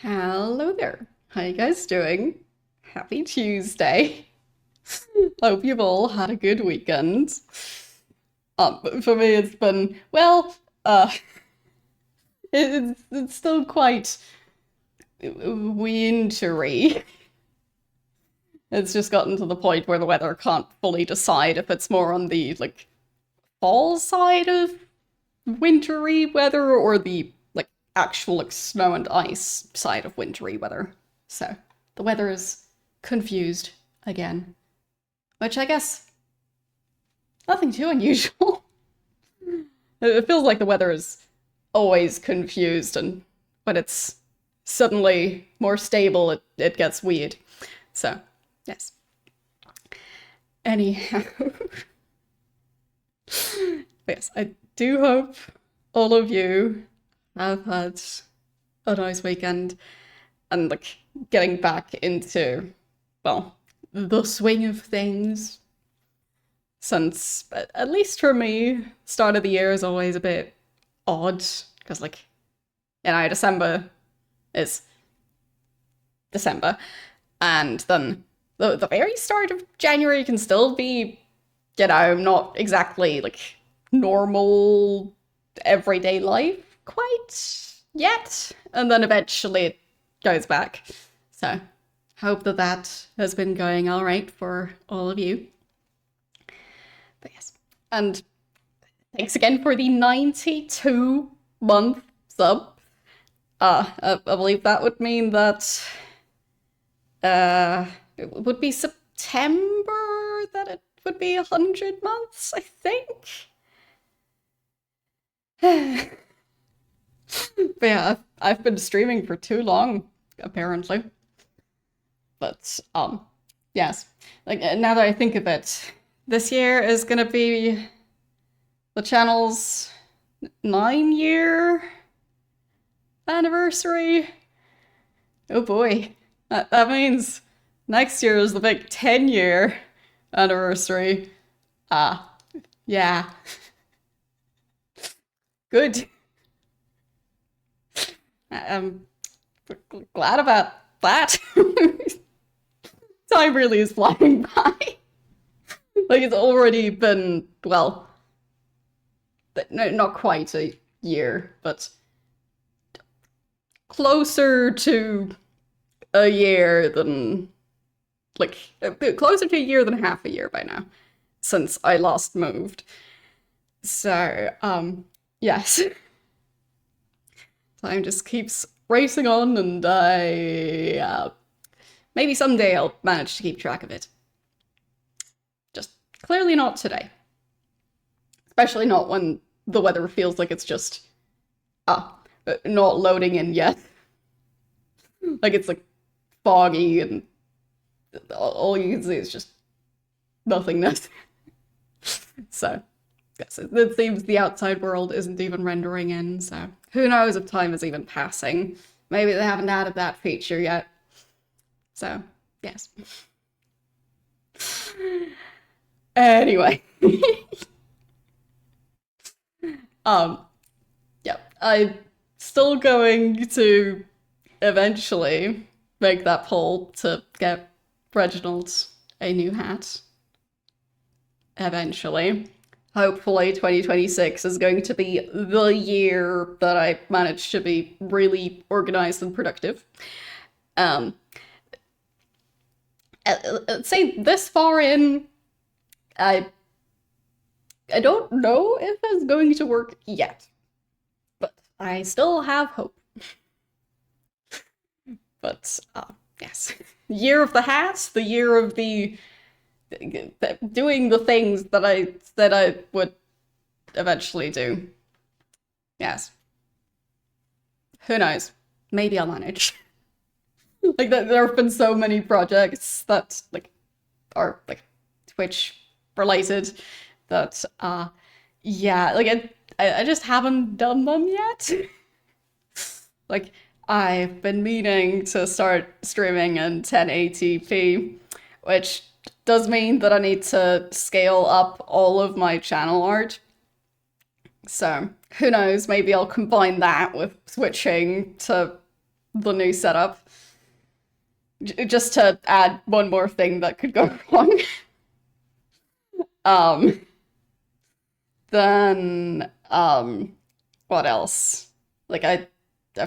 Hello there. How you guys doing? Happy Tuesday. Hope you've all had a good weekend. For me, it's been, well, it's still quite wintry. It's just gotten to the point where the weather can't fully decide if it's more on the, fall side of wintry weather or the, actual, snow and ice side of wintry weather. So, the weather is confused again. Which I guess, nothing too unusual. It feels like the weather is always confused, and when it's suddenly more stable, it gets weird. So, yes. Anyhow, yes, I do hope all of you have had a nice weekend and getting back into, well, the swing of things. Since, at least for me, start of the year is always a bit odd because, December is December, and then the very start of January can still be, not exactly normal everyday life quite yet, and then eventually it goes back. So, hope that has been going all right for all of you. But yes, and thanks again for the 92-month sub. I believe that would mean that it would be September that it would be 100 months, I think. But yeah, I've been streaming for too long, apparently. But yes, now that I think of it, this year is gonna be the channel's 9-year anniversary. Oh boy, that means next year is the big 10-year anniversary. Yeah, good. I'm glad about that. Time really is flying by. It's already been, well, no, not quite a year, but closer to a year than, closer to a year than half a year by now, since I last moved. So, yes. Time just keeps racing on, and maybe someday I'll manage to keep track of it. Just clearly not today. Especially not when the weather feels like it's just, not loading in yet. It's foggy, and all you can see is just nothingness. So, yes, it seems the outside world isn't even rendering in, so who knows if time is even passing. Maybe they haven't added that feature yet. So, yes. Anyway. Yeah, I'm still going to eventually make that poll to get Reginald a new hat. Eventually. Hopefully 2026 is going to be the year that I manage to be really organized and productive. I'd say this far in, I don't know if it's going to work yet, but I still have hope. But yes, year of the hat, the year of the doing the things that I said I would eventually do. Yes. Who knows? Maybe I'll manage. There have been so many projects that are Twitch related that yeah, I just haven't done them yet. I've been meaning to start streaming in 1080p, which does mean that I need to scale up all of my channel art. So, who knows, maybe I'll combine that with switching to the new setup. Just to add one more thing that could go wrong. Then, what else? Like, I've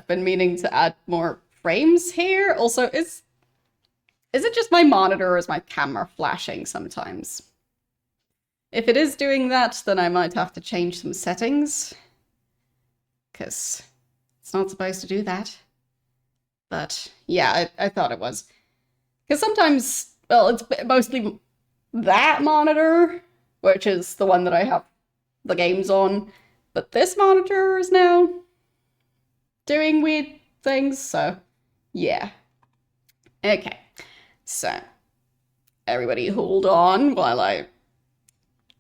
been meaning to add more frames here. Also, is it just my monitor or is my camera flashing sometimes? If it is doing that, then I might have to change some settings. Because it's not supposed to do that. But, yeah, I thought it was. Because sometimes, well, it's mostly that monitor, which is the one that I have the games on. But this monitor is now doing weird things, so yeah. Okay, so everybody hold on while I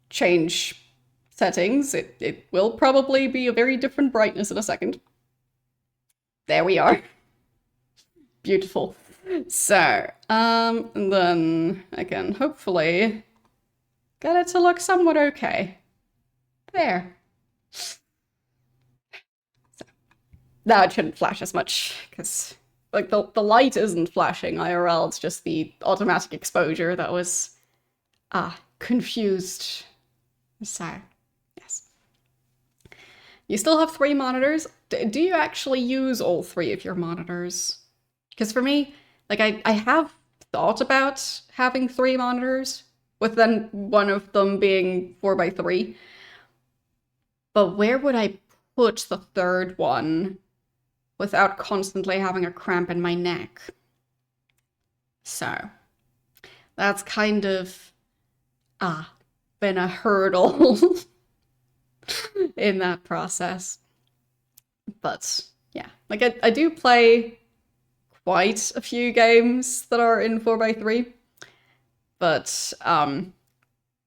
change settings. It will probably be a very different brightness in a second. There we are. Beautiful. So, and then I can hopefully get it to look somewhat okay. There. So, now it shouldn't flash as much, because like the light isn't flashing IRL, it's just the automatic exposure that was confused. So, yes. You still have 3 monitors. Do you actually use all 3 of your monitors? Because for me, like I have thought about having 3 monitors, with then one of them being 4x3. But where would I put the third one without constantly having a cramp in my neck? So that's kind of been a hurdle in that process. But yeah, like I do play quite a few games that are in 4x3. But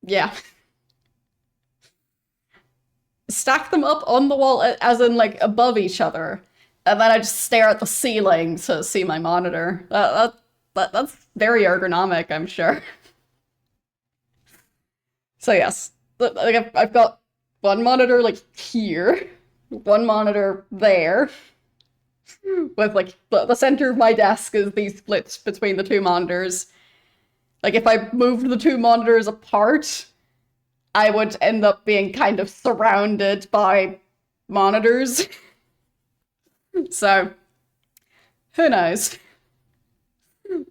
yeah. Stack them up on the wall, as in like above each other, and then I just stare at the ceiling to see my monitor. That's very ergonomic, I'm sure. So yes, like I've got one monitor like here, one monitor there, with like the center of my desk is the split between the 2 monitors. Like if I moved the 2 monitors apart, I would end up being kind of surrounded by monitors. So, who knows?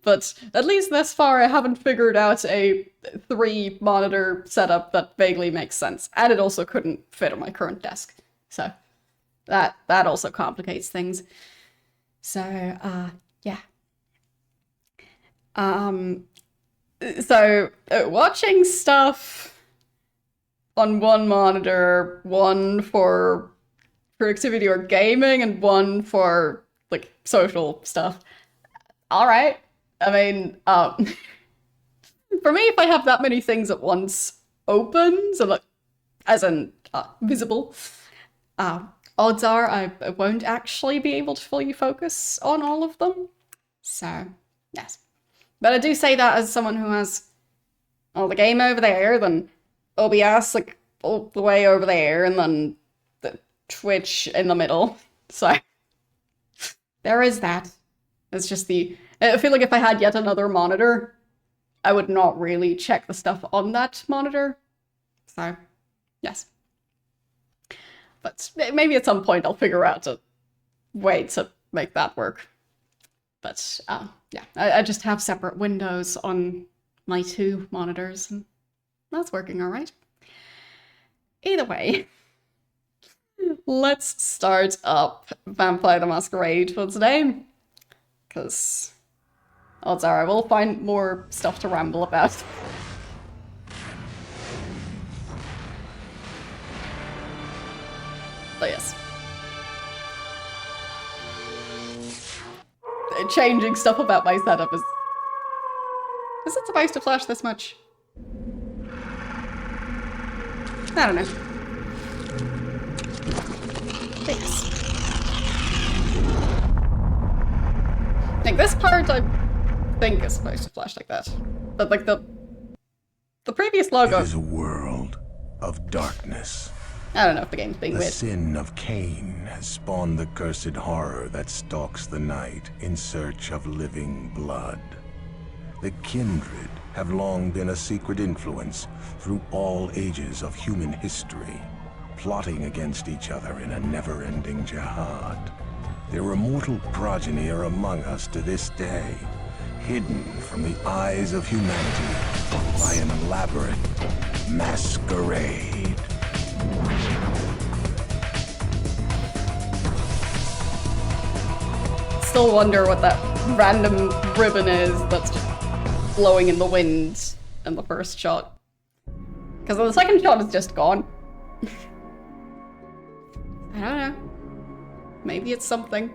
But at least thus far, I haven't figured out a 3-monitor setup that vaguely makes sense. And it also couldn't fit on my current desk. So, that also complicates things. So, yeah. So, watching stuff on one monitor, one for productivity or gaming, and one for like social stuff. All right. I mean, for me, if I have that many things at once open, so like, as in visible, odds are I won't actually be able to fully focus on all of them. So, yes. But I do say that as someone who has all the game over there, then OBS like all the way over there, and then the Twitch in the middle. So there is that. It's just I feel like if I had yet another monitor, I would not really check the stuff on that monitor. So yes. But maybe at some point I'll figure out a way to make that work. But yeah, I just have separate windows on my 2 monitors, and that's working all right. Either way, let's start up Vampire the Masquerade for today, because odds are I will find more stuff to ramble about. But yes. Changing stuff about my setup is it supposed to flash this much? I don't know. But yes. Like this part I think is supposed to flash like that. But like the previous logo. It is a world of darkness. I don't know if the game's being The weird. sin of Cain has spawned the cursed horror that stalks the night in search of living blood. The kindred have long been a secret influence through all ages of human history, plotting against each other in a never-ending jihad. Their immortal progeny are among us to this day, hidden from the eyes of humanity by an elaborate masquerade. Still wonder what that random ribbon is that's just blowing in the wind in the first shot. Because the second shot is just gone. I don't know. Maybe it's something.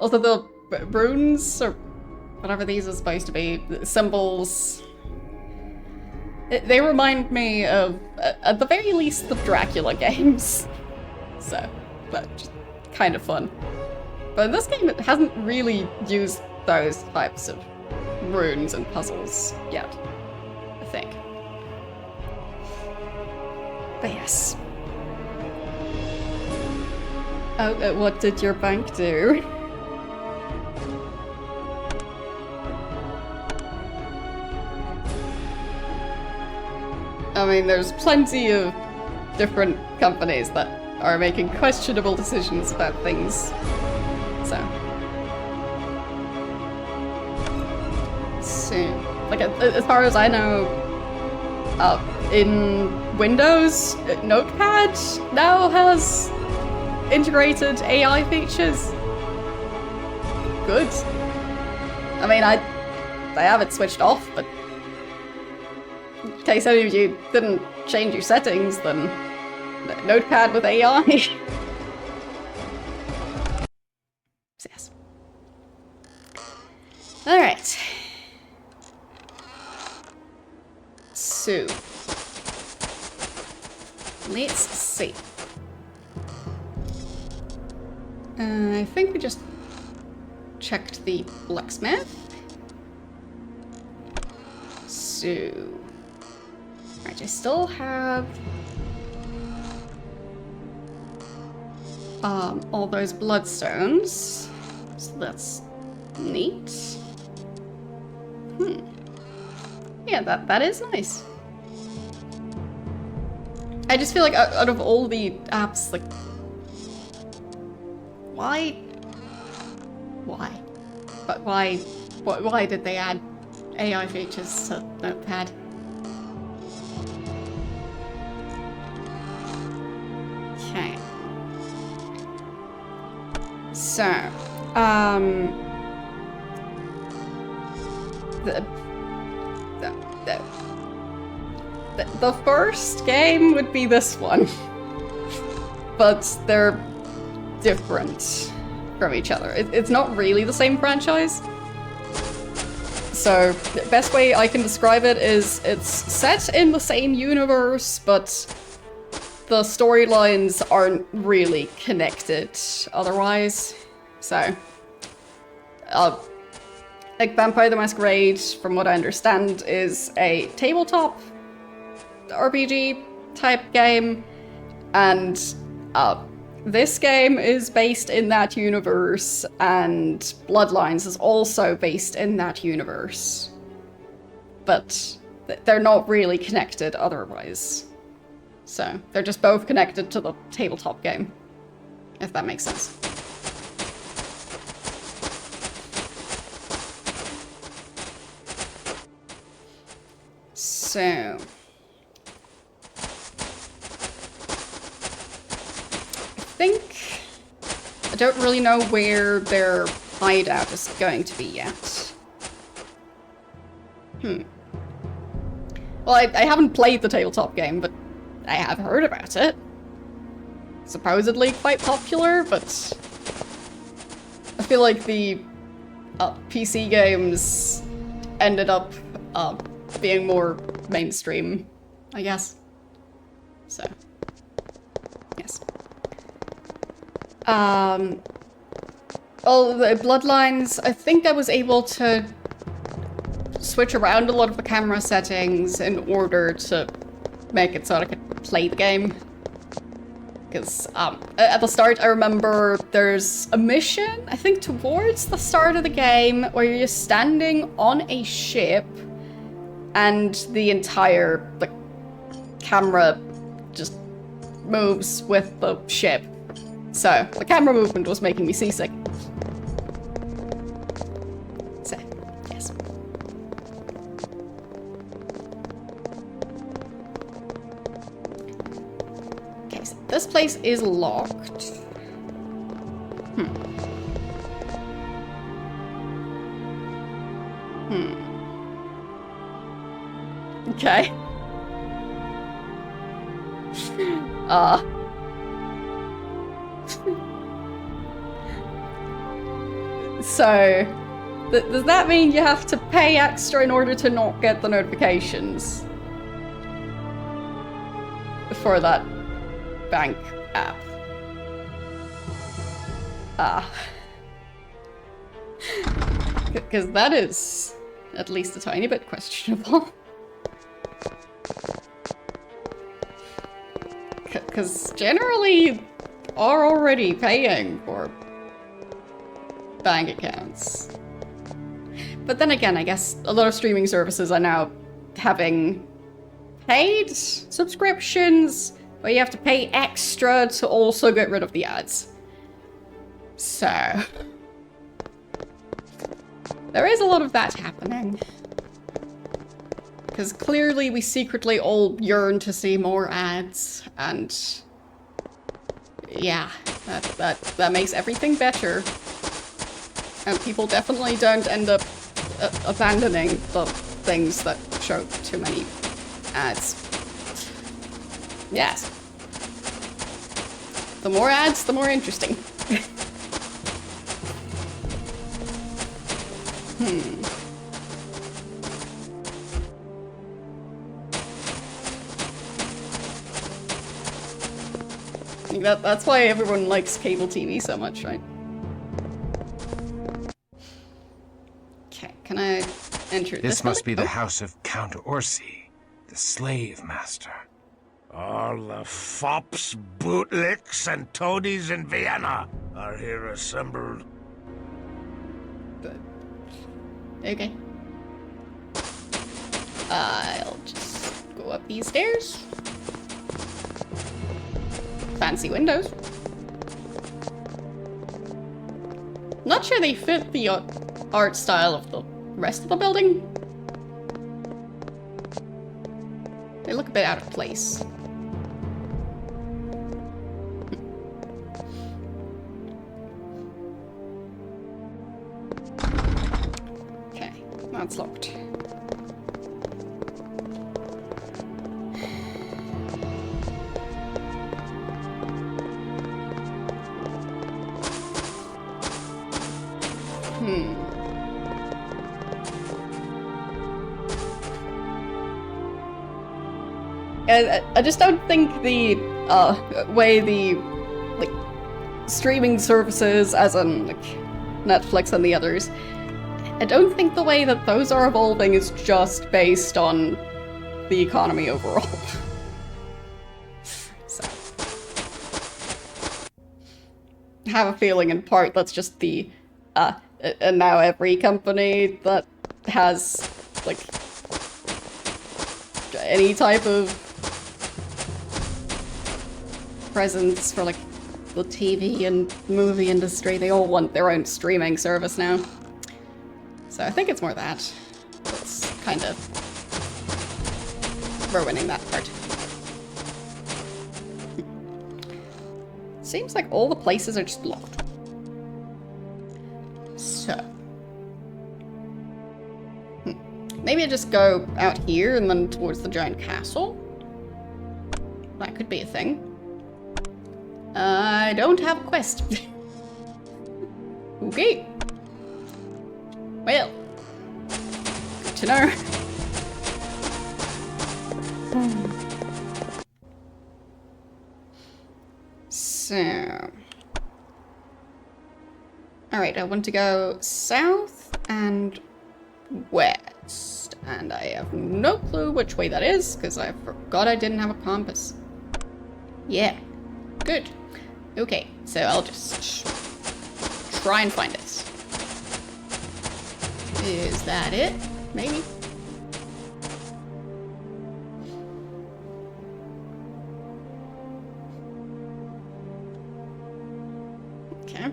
Also, the runes, or whatever these are supposed to be, the symbols, they remind me of, at the very least, the Dracula games. So, but just kind of fun. But in this game, it hasn't really used those types of runes and puzzles yet, I think. But yes. Oh, what did your bank do? I mean, there's plenty of different companies that are making questionable decisions about things. So, like, as far as I know, in Windows, Notepad now has integrated AI features. Good. I mean, I have it switched off, but in case any of you didn't change your settings, then Notepad with AI. Yes. All right. So, let's see. I think we just checked the blacksmith. So, right, I still have all those bloodstones, so that's neat. Yeah, that is nice. I just feel like out of all the apps, like, why? But why did they add AI features to Notepad? Okay. So, the first game would be this one, but they're different from each other. It's not really the same franchise. So the best way I can describe it is it's set in the same universe, but the storylines aren't really connected otherwise. So, like Vampire the Masquerade, from what I understand, is a tabletop RPG type game, and this game is based in that universe, and Bloodlines is also based in that universe. But they're not really connected otherwise. So they're just both connected to the tabletop game, if that makes sense. So, I don't really know where their hideout is going to be yet. Well, I haven't played the tabletop game, but I have heard about it. Supposedly quite popular, but I feel like the PC games ended up being more mainstream, I guess. So, yes. Well, the Bloodlines, I think I was able to switch around a lot of the camera settings in order to make it so that I could play the game. Because at the start, I remember there's a mission, I think towards the start of the game, where you're just standing on a ship and the entire camera just moves with the ship. So the camera movement was making me seasick. So, yes. Okay, so this place is locked. Okay. So, does that mean you have to pay extra in order to not get the notifications for that bank app? Because that is at least a tiny bit questionable. Because generally are already paying for bank accounts. But then again, I guess a lot of streaming services are now having paid subscriptions, where you have to pay extra to also get rid of the ads. So there is a lot of that happening. Because clearly we secretly all yearn to see more ads, and yeah, that makes everything better. And people definitely don't end up abandoning the things that show too many ads. Yes. The more ads, the more interesting. That's why everyone likes cable TV so much, right? Okay, can I enter this? This must be the house of Count Orsi, the slave master. All the fops, bootlicks, and toadies in Vienna are here assembled. Okay. I'll just go up these stairs. Fancy windows. Not sure they fit the art style of the rest of the building. They look a bit out of place. Okay, that's locked. I just don't think the way the streaming services, as in Netflix and the others, I don't think the way that those are evolving is just based on the economy overall. So I have a feeling in part that's just the and now every company that has any type of presence for the TV and movie industry, they all want their own streaming service now. So I think it's more that that's kind of ruining that part. Seems like all the places are just locked. So maybe I just go out here and then towards the giant castle. That could be a thing. I don't have a quest. Okay. Well, good to know. So, alright, I want to go south and west, and I have no clue which way that is, because I forgot I didn't have a compass. Yeah. Good. Okay, so I'll just try and find it. Is that it? Maybe? Okay.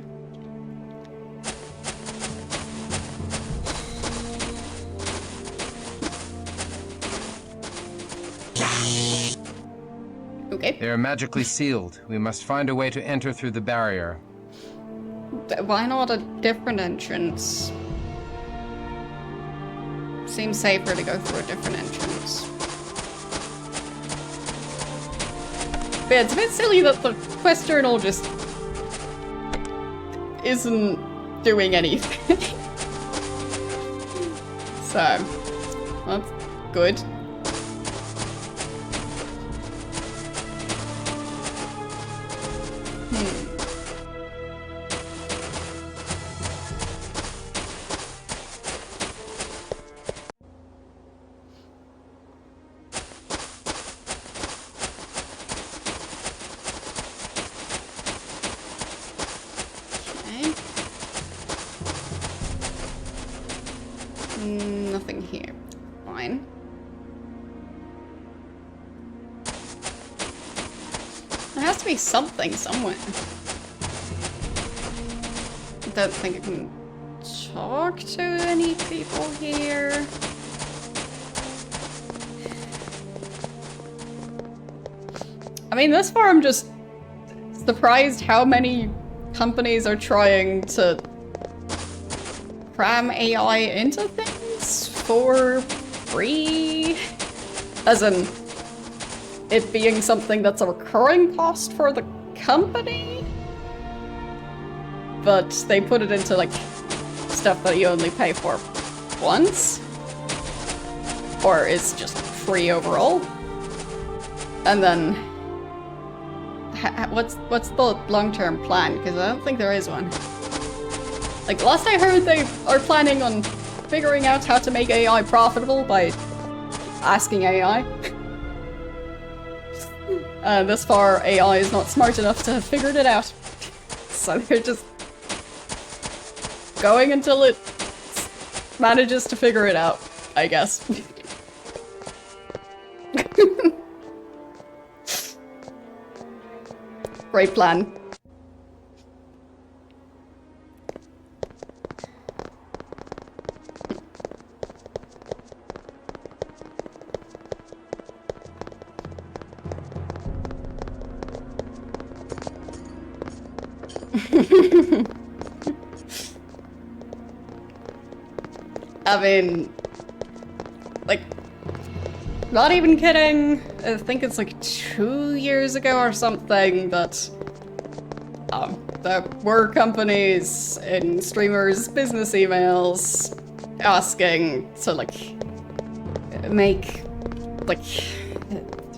Okay. They are magically sealed. We must find a way to enter through the barrier. Why not a different entrance? Seems safer to go through a different entrance. But yeah, it's a bit silly that the quest journal just isn't doing anything. So, that's good. Nothing here. Fine. There has to be something somewhere. I don't think I can talk to any people here. I mean, this far I'm just surprised how many companies are trying to cram AI into things for free. As in, it being something that's a recurring cost for the company. But they put it into, like, stuff that you only pay for once. Or is just free overall. And then, what's the long-term plan? Because I don't think there is one. Like, last I heard, they are planning on figuring out how to make AI profitable by asking AI. This far, AI is not smart enough to have figured it out. So they're just going until it manages to figure it out, I guess. Great plan. I mean, like, not even kidding. I think it's like 2 years ago or something that there were companies in streamers' business emails asking to, like, make, like,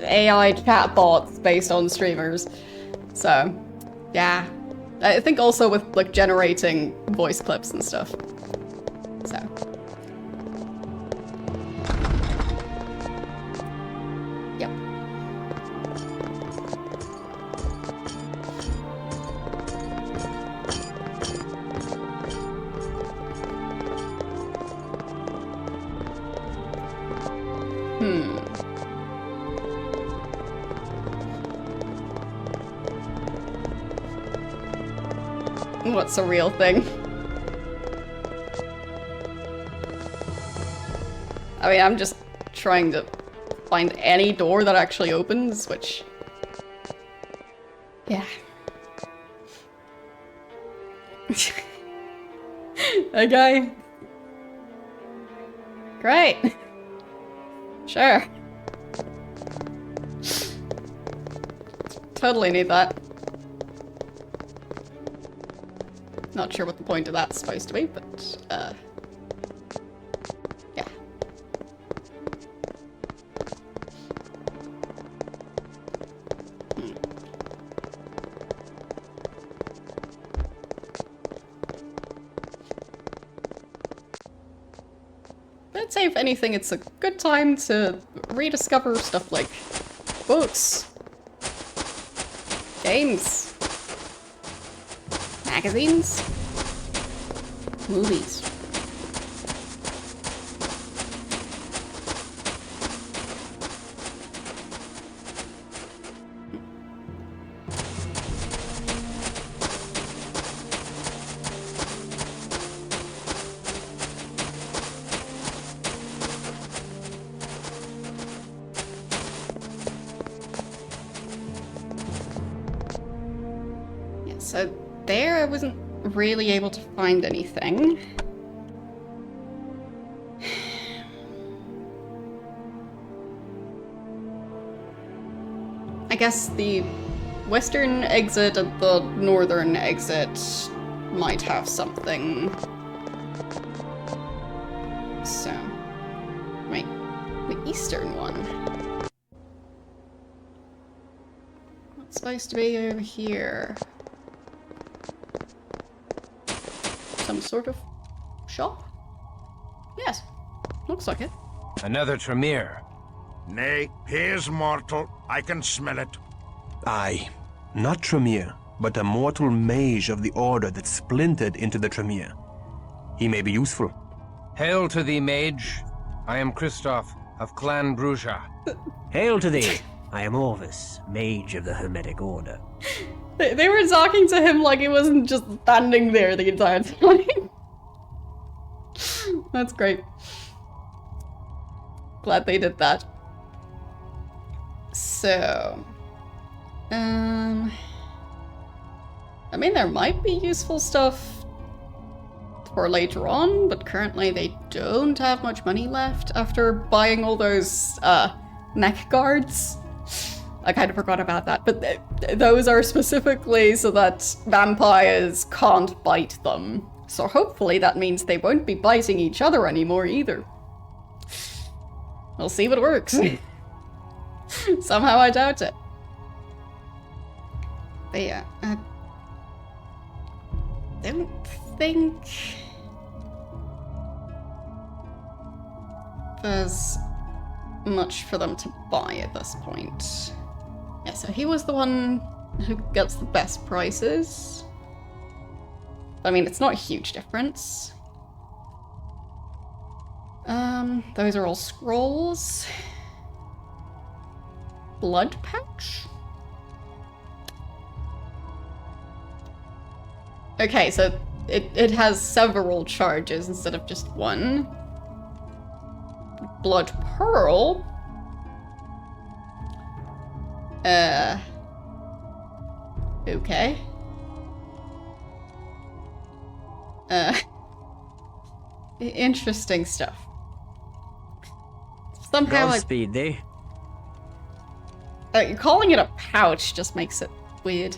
AI chatbots based on streamers. So, yeah. I think also with, like, generating voice clips and stuff. So. Yep. What's a real thing? I mean, I'm just trying to find any door that actually opens, which... yeah. Okay. Great. Sure. Totally need that. Not sure what the point of that's supposed to be, but, yeah. I'd say, if anything, it's a good time to rediscover stuff like books. Games. Magazines. Movies. So there I wasn't really able to find anything. I guess the western exit and the northern exit might have something. So, wait, the eastern one. What's supposed to be over here? Some sort of shop? Yes, looks like it. Another Tremere. Nay, he is mortal. I can smell it. Aye, not Tremere, but a mortal mage of the order that splintered into the Tremere. He may be useful. Hail to thee, mage. I am Christoph of Clan Bruja. Hail to thee! I am Orvis, mage of the Hermetic Order. They were talking to him like he wasn't just standing there the entire time. That's great. Glad they did that. So, I mean, there might be useful stuff for later on, but currently they don't have much money left after buying all those neck guards. I kind of forgot about that, but those are specifically so that vampires can't bite them. So hopefully that means they won't be biting each other anymore either. We'll see what works. Somehow I doubt it. But yeah, I don't think there's much for them to buy at this point. Yeah, so he was the one who gets the best prices. I mean, it's not a huge difference. Those are all scrolls. Blood pouch? Okay, so it has several charges instead of just one. Blood pearl? Okay. Interesting stuff. Somehow Godspeed, thee. calling it a pouch just makes it weird.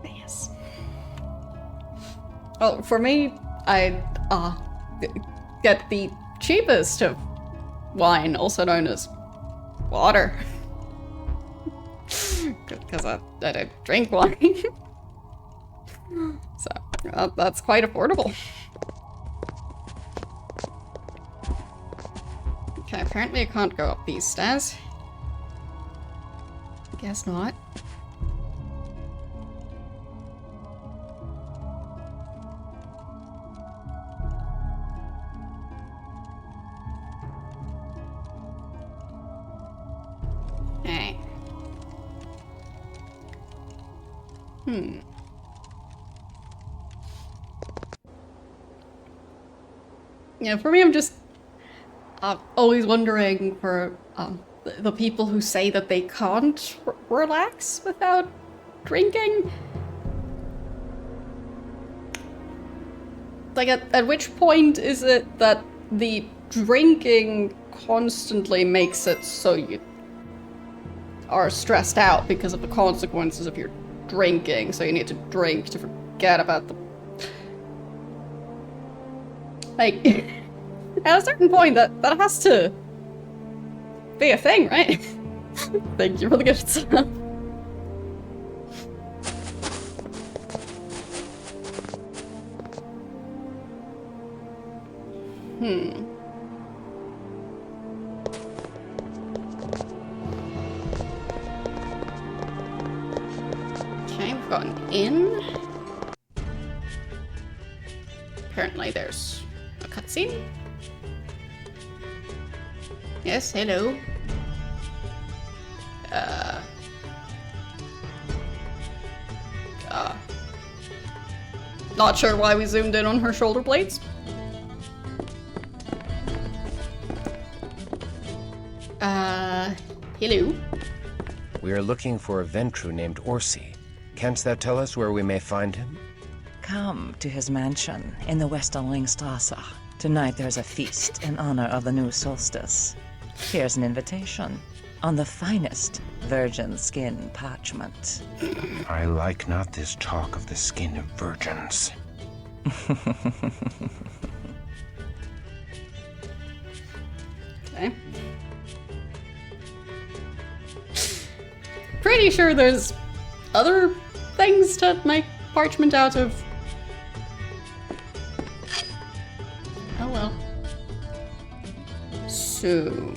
Yes. Oh, for me, I get the cheapest of wine, also known as water. Because I don't drink wine. So, that's quite affordable. Okay, apparently I can't go up these stairs. Guess not. Alright. Yeah, for me, I'm just always wondering for the people who say that they can't relax without drinking. Like, at which point is it that the drinking constantly makes it so you are stressed out because of the consequences of your drinking, so you need to drink to forget about the... Like, at a certain point, that has to be a thing, right? Thank you for the gift stuff. in. Apparently there's a cutscene. Yes, hello. Not sure why we zoomed in on her shoulder blades. Hello. We are looking for a Ventru named Orsi. Canst thou tell us where we may find him? Come to his mansion in the Westerlingstrasse. Tonight there's a feast in honor of the new solstice. Here's an invitation on the finest virgin skin parchment. I like not this talk of the skin of virgins. Okay. Pretty sure there's other things to make parchment out of. Oh well. So.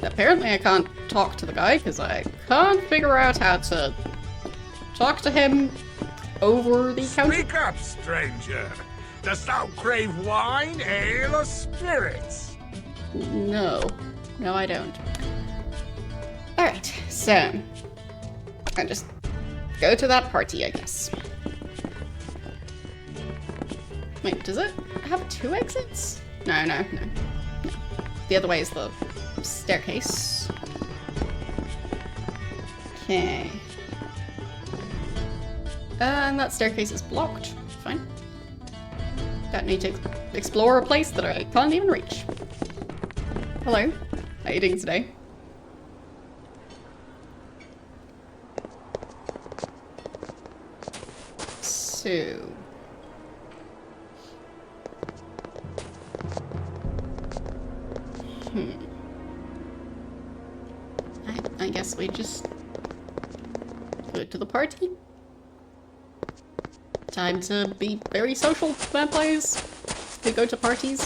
Apparently I can't talk to the guy because I can't figure out how to talk to him over the counter. Speak up, stranger. Dost thou crave wine, ale, or spirits? No. No, I don't. Alright, so. I just go to that party, I guess. Wait, does it have 2 exits? No. The other way is the staircase. Okay. And that staircase is blocked. Fine. Don't need to explore a place that I can't even reach. Hello. How are you doing today? So... I guess we just go to the party. Time to be very social vampires who go to parties.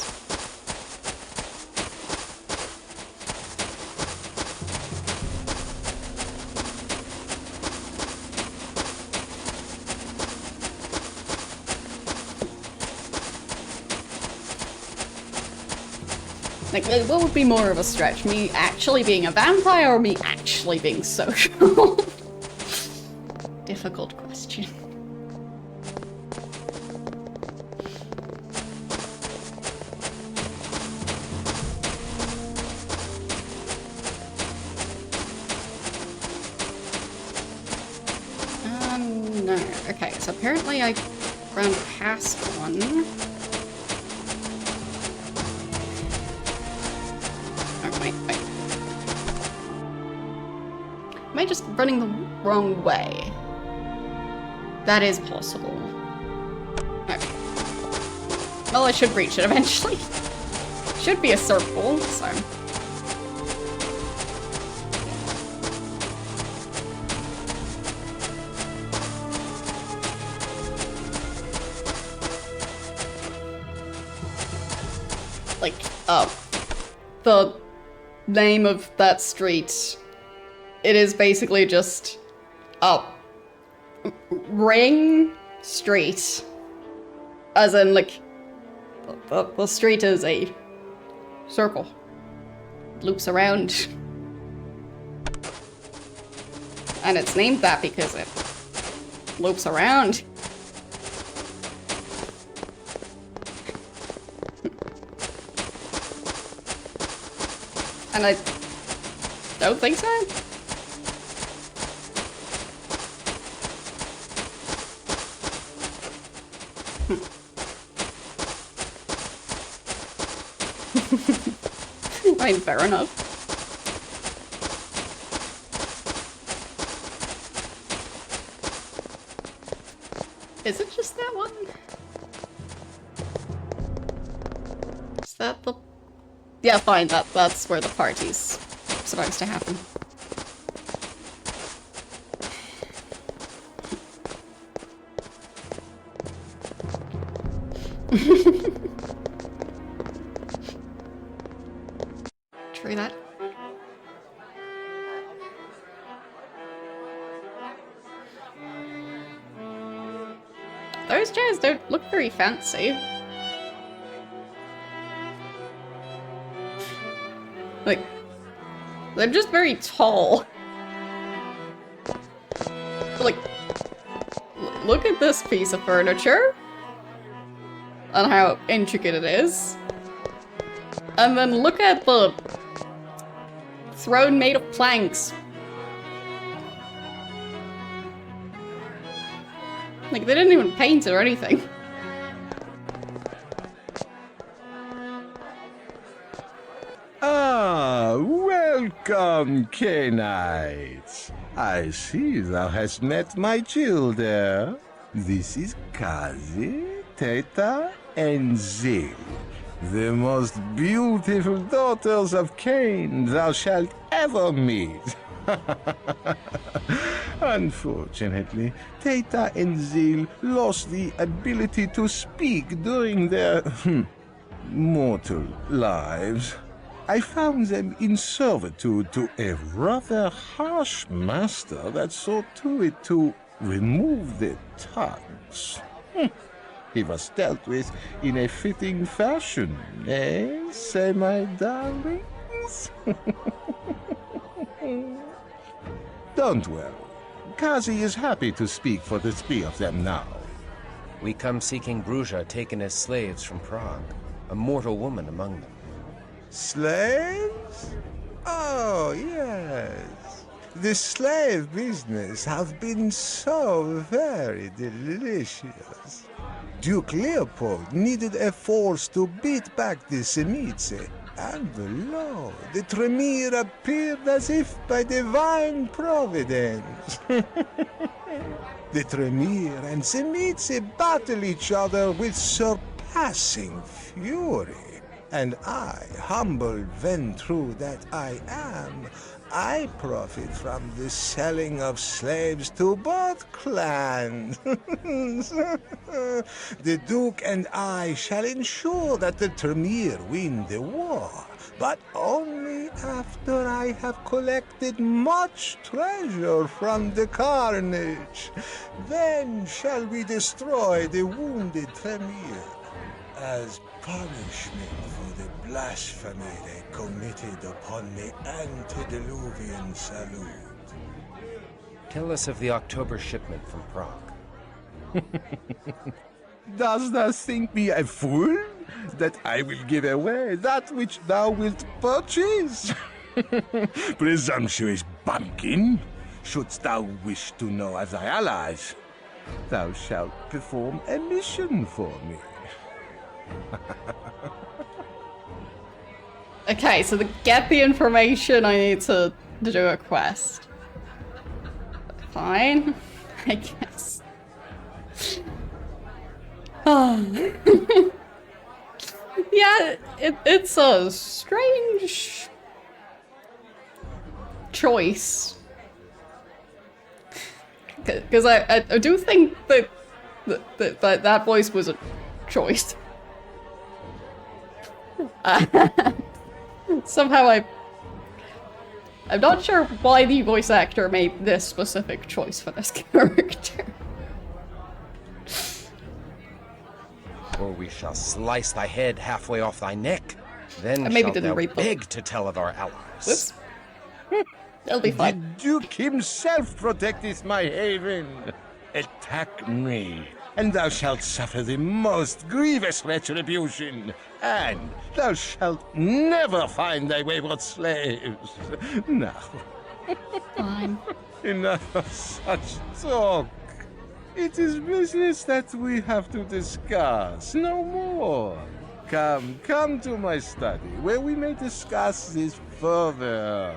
Like, what would be more of a stretch? Me actually being a vampire or me actually being social? Difficult question. No. Okay, so apparently I ran past one. Wait. Am I just running the wrong way? That is possible. Okay. Well, I should reach it eventually. Should be a circle, so... Like, the name of that street, it is basically just Ring Street, as in like the street is a circle, it loops around, and it's named that because it loops around. And I don't think so. I mean, fair enough. Is it just that one? Is that the... Yeah, fine, that's where the party's supposed to happen. through that. Those chairs don't look very fancy. Like, they're just very tall. Like, look at this piece of furniture and how intricate it is. And then look at the throne made of planks. Like, they didn't even paint it or anything. Ah, welcome, Knights. I see thou hast met my children. This is Kazi, Teta, and Zil, the most beautiful daughters of Cain thou shalt ever meet. Unfortunately, Teta and Zil lost the ability to speak during their mortal lives. I found them in servitude to a rather harsh master that saw to it to remove their tongues. He was dealt with in a fitting fashion, eh, say my darlings? Don't worry. Kazi is happy to speak for the three of them now. We come seeking Bruja taken as slaves from Prague, a mortal woman among them. Slaves? Oh, yes. The slave business have been so very delicious. Duke Leopold needed a force to beat back the Semice, and lo, the Tremere appeared as if by divine providence. The Tremere and Semice battle each other with surpassing fury. And I, humble Ventru that I am, I profit from the selling of slaves to both clans. The Duke and I shall ensure that the Tremere win the war, but only after I have collected much treasure from the carnage. Then shall we destroy the wounded Tremere as punishment for the blasphemy they committed upon the antediluvian salute. Tell us of the October shipment from Prague. Dost thou think me a fool, that I will give away that which thou wilt purchase? Presumptuous bumpkin! Shouldst thou wish to know of thy allies, thou shalt perform a mission for me. Okay, so to get the information, I need to do a quest. Fine, I guess. Yeah, it's a strange choice. Because I do think that voice was a choice. Somehow I'm not sure why the voice actor made this specific choice for this character. Or we shall slice thy head halfway off thy neck. Then I maybe shalt didn't thou read the- beg to tell of our allies. Whoops. That'll be The fine. Duke himself protecteth my haven. Attack me, and thou shalt suffer the most grievous retribution, and thou shalt never find thy wayward slaves. Now, Fine. enough of such talk. It is business that we have to discuss, no more. Come to my study, where we may discuss this further.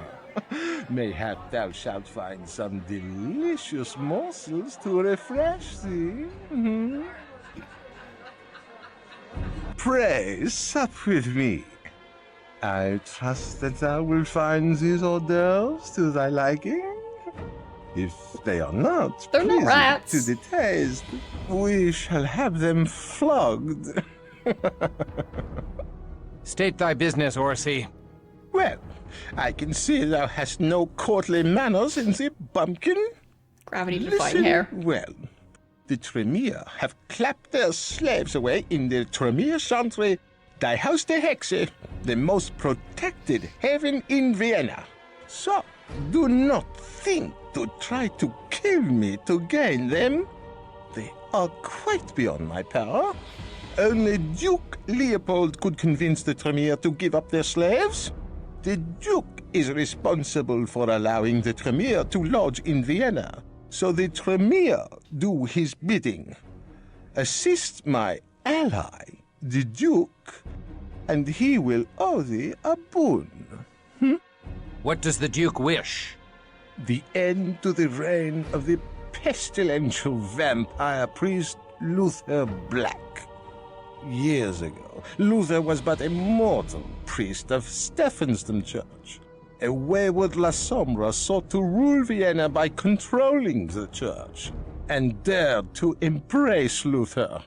Mayhap thou shalt find some delicious morsels to refresh thee. Pray, sup with me. I trust that thou wilt find these hors d'oeuvres to thy liking. If they are not They're not pleasing rats. to the taste, we shall have them flogged. State thy business, Orsi. Well, I can see thou hast no courtly manners in the bumpkin. Gravity defying hair. Well, the Tremere have clapped their slaves away in the Tremere Chantry, die Haus der Hexe, the most protected haven in Vienna. So, do not think to try to kill me to gain them. They are quite beyond my power. Only Duke Leopold could convince the Tremere to give up their slaves. The Duke is responsible for allowing the Tremere to lodge in Vienna, so the Tremere do his bidding. Assist my ally, the Duke, and he will owe thee a boon. What does the Duke wish? The end to the reign of the pestilential vampire priest Luther Black. Years ago, Luther was but a mortal priest of Stephansdom Church. A wayward La Sombra sought to rule Vienna by controlling the church, and dared to embrace Luther.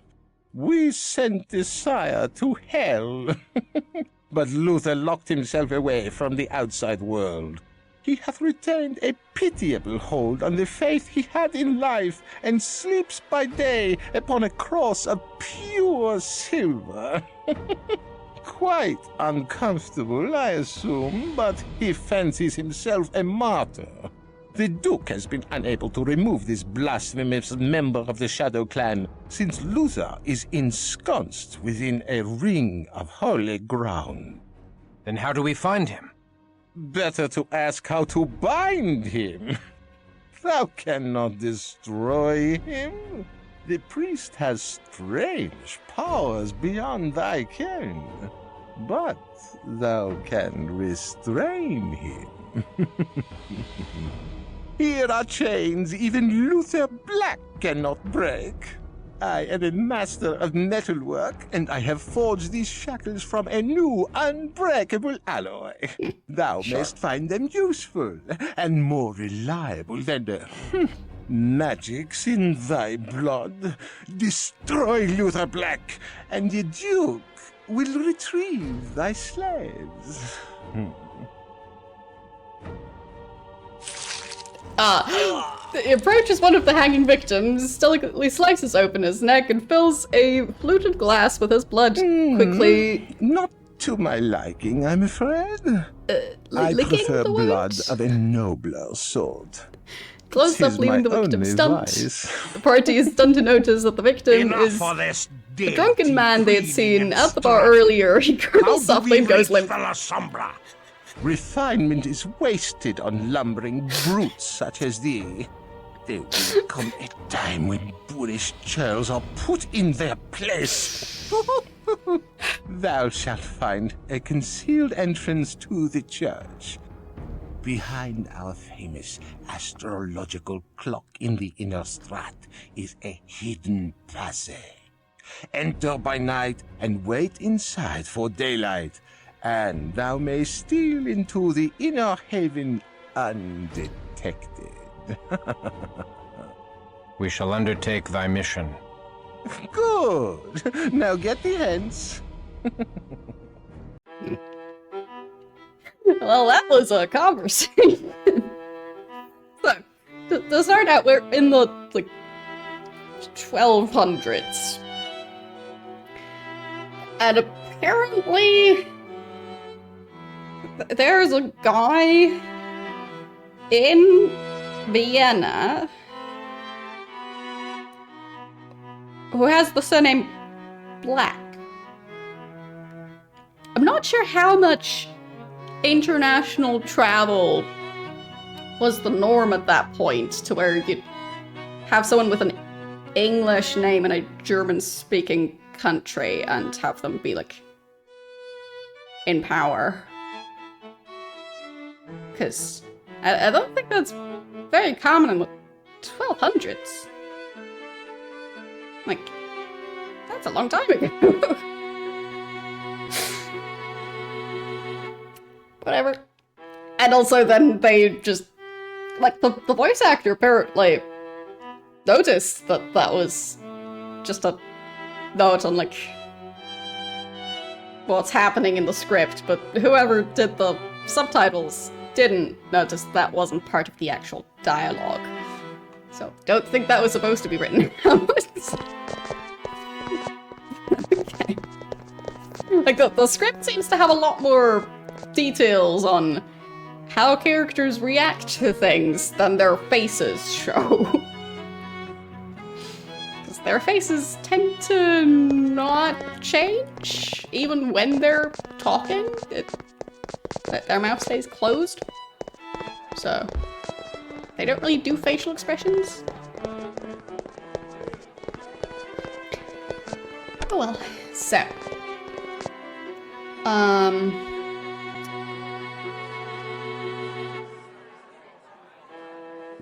We sent the sire to hell, but Luther locked himself away from the outside world. He hath retained a pitiable hold on the faith he had in life, and sleeps by day upon a cross of pure silver. Quite uncomfortable, I assume, but he fancies himself a martyr. The Duke has been unable to remove this blasphemous member of the Shadow Clan, since Luther is ensconced within a ring of holy ground. Then how do we find him? Better to ask how to bind him. Thou cannot destroy him. The priest has strange powers beyond thy ken, but thou can restrain him. Here are chains even Luther Black cannot break. I am a master of metalwork, and I have forged these shackles from a new, unbreakable alloy. Thou mayst find them useful, and more reliable than the magic's in thy blood. Destroy Luther Black, and the Duke will retrieve thy slaves. He approaches one of the hanging victims, delicately slices open his neck, and fills a fluted glass with his blood quickly. Not to my liking, I'm afraid. I licking prefer the blood wound? of a nobler sort. Close up, Tis leaving my the victim only stunned. vice. The party is stunned to notice that the victim Enough is for this the drunken man they had seen at the bar bar earlier. He gurgles softly and goes limp. The La Sombra? Refinement is wasted on lumbering brutes such as thee. There will come a time when boorish churls are put in their place. Thou shalt find a concealed entrance to the church. Behind our famous astrological clock in the inner strat is a hidden passage. Enter by night and wait inside for daylight, and thou mayst steal into the inner haven undetected. We shall undertake thy mission. Good. Now get thee hence. Well, that was a conversation. So, to start out, we're in the, 1200s. And apparently, there's a guy in Vienna who has the surname Black. I'm not sure how much international travel was the norm at that point, to where you'd have someone with an English name in a German-speaking country and have them be, in power. Because I don't think that's very common in the 1200s. That's a long time ago. Whatever. And also then they just, the voice actor apparently noticed that that was just a note on, what's happening in the script, but whoever did the subtitles didn't notice that wasn't part of the actual dialogue. So, don't think that was supposed to be written out. Okay. Like, the script seems to have a lot more details on how characters react to things than their faces show. Because their faces tend to not change, even when they're talking. Their mouth stays closed. So, they don't really do facial expressions. Oh well. So.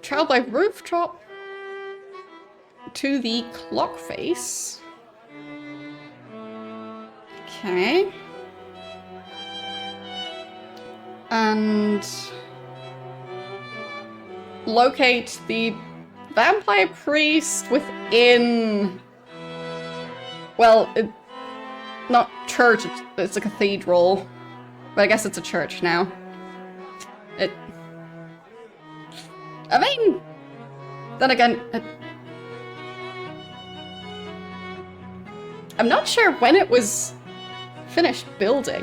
Travel by rooftop to the clock face. Okay. And locate the vampire priest within, well, not church, it's a cathedral. But I guess it's a church now. I mean, then again, I'm not sure when it was finished building.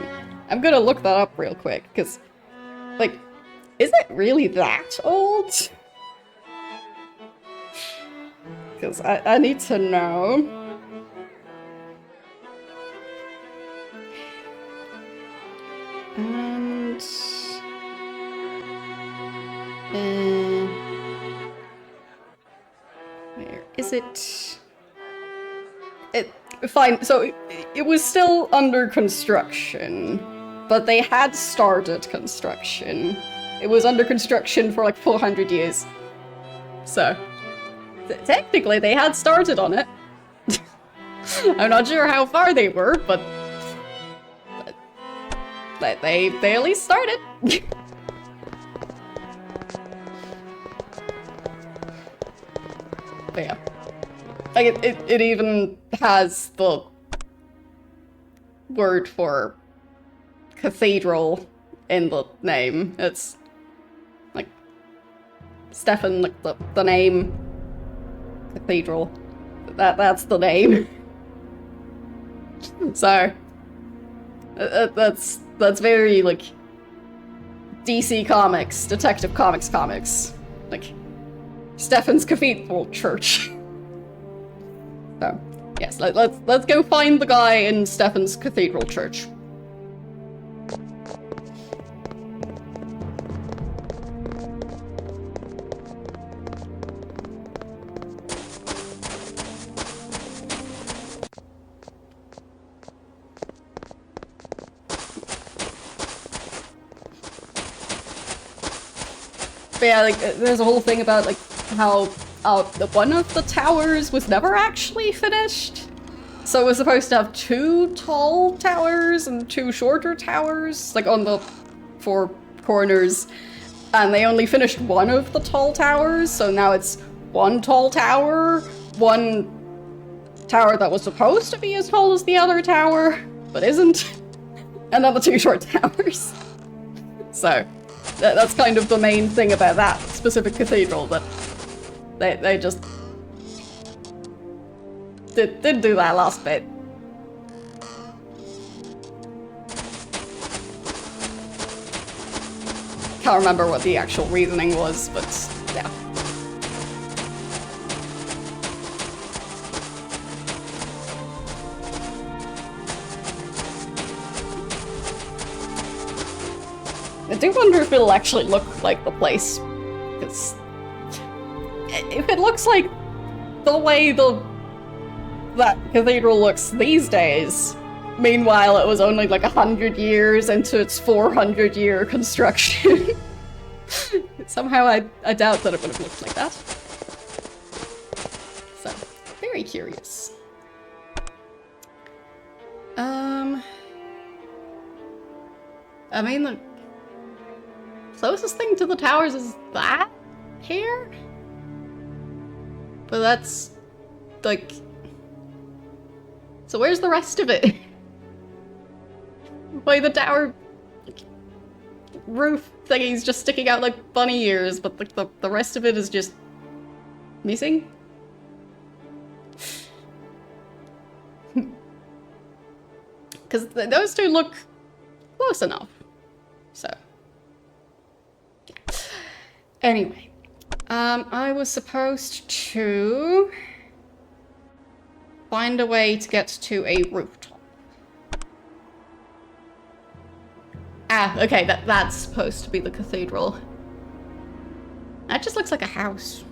I'm gonna look that up real quick, because, like, is it really that old? Because I need to know. And... where is it? Fine, so it was still under construction, but they had started construction. It was under construction for like 400 years. So, technically they had started on it. I'm not sure how far they were, but they at least started. But yeah. Like, it even has the word for cathedral in the name. It's, like, Stefan, like, the name, cathedral. That's the name. So, that's very, like, DC Comics, Detective Comics. Like, Stefan's Cathedral Church. So, yes, let's go find the guy in Stefan's Cathedral Church. But yeah, like, there's a whole thing about, like, how one of the towers was never actually finished. So it was supposed to have 2 tall towers and 2 shorter towers, like on the 4 corners. And they only finished one of the tall towers, so now it's 1 tall tower, 1 tower that was supposed to be as tall as the other tower, but isn't, and then the 2 short towers. So that's kind of the main thing about that specific cathedral, that they just did do that last bit. Can't remember what the actual reasoning was, but yeah. I do wonder if it'll actually look like the place, because if it looks like the way that cathedral looks these days, meanwhile it was only like 100 years into its 400-year construction. Somehow I doubt that it would have looked like that. So, very curious. I mean, the closest thing to the towers is that here? But that's, like... So where's the rest of it? Why the tower... roof thingies just sticking out like bunny ears, but the rest of it is just missing. Because those two look close enough. So, yeah. Anyway, I was supposed to find a way to get to a rooftop. Ah, okay, that's supposed to be the cathedral. That just looks like a house.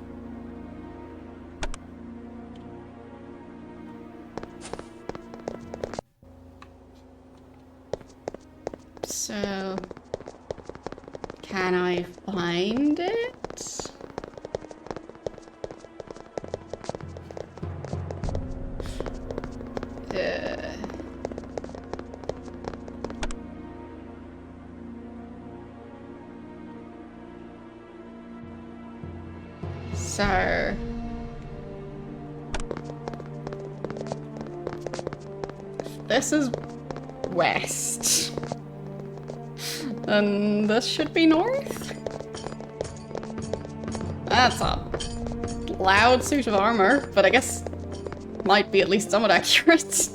So, can I find it? So... this is west. And this should be north? That's a loud suit of armor, but I guess might be at least somewhat accurate.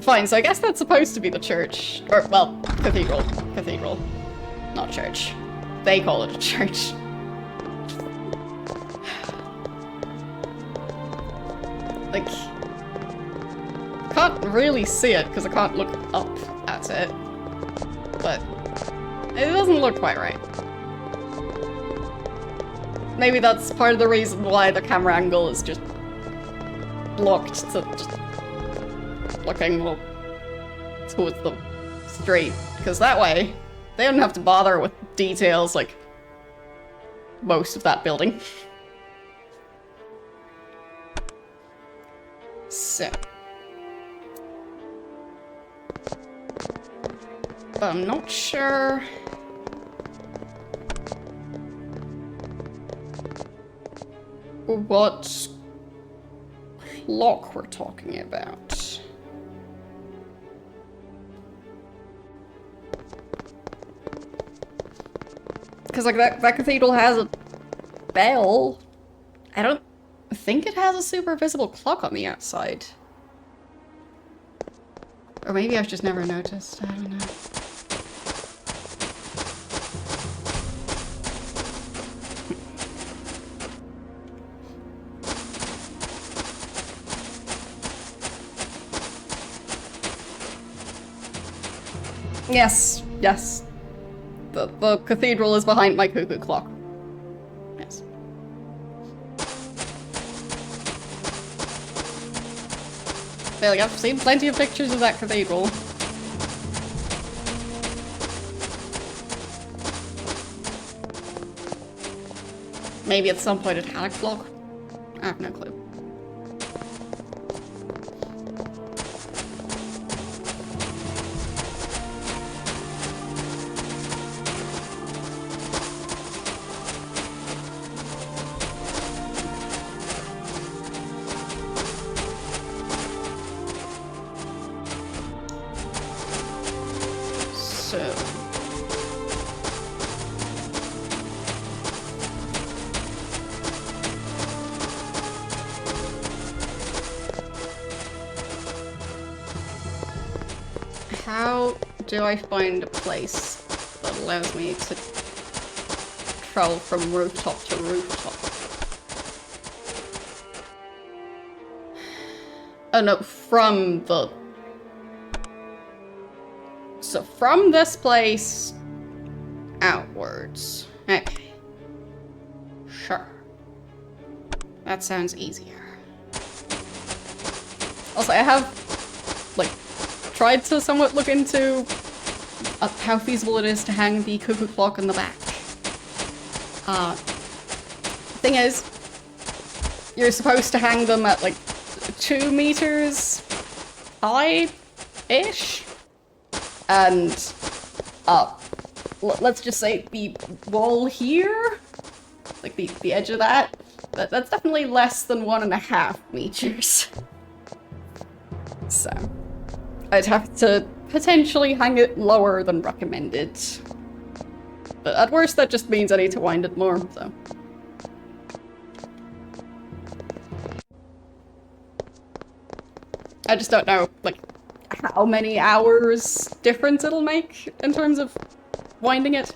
Fine, so I guess that's supposed to be the church. Or, well, cathedral. Cathedral. Not church. They call it a church. Like... can't really see it because I can't look up at it, but it doesn't look quite right. Maybe that's part of the reason why the camera angle is just blocked to just looking well towards the street, because that way they don't have to bother with details like most of that building. So. But I'm not sure what clock we're talking about. Because like that cathedral has a bell. I don't think it has a super visible clock on the outside. Or maybe I've just never noticed, I don't know. Yes, yes. The cathedral is behind my cuckoo clock. Yes. Well, like, I've seen plenty of pictures of that cathedral. Maybe at some point it had a clock. I have no clue. How do I find a place that allows me to travel from rooftop to rooftop? Oh no, from the... So from this place outwards. Okay. Sure. That sounds easier. Also, I have, like, tried to somewhat look into how feasible it is to hang the cuckoo clock in the back. Thing is, you're supposed to hang them at like 2 meters high-ish, and let's just say the wall here, like the edge of that's definitely less than 1.5 meters. So. I'd have to potentially hang it lower than recommended. But at worst, that just means I need to wind it more, so. I just don't know, like, how many hours difference it'll make in terms of winding it.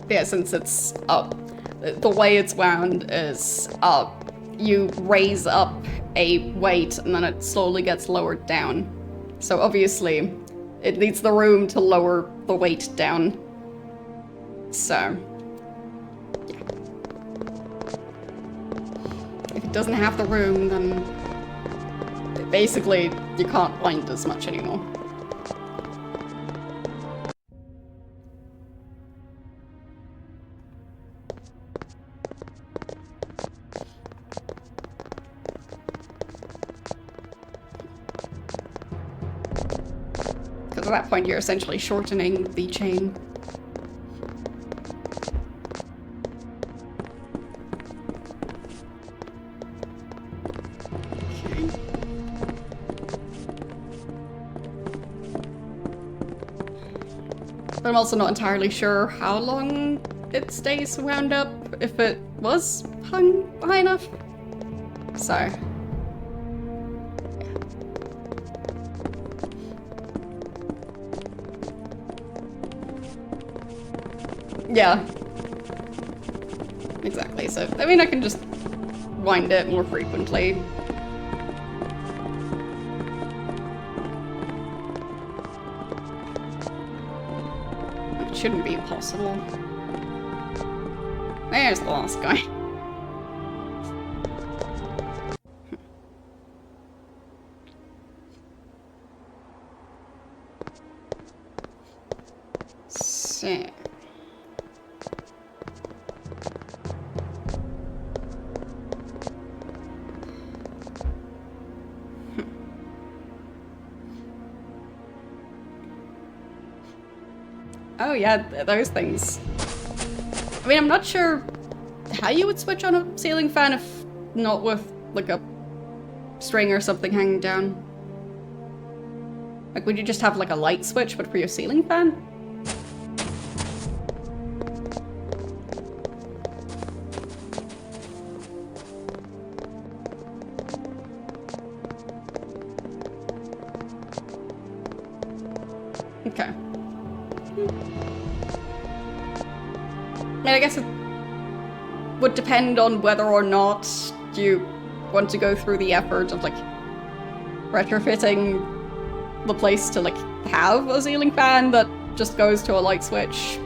Yeah, since it's up, the way it's wound is you raise up a weight and then it slowly gets lowered down. So obviously, it needs the room to lower the weight down. So, yeah. If it doesn't have the room, then basically you can't wind as much anymore. At that point, you're essentially shortening the chain. Okay. But I'm also not entirely sure how long it stays wound up if it was hung high enough. So. Yeah. Exactly, so, I mean, I can just wind it more frequently. It shouldn't be impossible. There's the last guy. So. Oh yeah, those things. I mean, I'm not sure how you would switch on a ceiling fan if not with, like, a string or something hanging down. Like, would you just have, like, a light switch, but for your ceiling fan? Okay. I mean, I guess it would depend on whether or not you want to go through the effort of, like, retrofitting the place to, like, have a ceiling fan that just goes to a light switch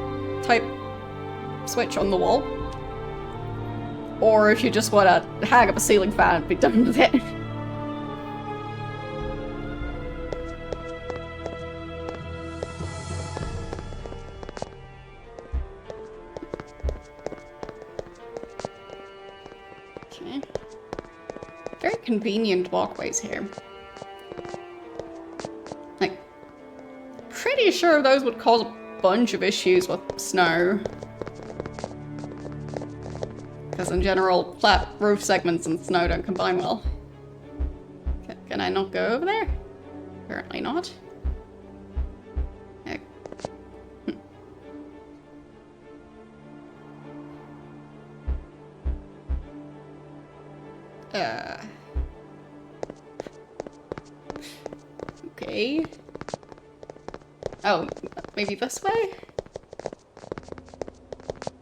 type switch on the wall. Or if you just want to hang up a ceiling fan and be done with it. Okay. Very convenient walkways here. Like, pretty sure those would cause a bunch of issues with snow. Because in general, flat roof segments and snow don't combine well. Can I not go over there? Apparently not. Okay. Oh, maybe this way?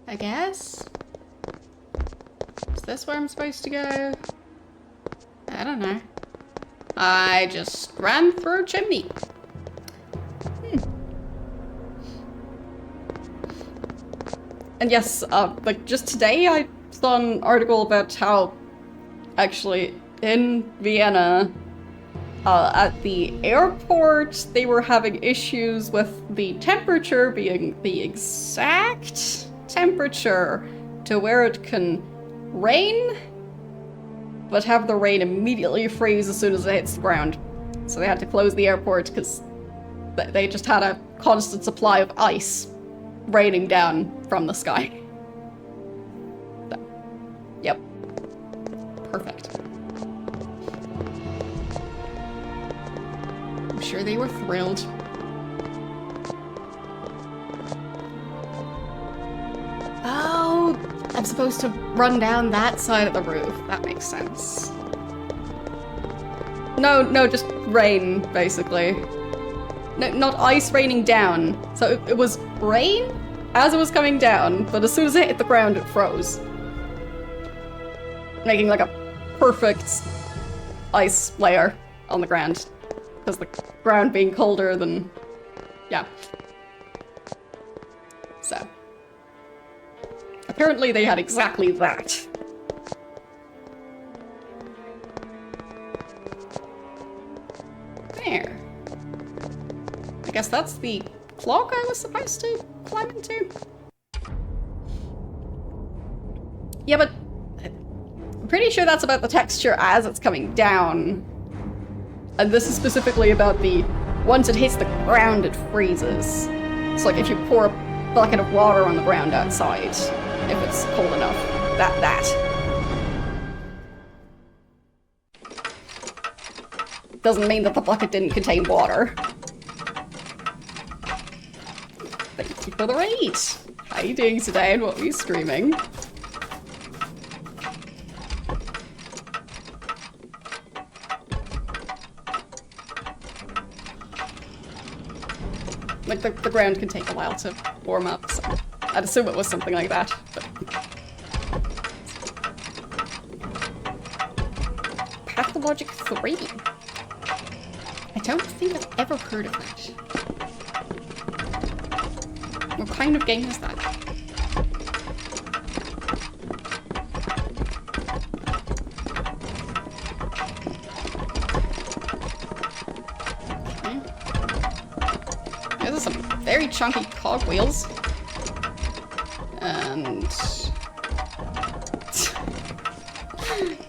I guess? Is this where I'm supposed to go? I don't know. I just ran through a chimney. And yes, like just today I saw an article about how actually in Vienna, at the airport, they were having issues with the temperature being the exact temperature to where it can rain, but have the rain immediately freeze as soon as it hits the ground. So they had to close the airport because they just had a constant supply of ice raining down from the sky. So, yep. Perfect. I'm sure they were thrilled. Oh, I'm supposed to run down that side of the roof. That makes sense. No, just rain, basically. No, not ice raining down. So it was rain as it was coming down, but as soon as it hit the ground, it froze. Making like a perfect ice layer on the ground. Because the ground being colder than... yeah. So. Apparently they had exactly that. There. I guess that's the clock I was supposed to climb into? Yeah, but I'm pretty sure that's about the texture as it's coming down. And this is specifically about the... once it hits the ground, it freezes. It's like if you pour a bucket of water on the ground outside, if it's cold enough. That. Doesn't mean that the bucket didn't contain water. Thank you for the raid. How are you doing today and what are you streaming? Like, the ground can take a while to warm up, so I'd assume it was something like that, but... Pathologic 3? I don't think I've ever heard of that. What kind of game is that? Those are some very chunky cogwheels. And...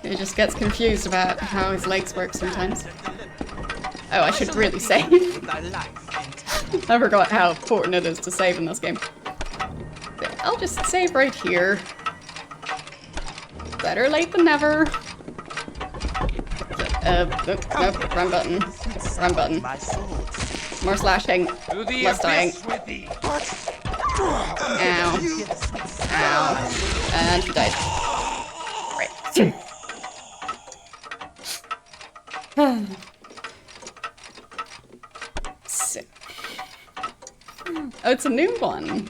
he just gets confused about how his legs work sometimes. Oh, I should really save. I forgot how important it is to save in this game. I'll just save right here. Better late than never. Nope, wrong button. Wrong button. More slashing. Less dying. Ow. Ow. And he died. Right. So. Oh, it's a new one.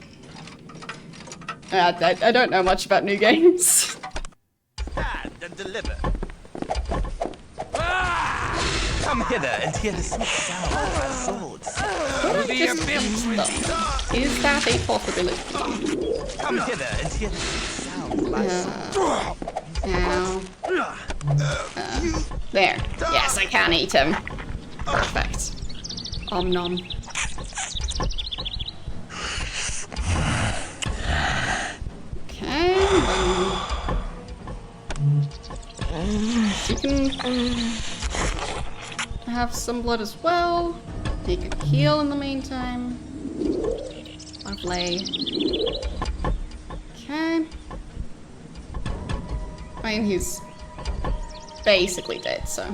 I don't know much about new games. Stand and deliver. Come hither and hear the sweet sound of our swords. Is that a possibility? Come hither and hear the sweet sound of our swords. Ow. There. Yes, I can eat him. Perfect. Om nom. Okay, she can have some blood as well. He can heal in the meantime. Lovely. Okay. I mean, he's basically dead, so.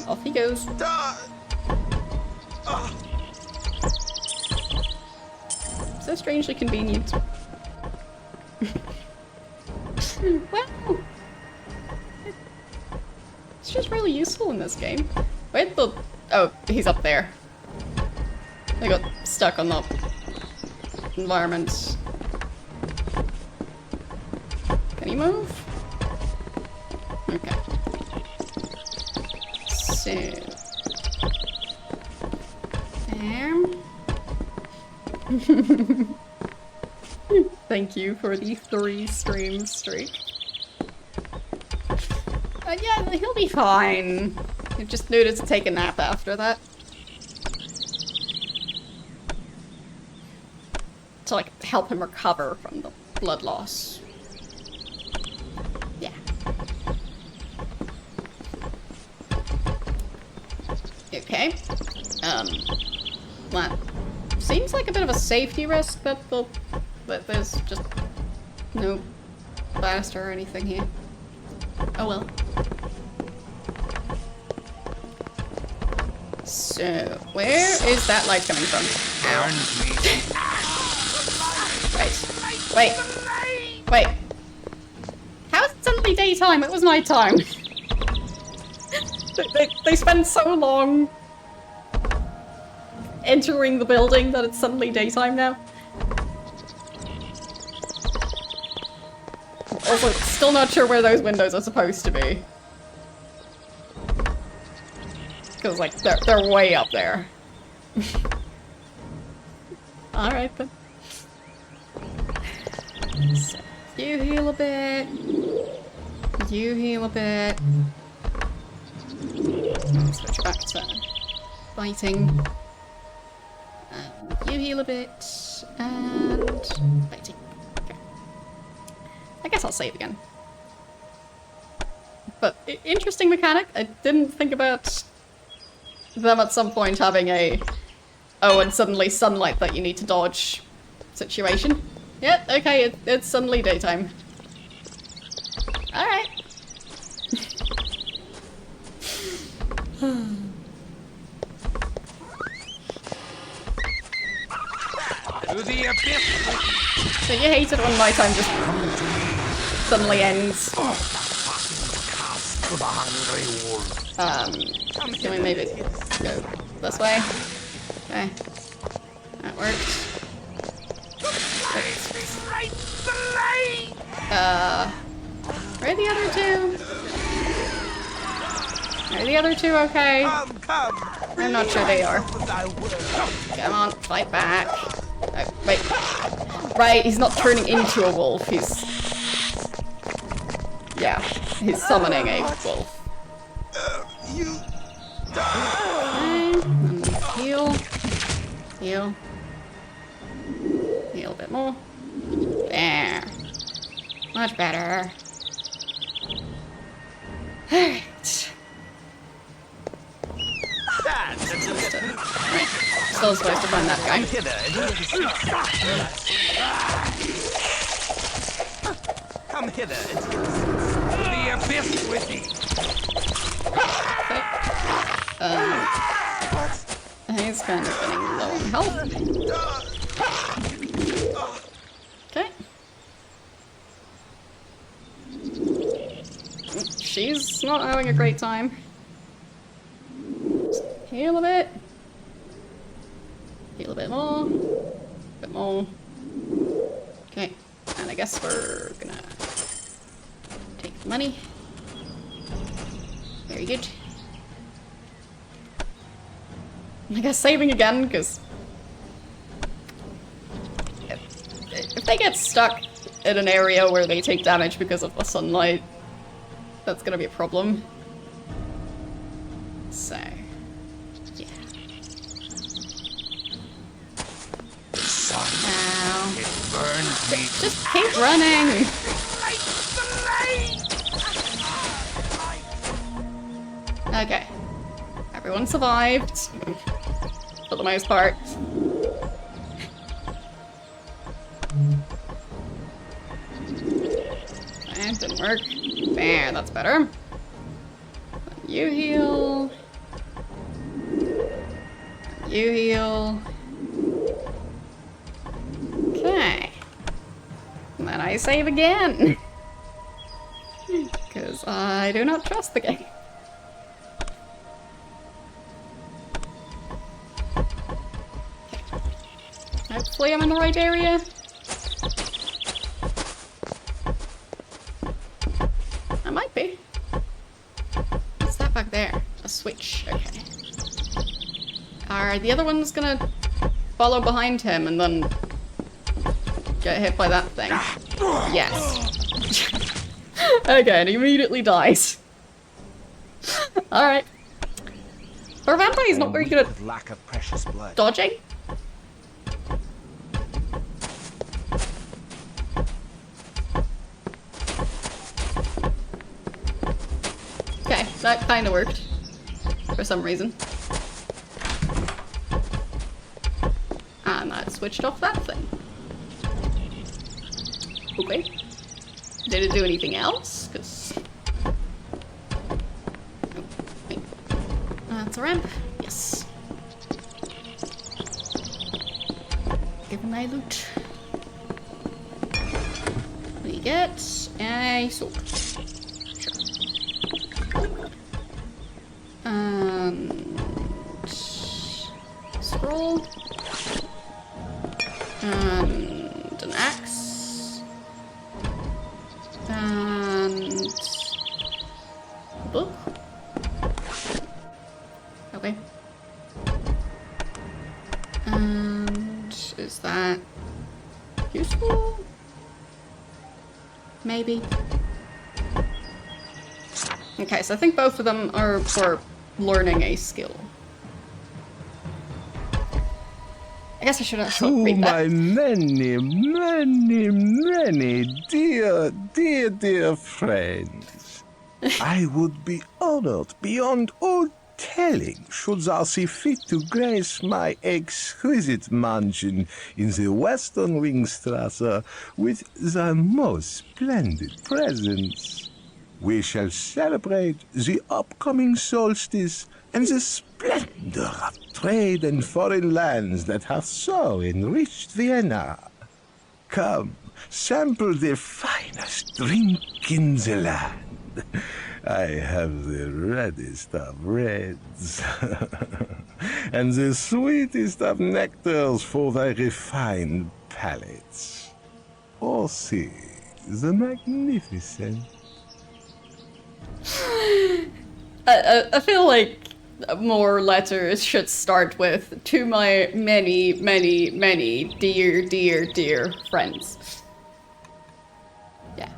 Off he goes. So strangely convenient. Wow! It's just really useful in this game. Wait, oh, he's up there. I got stuck on the environment. Can he move? Okay. So... there. Thank you for the 3 stream streak. Yeah, he'll be fine. He just needed to take a nap after that. to like help him recover from the blood loss. Yeah. Okay. That seems like a bit of a safety risk that there's just no banister or anything here. Oh well. So, where is that light coming from? Ow. Wait. How is it suddenly daytime? It was nighttime. they spend so long entering the building that it's suddenly daytime now. Also, still not sure where those windows are supposed to be. Because, like, they're way up there. Alright then. So, you heal a bit. You heal a bit. Switch back to fighting. You heal a bit. And fighting. Okay. I guess I'll save again. But, interesting mechanic. I didn't think about them at some point having a oh, and suddenly sunlight that you need to dodge situation. Yeah, okay, it's suddenly daytime. Alright. So you hate it when nighttime just suddenly ends. Can we maybe go this way? Okay. That works. Where are the other two? Are the other two okay? I'm not sure they are. Come on, fight back. Oh, wait. Right, he's not turning into a wolf, he's... Yeah, he's summoning a wolf. Okay, heal. Heal. Heal a bit more. There. Much better. Alright. Right. Still supposed to find that guy. Come hither. The abyss with thee. He's kind of getting low on health. Okay. She's not having a great time. Just heal a bit. Heal a bit more. A bit more. Okay. And I guess we're gonna take the money. Very good. I guess saving again, because if they get stuck in an area where they take damage because of the sunlight, that's gonna be a problem. So, yeah. Ow. It burns me. Just keep running! Okay. Everyone survived. For the most part. That didn't work. There, that's better. You heal. You heal. Okay. And then I save again. Because I do not trust the game. Hopefully I'm in the right area. I might be. What's that back there? A switch. Okay. Are the other ones gonna follow behind him and then get hit by that thing? Yes. Okay, and he immediately dies. Alright. For a vampire, he's not very good at lack of precious blood. dodging. that kind of worked. For some reason. And that switched off that thing. Okay. Did it do anything else? Because... Oh, wait. That's a ramp. Yes. Give me my loot. We get a sword. Sure. And... scroll. And an axe. And a book. Okay. And is that useful? Maybe. Okay, so I think both of them are for learning a skill. I guess I should also To read my that. many dear friends, I would be honored beyond all telling should thou see fit to grace my exquisite mansion in the Western Ringstrasse with thy most splendid presence. We shall celebrate the upcoming solstice and the splendor of trade and foreign lands that have so enriched Vienna. Come, sample the finest drink in the land. I have the reddest of reds and the sweetest of nectars for thy refined palates. Orsi the Magnificent. I feel like more letters should start with to my many dear friends. Yeah.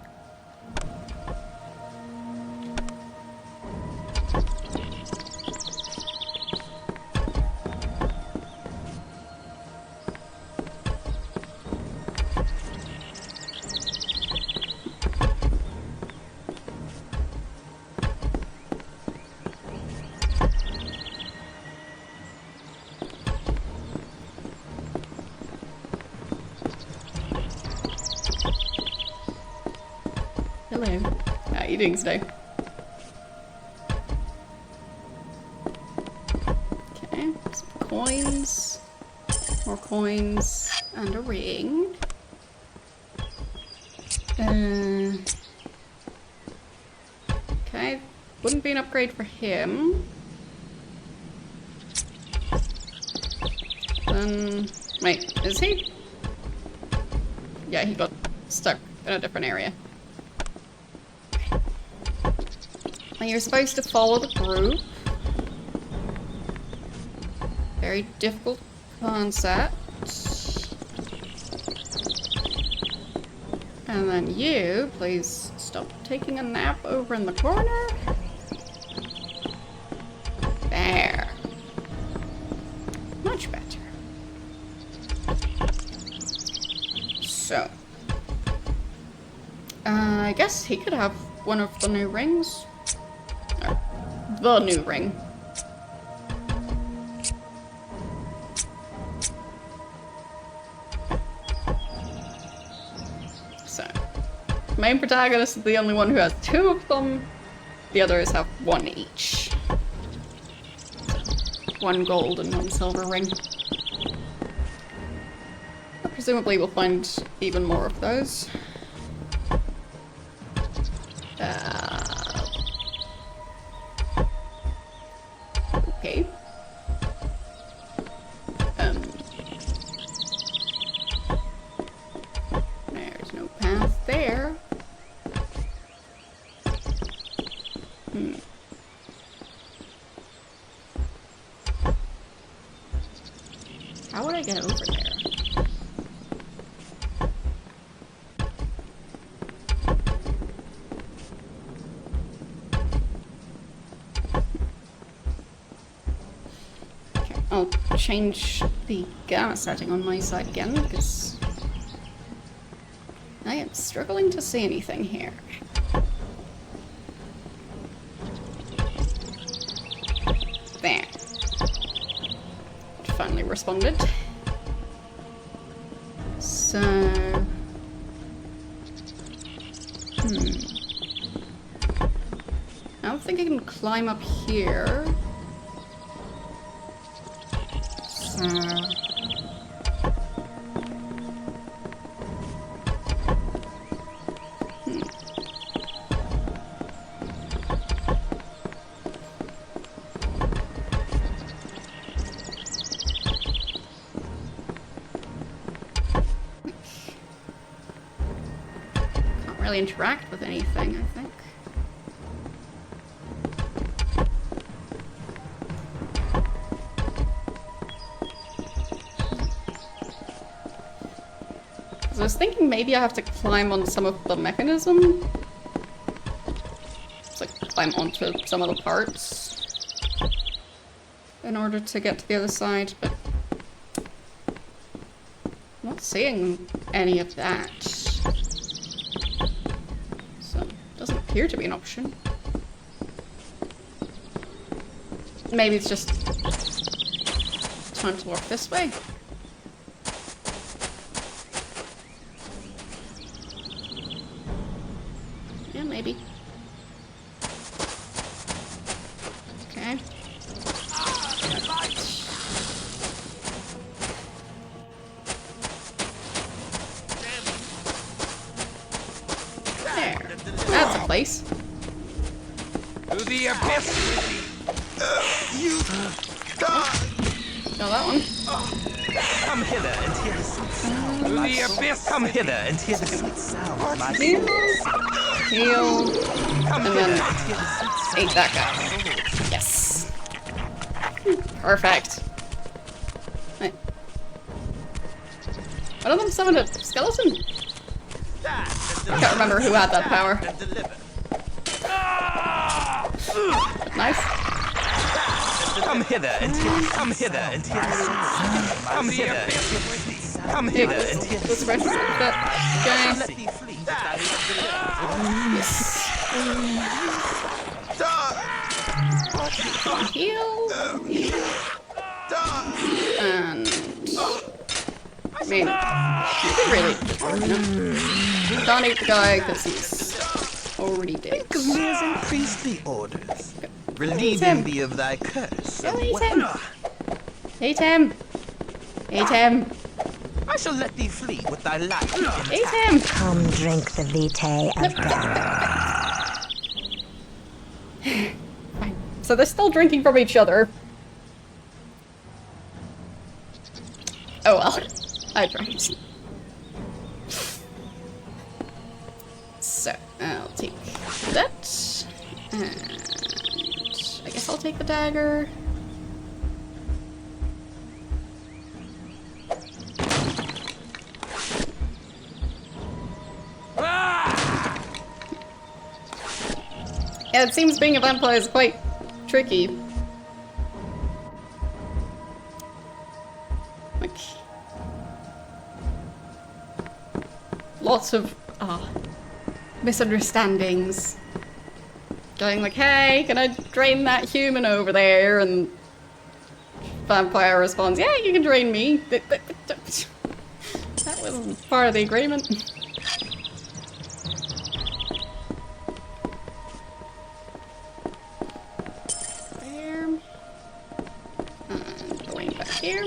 Hello. How are you doing today? Okay, some coins. More coins. And a ring. Okay, wouldn't be an upgrade for him. Wait, is he? Yeah, he got stuck in a different area. Well, you're supposed to follow the group. Very difficult concept. And then you, please stop taking a nap over in the corner. There. Much better. So. I guess he could have one of the new rings. Or the new ring. So. Main protagonist is the only one who has two of them. The others have one each. One gold and one silver ring. Presumably we'll find even more of those. Okay. There's no path there. How would I get over there? I'll change the gamma setting on my side again because I am struggling to see anything here. finally responded. So... I don't think I can climb up here. So... Can't really interact with anything, I think. I was thinking maybe I have to climb on some of the mechanism. Just like climb onto some of the parts in order to get to the other side, but I'm not seeing any of that. So it doesn't appear to be an option. Maybe it's just time to walk this way. Yeah, maybe. Okay. There. That's a place. To the abyss! Oh, that one. Come hither and hear the sweet sound. To the abyss! Come hither and hear the sweet sound. of my Heal. Heal. Come And hither then and hear the sweet sound. ate that guy. Yes. Perfect. Wait. One of them summoned a skeleton? I can't remember who had that power. But nice. Come hither and hear. Come hither and hear the sweet sound. Come hither and hear the sweet sound. Come hither and hear the Let's rest that guy. Let thee flee that I Yes. Heal. And... I mean, you could really... Can't eat the guy because he's already dead. Commands and priestly orders. Relieve him. me of thy curse. Go eat him. Eat him. Eat him. I shall let thee flee with thy life. Eat him. Come drink the vitae of Fine. So they're still drinking from each other. Oh well. I tried. So, I'll take that. And I guess I'll take the dagger. Yeah, it seems being a vampire is quite tricky. Like... lots of misunderstandings. Going like, hey, can I drain that human over there? And vampire responds, yeah, you can drain me. That wasn't part of the agreement. There. And going back here.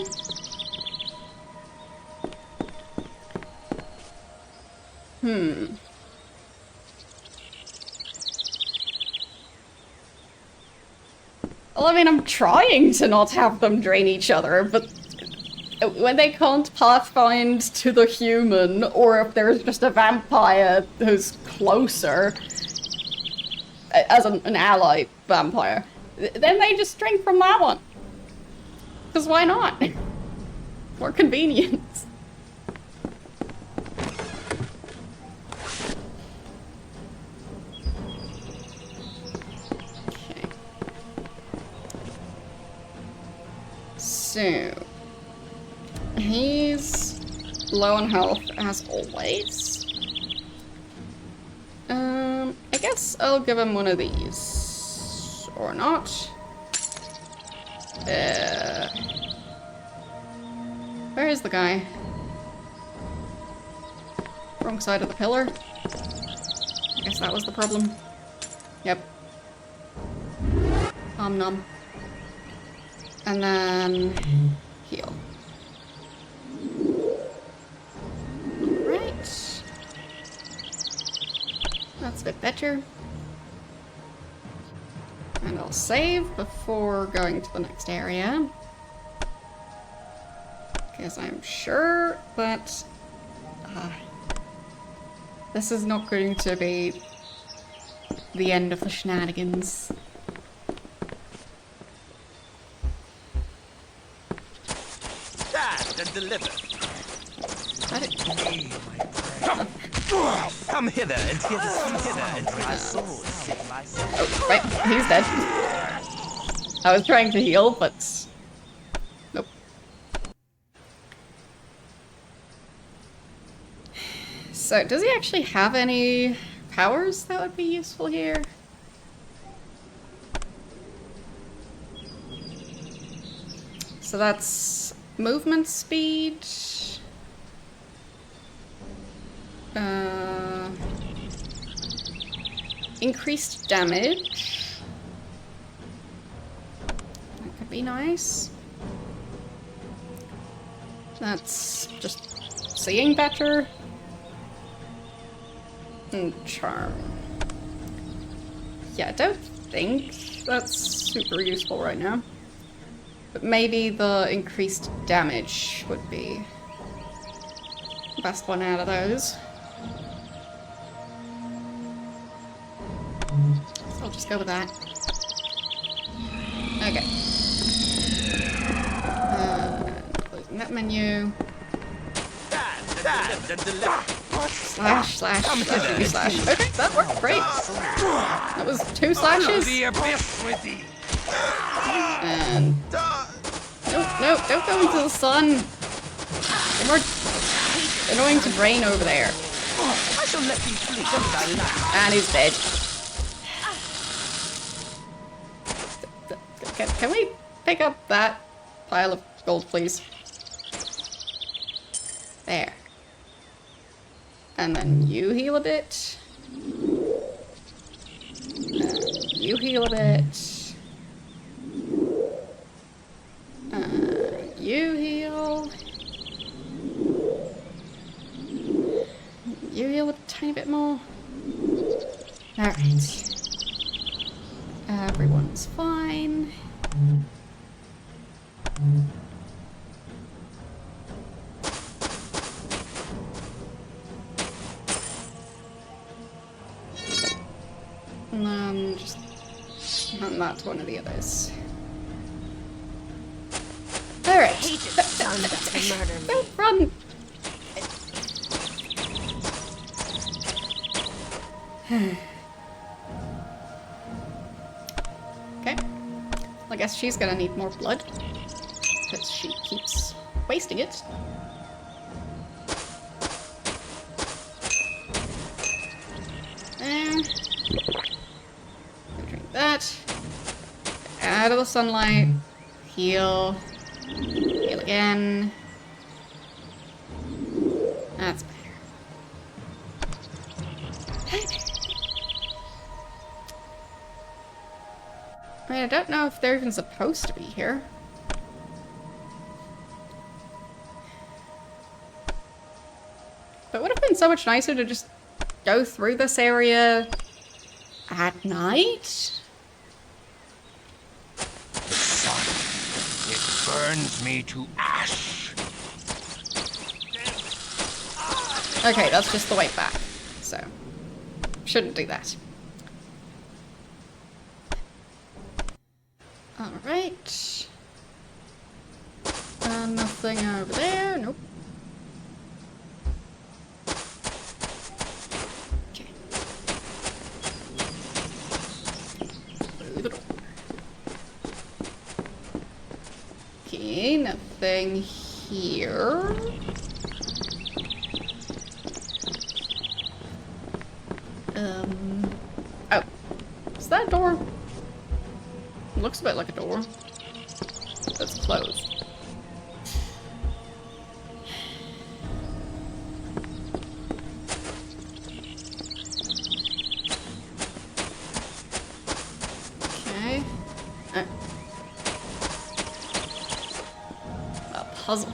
Well, I mean, I'm trying to not have them drain each other, but when they can't pathfind to the human, or if there's just a vampire who's closer, as an ally vampire, then they just drink from that one. Because why not? More convenient. So, he's low on health as always. I guess I'll give him one of these. Or not. Where is the guy? Wrong side of the pillar. I guess that was the problem. Yep. Nom. And then heal. Alright. That's a bit better. And I'll save before going to the next area. Because I'm sure that this is not going to be the end of the shenanigans. Stand and deliver. Oh, Come hither and hear my soul sing my song. oh, right, he's dead. I was trying to heal, but nope. So, does he actually have any powers that would be useful here? So that's movement speed. Increased damage. That could be nice. That's just seeing better. And charm. Yeah, I don't think that's super useful right now. But maybe the increased damage would be the best one out of those. So I'll just go with that. Okay. Closing that menu. Slash. That should be slash. Okay, that worked great. That was 2 slashes. And no, don't go into the sun. You're more annoying to drain over there. I shall let you sleep. And he's dead. Can we pick up that pile of gold, please? There. And then you heal a bit. And you heal a bit. You heal. You heal a tiny bit more. Alright. Everyone's fine. And then just hand that to one of the others. Alright. Don't run! Okay. I guess she's gonna need more blood. Because she keeps wasting it. There. Drink that. Out of the sunlight. Heal. Heal again. That's better. I mean, I don't know if they're even supposed to be here. But it would have been so much nicer to just go through this area at night. The sun, it burns me to ash. Okay, that's just the way back. So, shouldn't do that. Alright. Nothing over there. Nope. Okay. Close the door. Okay, nothing here. Oh. Is that a door? Looks a bit like a door. That's closed. puzzle.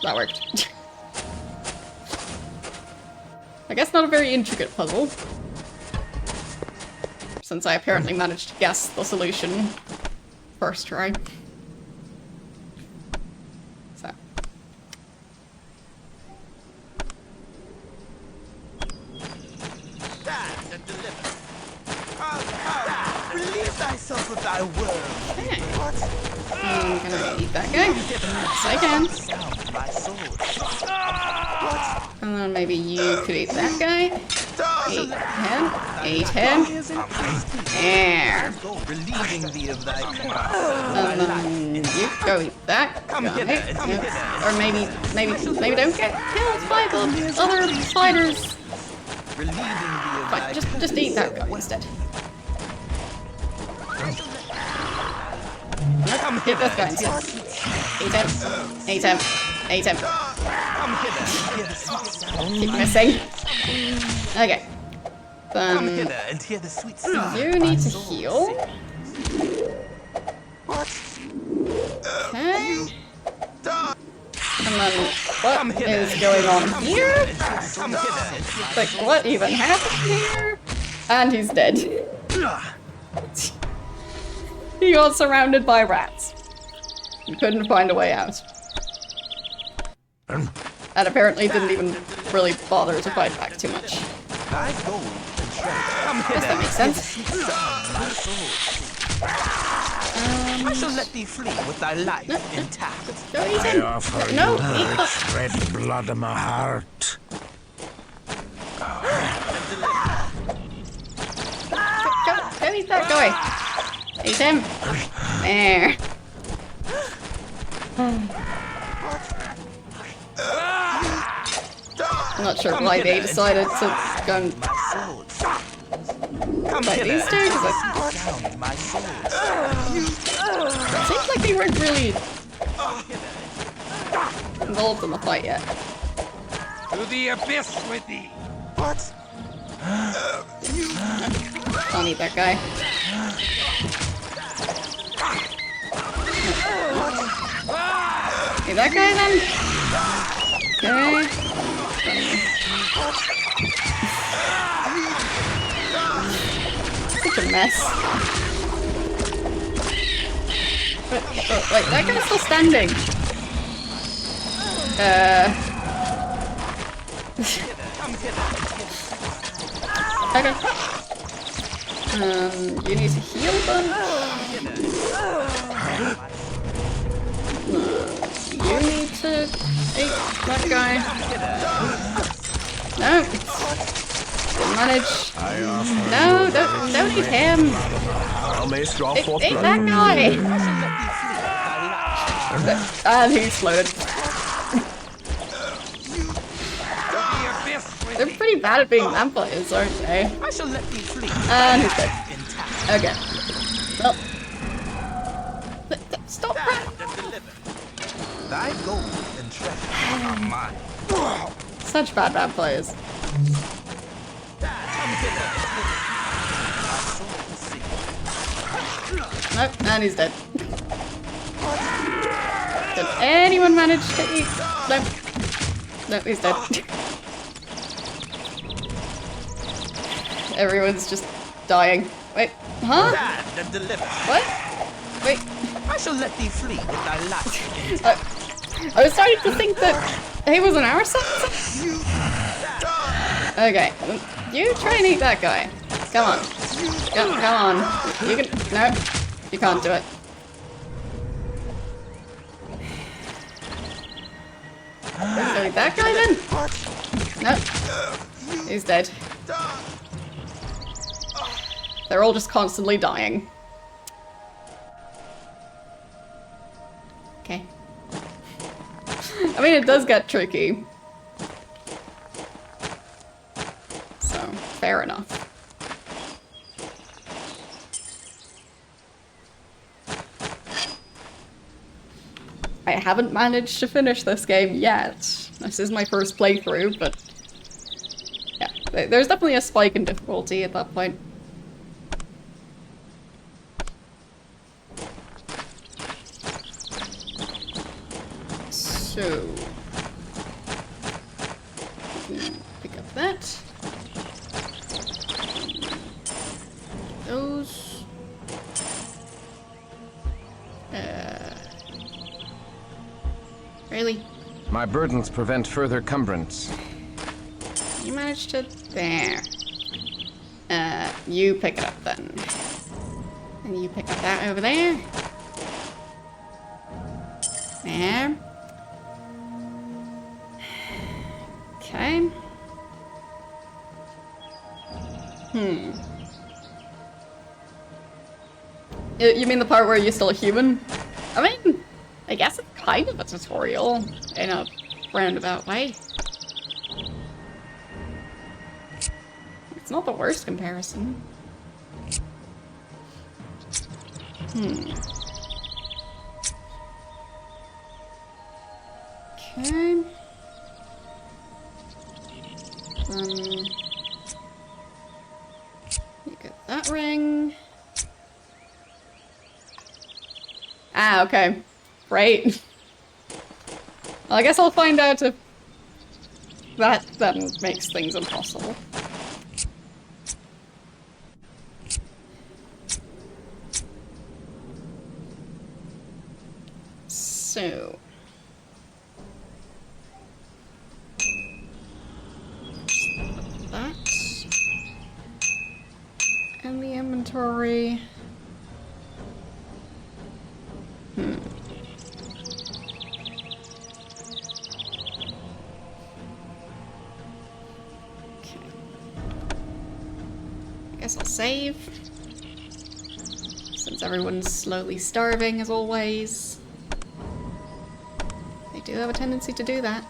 That worked. I guess not a very intricate puzzle, since I apparently managed to guess the solution first try. So. Relieve thyself with thy word. Okay. I'm gonna eat that guy. Yes, I can. My sword. And then maybe you could eat that guy. Eat him. Eat him. There. Relieving thee of thy And then you go eat that guy. Or maybe don't get killed by the other spiders. Fine, just eat that guy instead. Hit this guy instead. Eat him. Eat him. Eat him. Keep missing. Okay. Then and hear the sweet sound. you need to heal. Okay. And then what is going on here? Like, what even happened here? And he's dead. He got surrounded by rats. He couldn't find a way out. And apparently didn't even really bother to fight back too much. Guess that makes sense. I shall let thee flee with thy life intact. Go eat I him. offer No, you eat the... red blood of my heart. Go eat that guy. Eat him. There. I'm not sure why they decided to go and fight these two, because it seems like they weren't really involved in the fight yet. To the abyss with thee. I'll eat that guy. Eat that guy then? Okay. Such a mess. Wait, that guy's still standing. Okay. You need to heal them. You need to eat that guy. No. Didn't manage. No, don't eat him. Thou mayst draw forth Eat blood. that guy. And he's floated. They're pretty bad at being vampires, aren't they? I shall let thee flee. And he's dead. Okay. Well. Stop that! Thy gold and treasure are mine. Such bad vampires. Nope, and he's dead. Did anyone manage to eat? Nope. Nope, he's dead. Everyone's just dying. Wait, huh? What? Wait. I shall let thee flee with thy life. I was starting to think that he was on our side. Okay, you try and eat that guy. Come on. Come on. You can. No, you can't do it. Go eat that guy then? Nope. He's dead. They're all just constantly dying. Okay. I mean, it does get tricky. So, fair enough. I haven't managed to finish this game yet. This is my first playthrough, but yeah, there's definitely a spike in difficulty at that point. So pick up that. Those. Really? My burdens prevent further cumbrance. You managed to... There. You pick it up then. And you pick up that over there. There. Okay. You mean the part where you're still a human? I mean, I guess it's kind of a tutorial in a roundabout way. It's not the worst comparison. Okay. You get that ring. Ah, okay. Right. Well, I guess I'll find out if that then makes things impossible. So... that. And the inventory. I'll save. Since everyone's slowly starving as always. They do have a tendency to do that.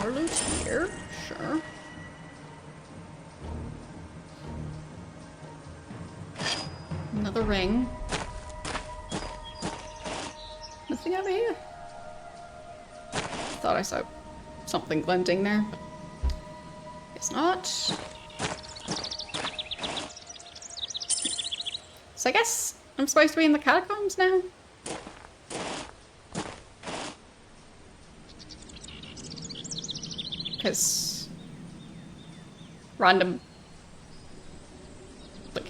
More loot here, sure. Another ring. Nothing over here. Thought I saw something glinting there, but it's not. So I guess I'm supposed to be in the catacombs now? Because random, like,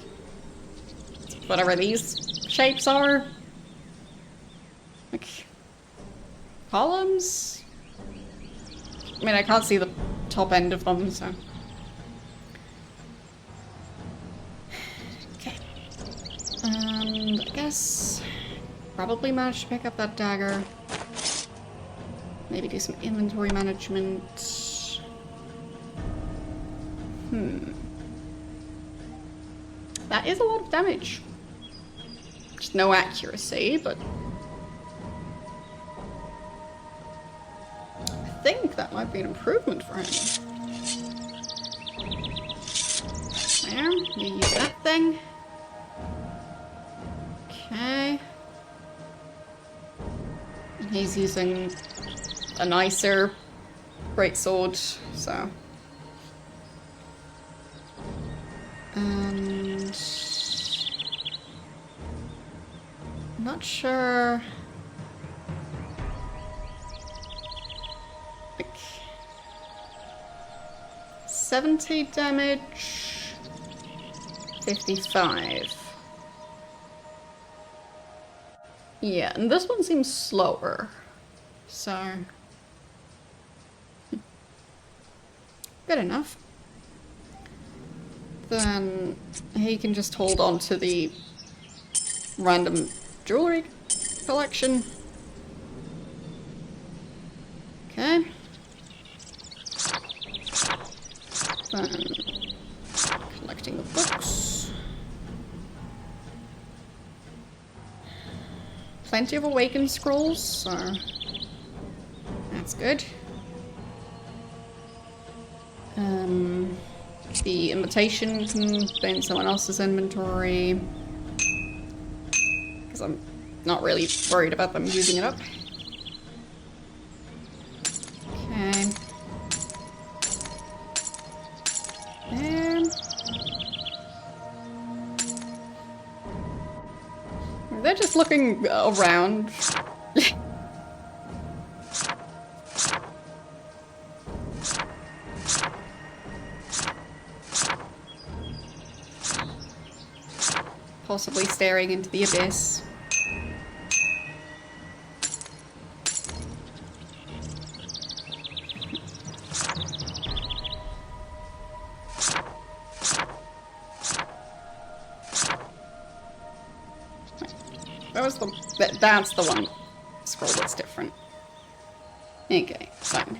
whatever these shapes are, like, columns? I mean, I can't see the top end of them, so. Okay. And I guess probably managed to pick up that dagger. Maybe do some inventory management. That is a lot of damage. Just no accuracy, but I think that might be an improvement for him. There, you use that thing. Okay. And he's using a nicer greatsword, so. And I'm not sure. Like 70 damage, 55. Yeah, and this one seems slower. So good enough. Then he can just hold on to the random jewelry collection. Okay. Then collecting the books. Plenty of awakened scrolls, so that's good. The invitation can be in someone else's inventory. because I'm not really worried about them using it up. Okay. They're just looking around. Possibly staring into the abyss. That's the one scroll that's different. Okay, fine.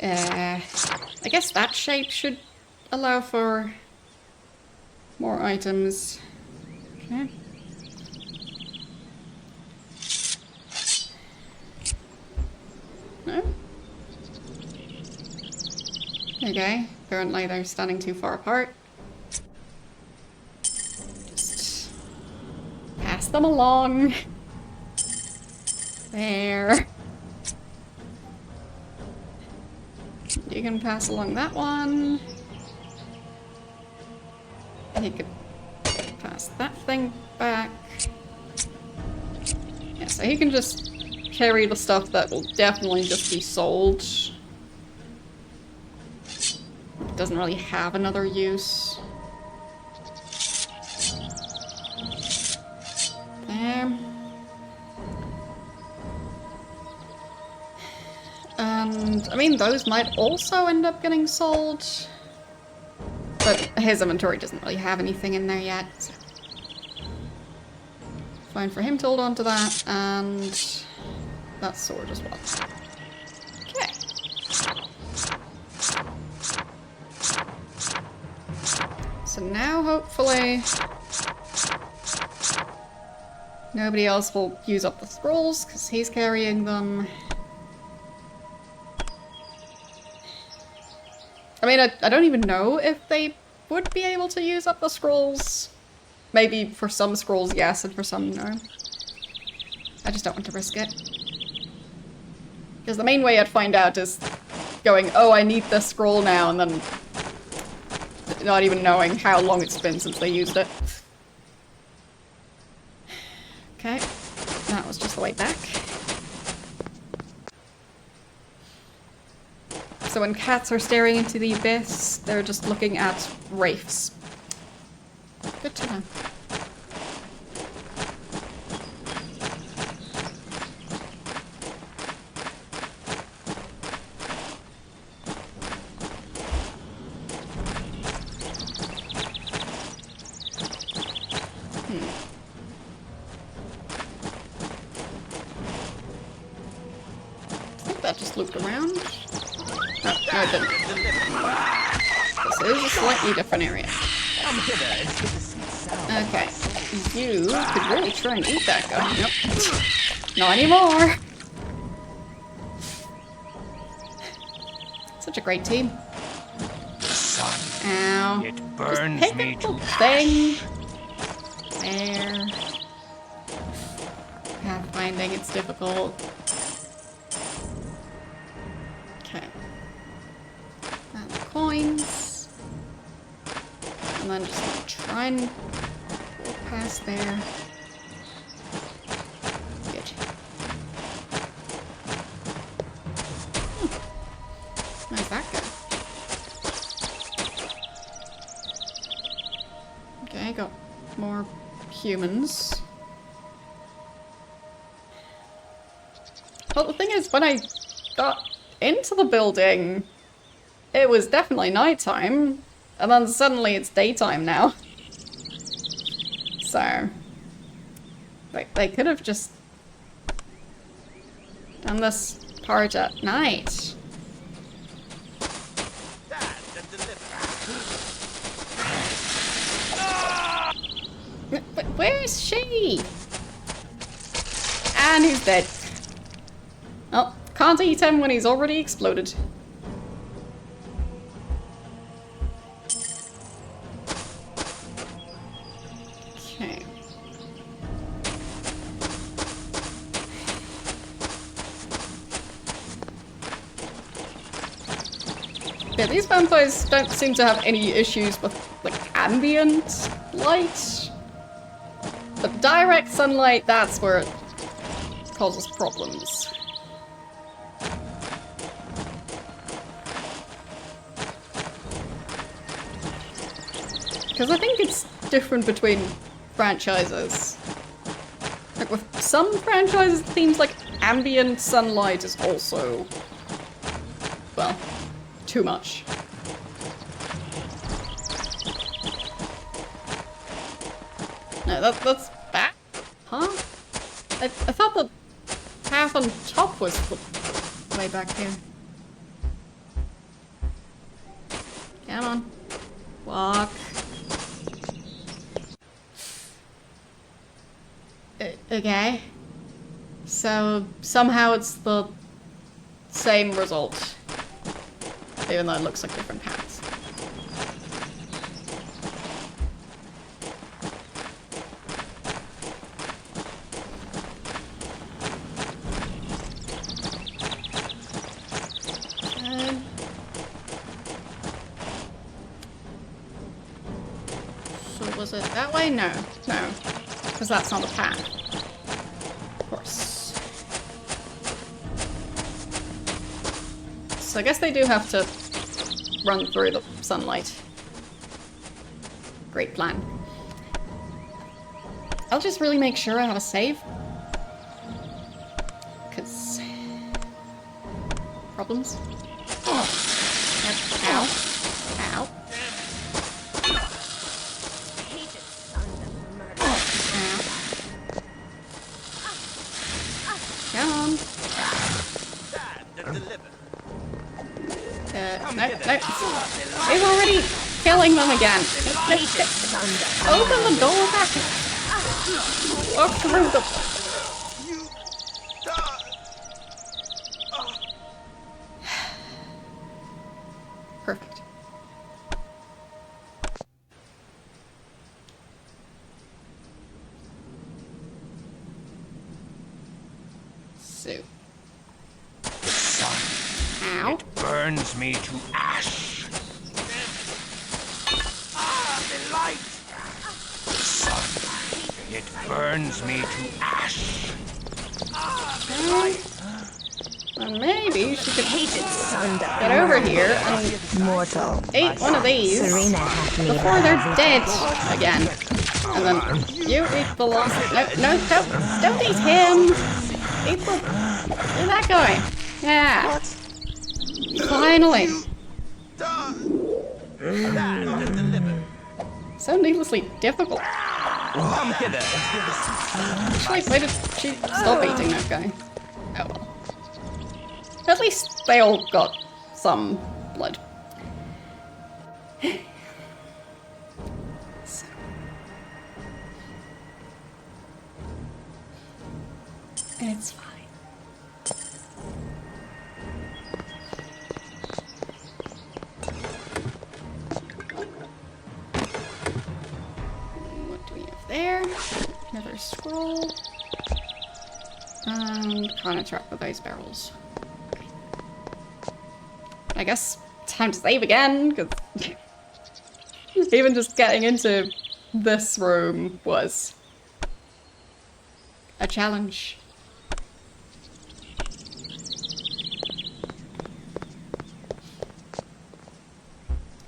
I guess that shape should allow for more items. Okay. No? Okay, apparently they're standing too far apart. Just pass them along. There. You can pass along that one. You could pass that thing back. Yeah, so he can just carry the stuff that will definitely just be sold. It doesn't really have another use. There. And, I mean, those might also end up getting sold. But his inventory doesn't really have anything in there yet. So. Fine for him to hold on to that, and that sword as well. Okay. So now, hopefully, nobody else will use up the scrolls, because he's carrying them. I mean, I don't even know if they would be able to use up the scrolls. Maybe for some scrolls, yes, and for some, no. I just don't want to risk it. Because the main way I'd find out is going, oh, I need this scroll now, and then not even knowing how long it's been since they used it. Okay, that was just the way back. So when cats are staring into the abyss, they're just looking at wraiths. Good to know. I think that just looped around. Oh, no, it didn't. This is a slightly different area. Okay, you could really try and eat that guy. Nope. Not anymore. Such a great team. Ow. It burns Just me pick up to the thing. There. Pathfinding, it's difficult. Okay. And the coins. And then just try and go past there. Good. How's that go? Okay, got more humans. Well, the thing is, when I got into the building, it was definitely nighttime, and then suddenly it's daytime now. So, like, they could have just done this part at night. But where is she? And he's dead. Oh, can't eat him when he's already exploded. Okay. Yeah, these vampires don't seem to have any issues with, like, ambient light. But direct sunlight, that's where it causes problems. Because I think it's different between franchises. Like with some franchises, it seems like ambient sunlight is also, well, too much. No, that's bad. Huh? I thought the path on top was way back here. Come on. Walk. Okay. So somehow it's the same result. Even though it looks like different paths. So was it that way? No. No. Because that's not a path. Of course. So I guess they do have to run through the sunlight. Great plan. I'll just really make sure I have a save. Because... problems. Ow. Ow. Come on. No. He's already killing them again. Open the door back. Walk through the... Perfect. So. Ow. It burns me to ash. The light! The sun. It burns me to ash. The light. Well, maybe she could get over here and Mortal. eat one of these Serena hath me before they're by dead again. And then you eat the last... No, don't eat him! Eat the... Where's that going? Yeah. Finally. So needlessly difficult. Come hither. Actually, why did she stop eating that guy? Oh well. At least they all got some blood. So. It's fine. What do we have there? Another scroll. And can't interact with those barrels. I guess time to save again, because even just getting into this room was a challenge.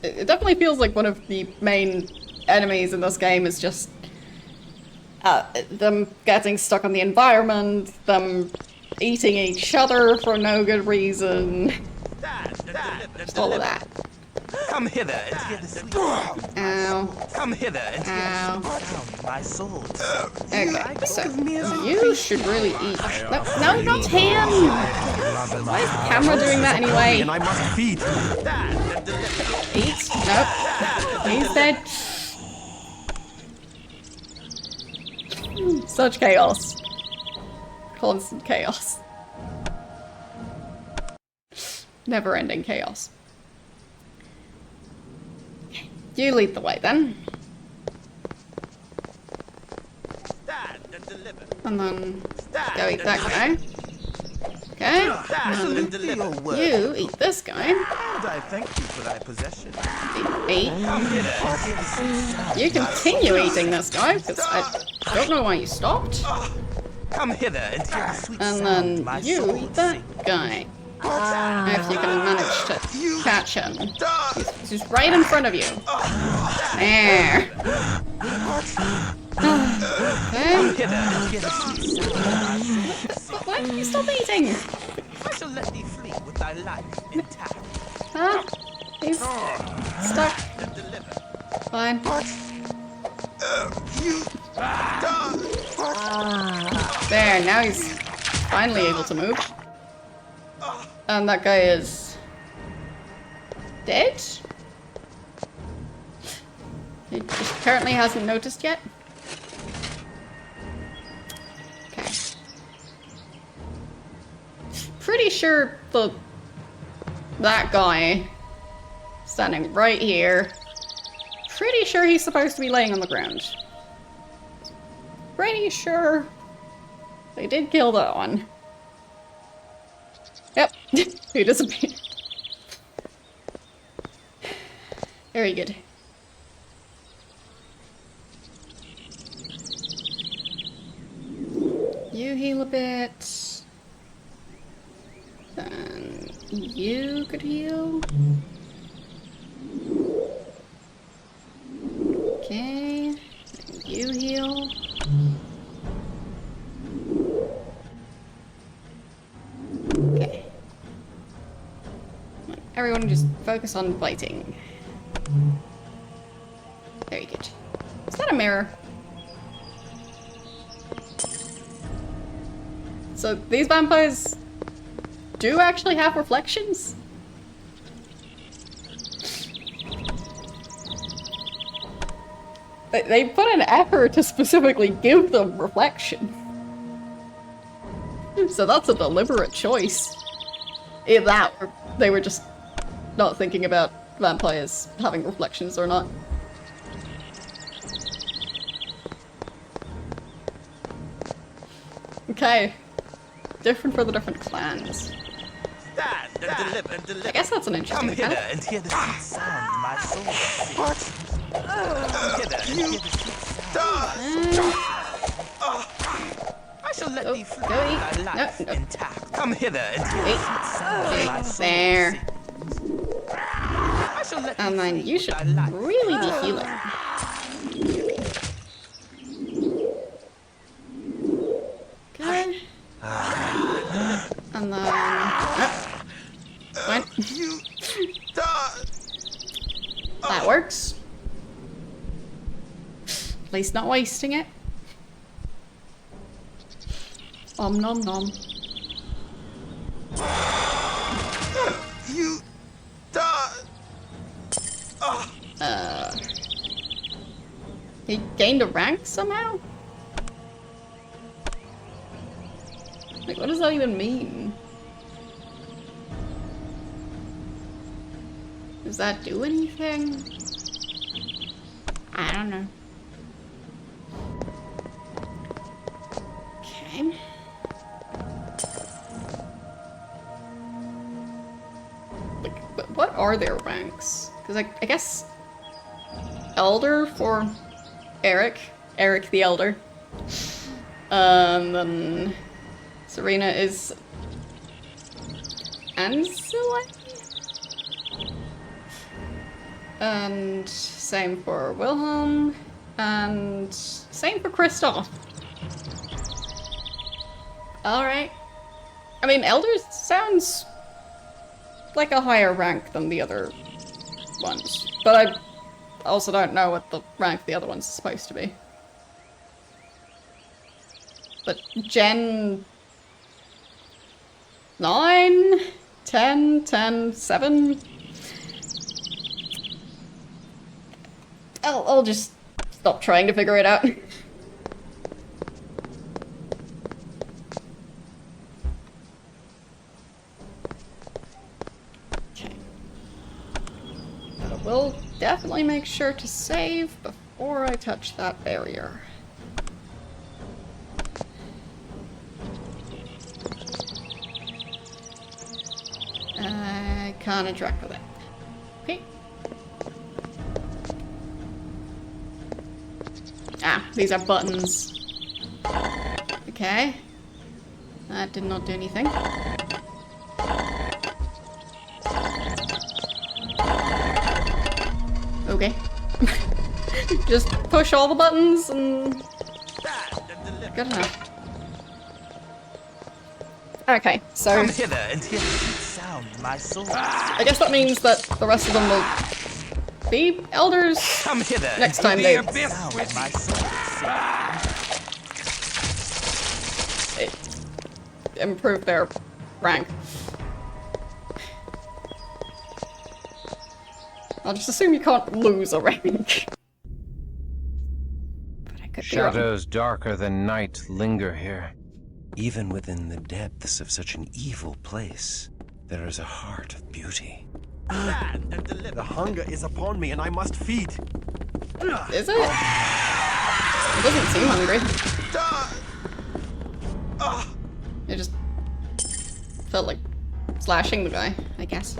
It definitely feels like one of the main enemies in this game is just them getting stuck on the environment, them eating each other for no good reason. Just all of that. Come hither and hear the sweet. Ow. Come hither and hear the Ow. my soul. Okay, so you should really eat. No, not him! Why is the camera doing that anyway? And I must feed. Eat? Nope. He's dead. Such chaos. Constant chaos. Never-ending chaos. You lead the way then. And then go eat that guy. Okay. Absolutely your word. You eat this guy. And I thank you for thy possession. Eat. Come hither. You continue eating this guy, because I don't know why you stopped. Come hither and hear the sweet And sound then my you soul eat that sings. guy. If you can manage to catch him. He's just right in front of you. There. Okay. Come hither and hear the sweet sound my soul sings. Why don't you stop eating? I shall let thee flee with thy life intact. Huh? He's stuck. And deliver. Fine. There, now he's finally able to move. And that guy is dead? He just apparently hasn't noticed yet. Okay. Pretty sure that guy standing right here, pretty sure he's supposed to be laying on the ground. Pretty sure they did kill that one. Yep, he disappeared. Very good. You heal a bit. Then you could heal. Okay. You heal. Okay. Everyone just focus on fighting. Very good. Is that a mirror? So these vampires do actually have reflections? They put an effort to specifically give them reflection. So that's a deliberate choice. Either that, or they were just not thinking about vampires having reflections or not. Okay. Different for the different clans. Stand and deliver and deliver. I guess that's an interesting Come hither mechanic. and hear the sweet sound my soul sings. What? Come hither and hear the sweet sound. I shall let thee flee go eat. thy life No. intact. Come hither and hear the sweet sound my soul There. sings. I shall let And thee then flee you should thy life really be healing. Okay. And then... Fine. That works. At least not wasting it. Om nom nom. You die. He gained a rank somehow? Like, what does that even mean? Does that do anything? I don't know. Okay. Like, what are their ranks? Because I guess Elder for Eric the Elder. Then Serena is Ancillary? And same for Wilhelm, and same for Kristoff. Alright. I mean, Elder sounds like a higher rank than the other ones, but I also don't know what the rank the other ones are supposed to be. But Gen 9, 10, 10, 7. I'll just stop trying to figure it out. Okay. But I will definitely make sure to save before I touch that barrier. can't interact with it. Okay. Ah, these are buttons. Okay. That did not do anything. Okay. Just push all the buttons and... good enough. Okay, so... Come hither and hear the sweet sound of my sword. I guess that means that the rest of them will be elders Come hither next and time hear they the sound of my sword. improve their rank. I'll just assume you can't lose a rank. But I could be wrong. Shadows darker than night linger here. Even within the depths of such an evil place, there is a heart of beauty. Stand and deliver. The hunger is upon me, and I must feed. Is it? It doesn't seem hungry. It just felt like slashing the guy, I guess.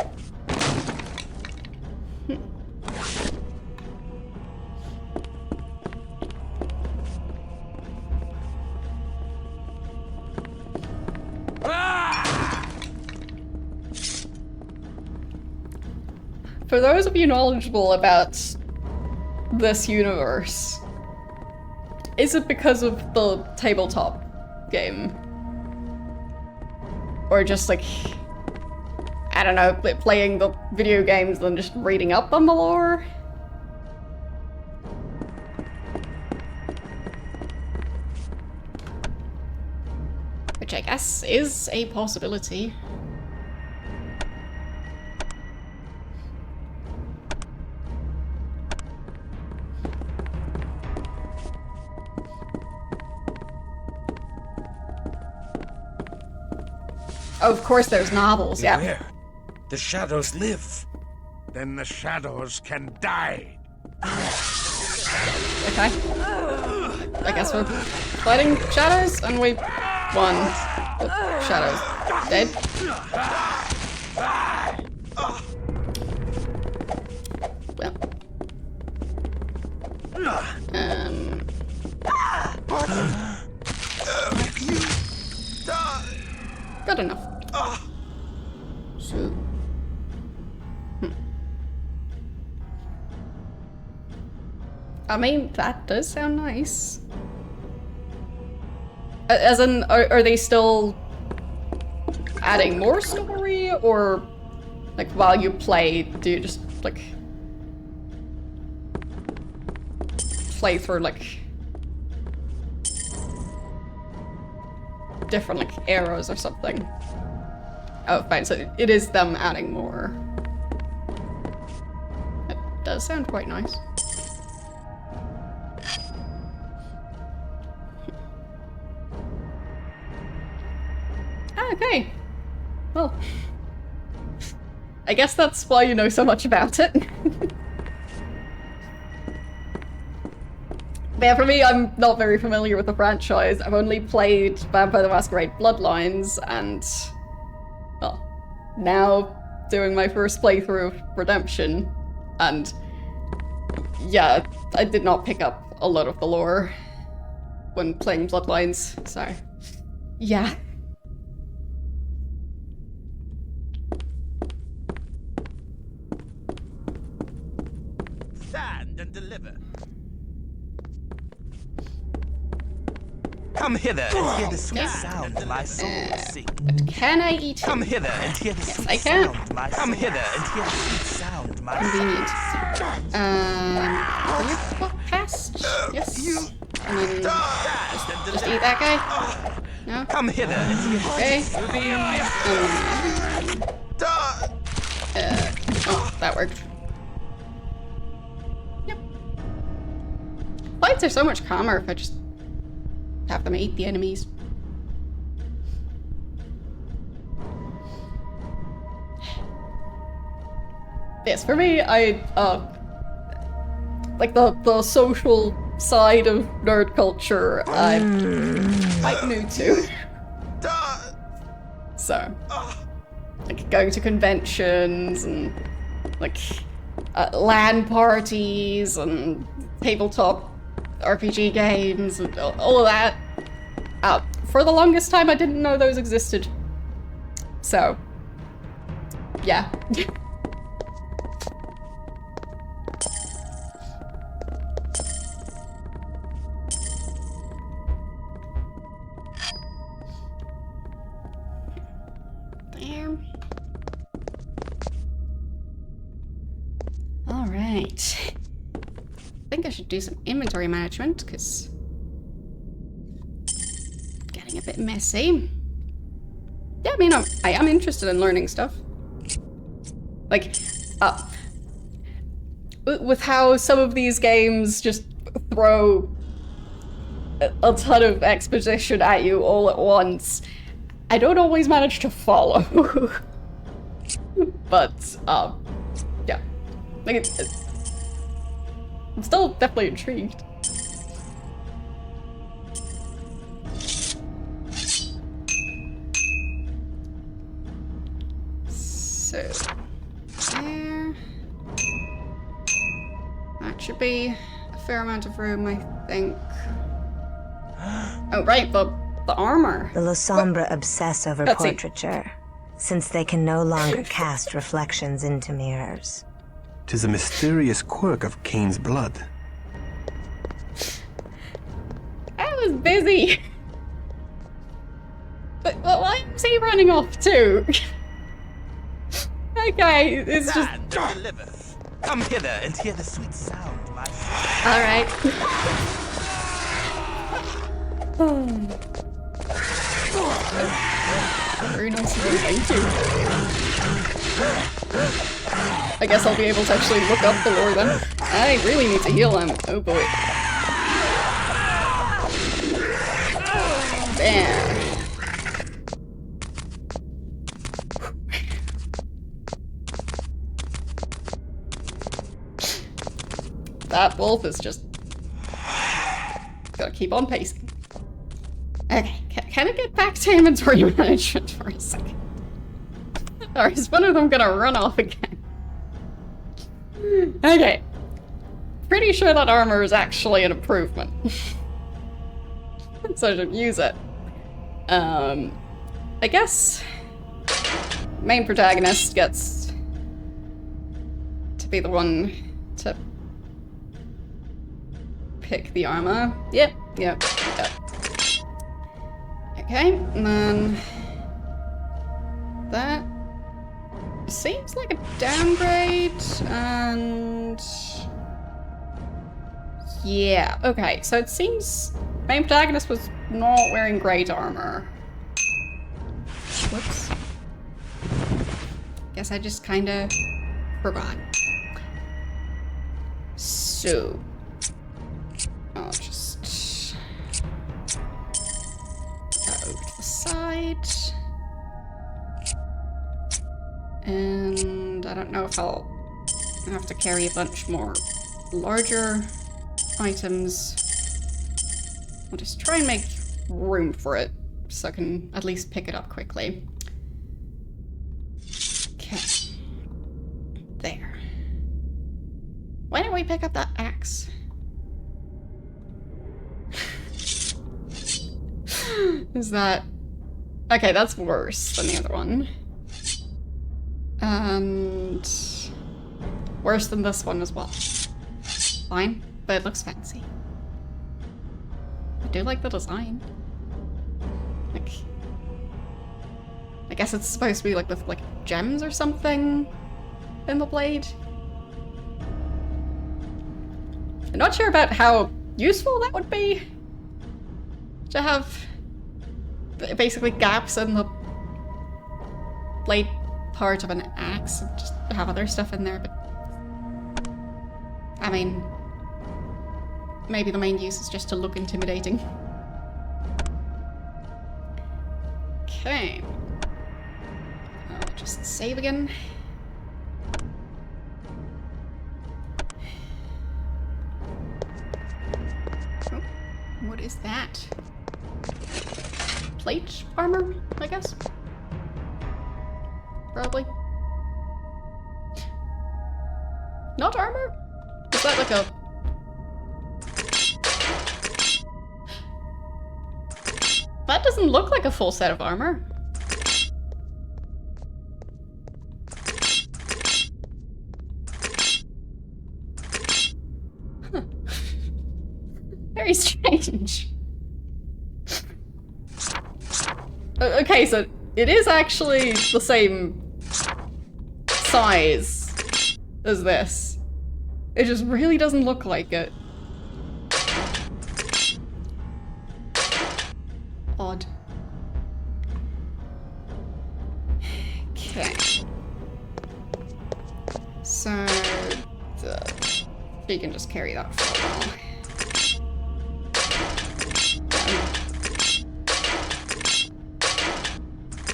For those of you knowledgeable about this universe, is it because of the tabletop game? Or just like, I don't know, playing the video games and just reading up on the lore? Which I guess is a possibility. Oh, of course there's novels, yeah. Beware. The shadows live. Then the shadows can die. Okay. I guess we're fighting shadows, and we won. The shadows dead. Well. Good enough. So. I mean, that does sound nice. As in, are they still adding more story, or like while you play, do you just like play through like different like arrows or something? Oh, fine. So it is them adding more. It does sound quite nice. Okay. Well, I guess that's why you know so much about it. But yeah, for me, I'm not very familiar with the franchise. I've only played Vampire the Masquerade Bloodlines, and, well, now doing my first playthrough of Redemption, and yeah, I did not pick up a lot of the lore when playing Bloodlines, so yeah. Stand and deliver. Come hither and hear the sweet sound of my sword sing. But can I eat Come him? hither and hear the sweet I can. sound of my sword. Come hither and hear the sweet sound of my Convenient. Will you walk past? Yes. And then just eat that guy? No? Come hither and hear the Okay. Oh, that worked. Yep. Fights are so much calmer if I just have them eat the enemies. Yes, for me, I, like the social side of nerd culture, I'm quite new to. So, like going to conventions and like LAN parties and tabletop RPG games and all of that. For the longest time, I didn't know those existed. So, yeah. There. All right. I think I should do some inventory management because getting a bit messy. Yeah, I mean, I am interested in learning stuff. Like, with how some of these games just throw a ton of exposition at you all at once, I don't always manage to follow. But, yeah. Like, I'm still definitely intrigued. So, there. That should be a fair amount of room, I think. Oh, right, the armor. The Losombra obsess over That's it. portraiture, since they can no longer cast reflections into mirrors. 'Tis a mysterious quirk of Cain's blood. I was busy. But why is he running off too? Okay, it's just... Stand and deliver. Come hither and hear the sweet sound, my friend. Alright. Very nice of you, thank you. I guess I'll be able to actually look up the lore then. I really need to heal him. Oh boy. There. That wolf is just gotta keep on pacing. Okay, can I get back to inventory management for a second? Or is one of them gonna run off again? Okay. Pretty sure that armor is actually an improvement. So I should use it. I guess main protagonist gets to be the one to pick the armor. Yep. Okay, and then that seems like a downgrade, and yeah, okay, so it seems main protagonist was not wearing great armor. Whoops. Guess I just kinda forgot. So I'll just go over to the side. And I don't know if I'll have to carry a bunch more larger items. I'll just try and make room for it so I can at least pick it up quickly. Okay. There. Why don't we pick up that axe? Is that... Okay, that's worse than the other one. And... worse than this one as well. Fine, but it looks fancy. I do like the design. Like... I guess it's supposed to be like with like gems or something in the blade. I'm not sure about how useful that would be. To have basically gaps in the blade part of an axe and just have other stuff in there, but I mean, maybe the main use is just to look intimidating. Okay. I'll just save again. Oh, what is that? Plate armor, I guess? Probably. Not armor? Is that like a... That doesn't look like a full set of armor. Huh. Very strange. Okay, so it is actually the same size as this. It just really doesn't look like it. Odd. Okay. So, you can just carry that for a while.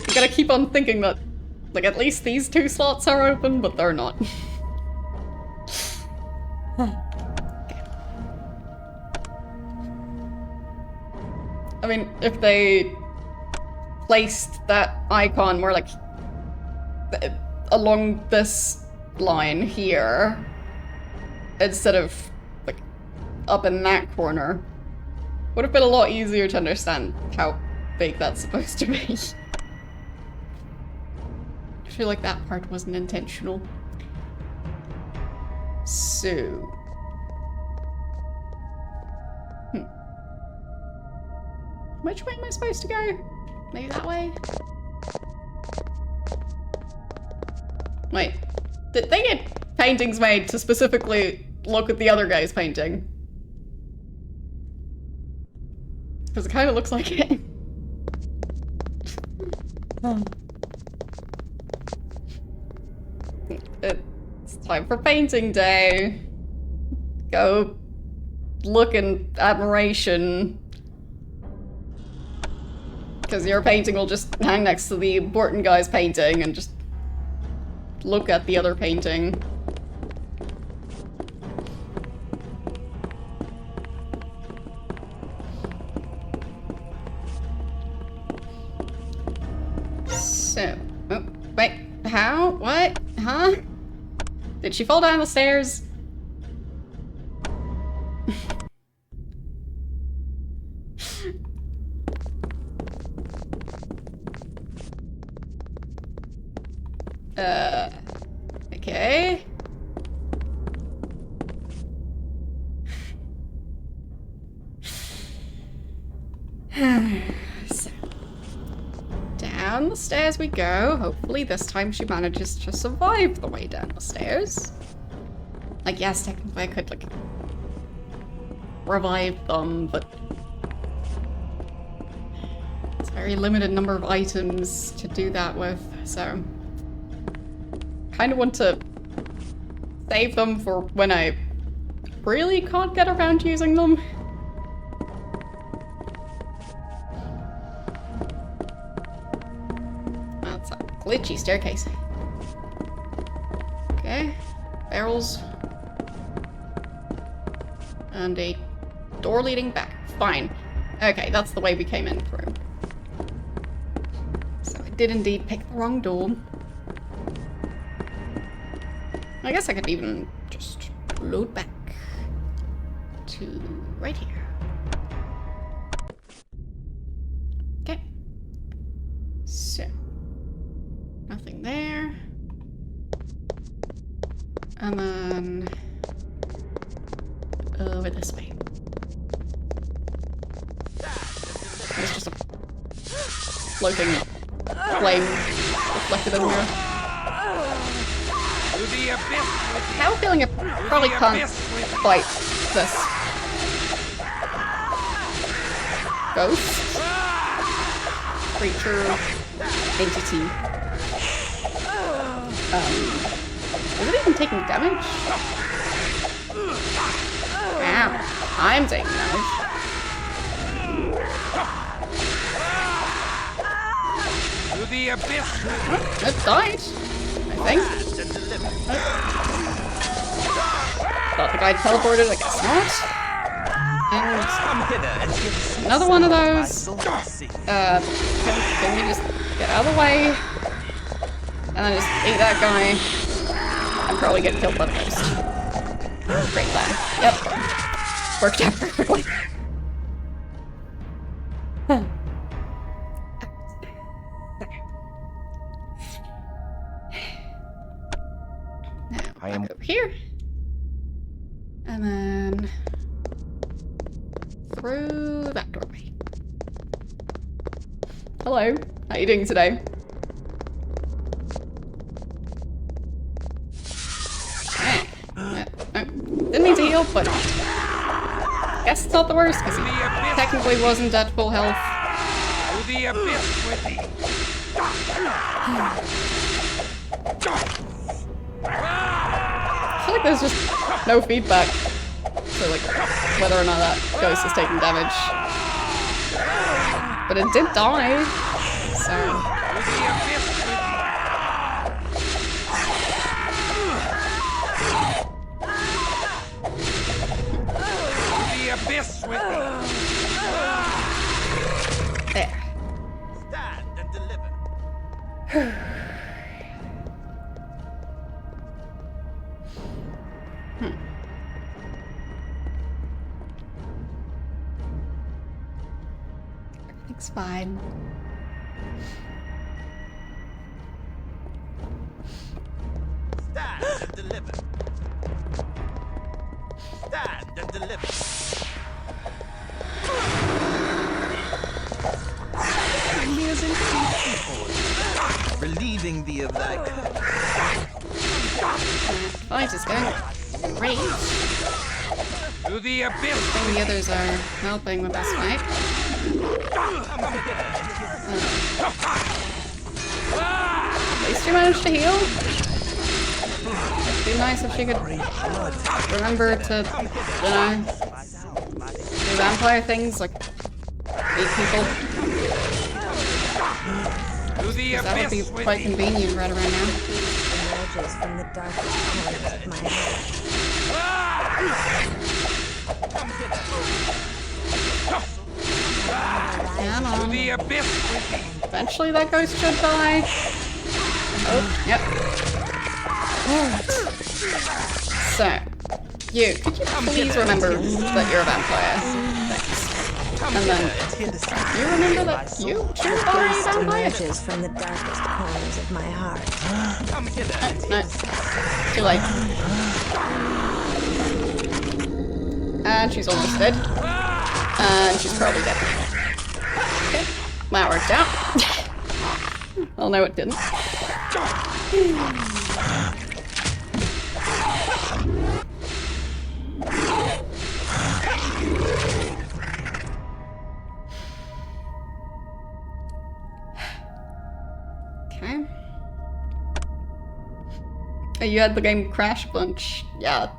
You gotta keep on thinking that, like, at least these 2 slots are open, but they're not. I mean, if they placed that icon more like along this line here, instead of like up in that corner, would have been a lot easier to understand how big that's supposed to be. I feel like that part wasn't intentional. So... Which way am I supposed to go? Maybe that way? Wait. Did they get paintings made to specifically look at the other guy's painting? Because it kind of looks like it. It's time for painting day. Go look in admiration. Because your painting will just hang next to the important guy's painting and just look at the other painting. So, oh, wait, how? What? Huh? Did she fall down the stairs? Okay. So, down the stairs we go. Hopefully this time she manages to survive the way down the stairs. Like, yes, technically I could, like, revive them, but it's a very limited number of items to do that with, so... kind of want to save them for when I really can't get around using them. That's a glitchy staircase. Okay, barrels. And a door leading back. Fine. Okay, that's the way we came in through. So I did indeed pick the wrong door. I guess I could even just load back to right here. Okay. So, nothing there. And then over this way. There's just a floating flame reflected in the mirror. I have a feeling I probably can't fight this ghost creature entity. Is it even taking damage? Ow, I'm taking damage. To the abyss. Oh, it died, I think. Thought the guy teleported, I guess not. And another one of those. Can we just get out of the way? and then just eat that guy, and probably get killed by the ghost. Great plan. Yep. Worked out perfectly. Now, I am back over here. And then through that doorway. Hello, how are you doing today? Didn't mean to heal, but guess it's not the worst, because he technically wasn't at full health. To the abyss with thee. I feel like there's just no feedback. So like, whether or not that ghost is taking damage. But it did die, so... The abyss with thee. There. Stand and deliver. Everything's fine. Stand and deliver. Stand and deliver. Relieving thee of thy curse. Fight is going great. To the abyss. I think the others are helping with this fight. At least she managed to heal. It'd be nice if she could remember to, you know, do vampire things, like eat people. To the That would be abyss with quite thee. convenient right around now. Emerges from the darkest corners of my heart. Come To on. the abyss with thee. Eventually that ghost should die. Oh, yep. Alright. So, you, could you please remember that you're a vampire? Thanks. And then, you remember that you too are a Beast vampire? emerges from the darkest corners of my heart. No, too late. And she's almost dead. And she's probably dead. Okay, that worked out. Oh no, it didn't. Okay. Oh, you had the game crash a bunch. Yeah,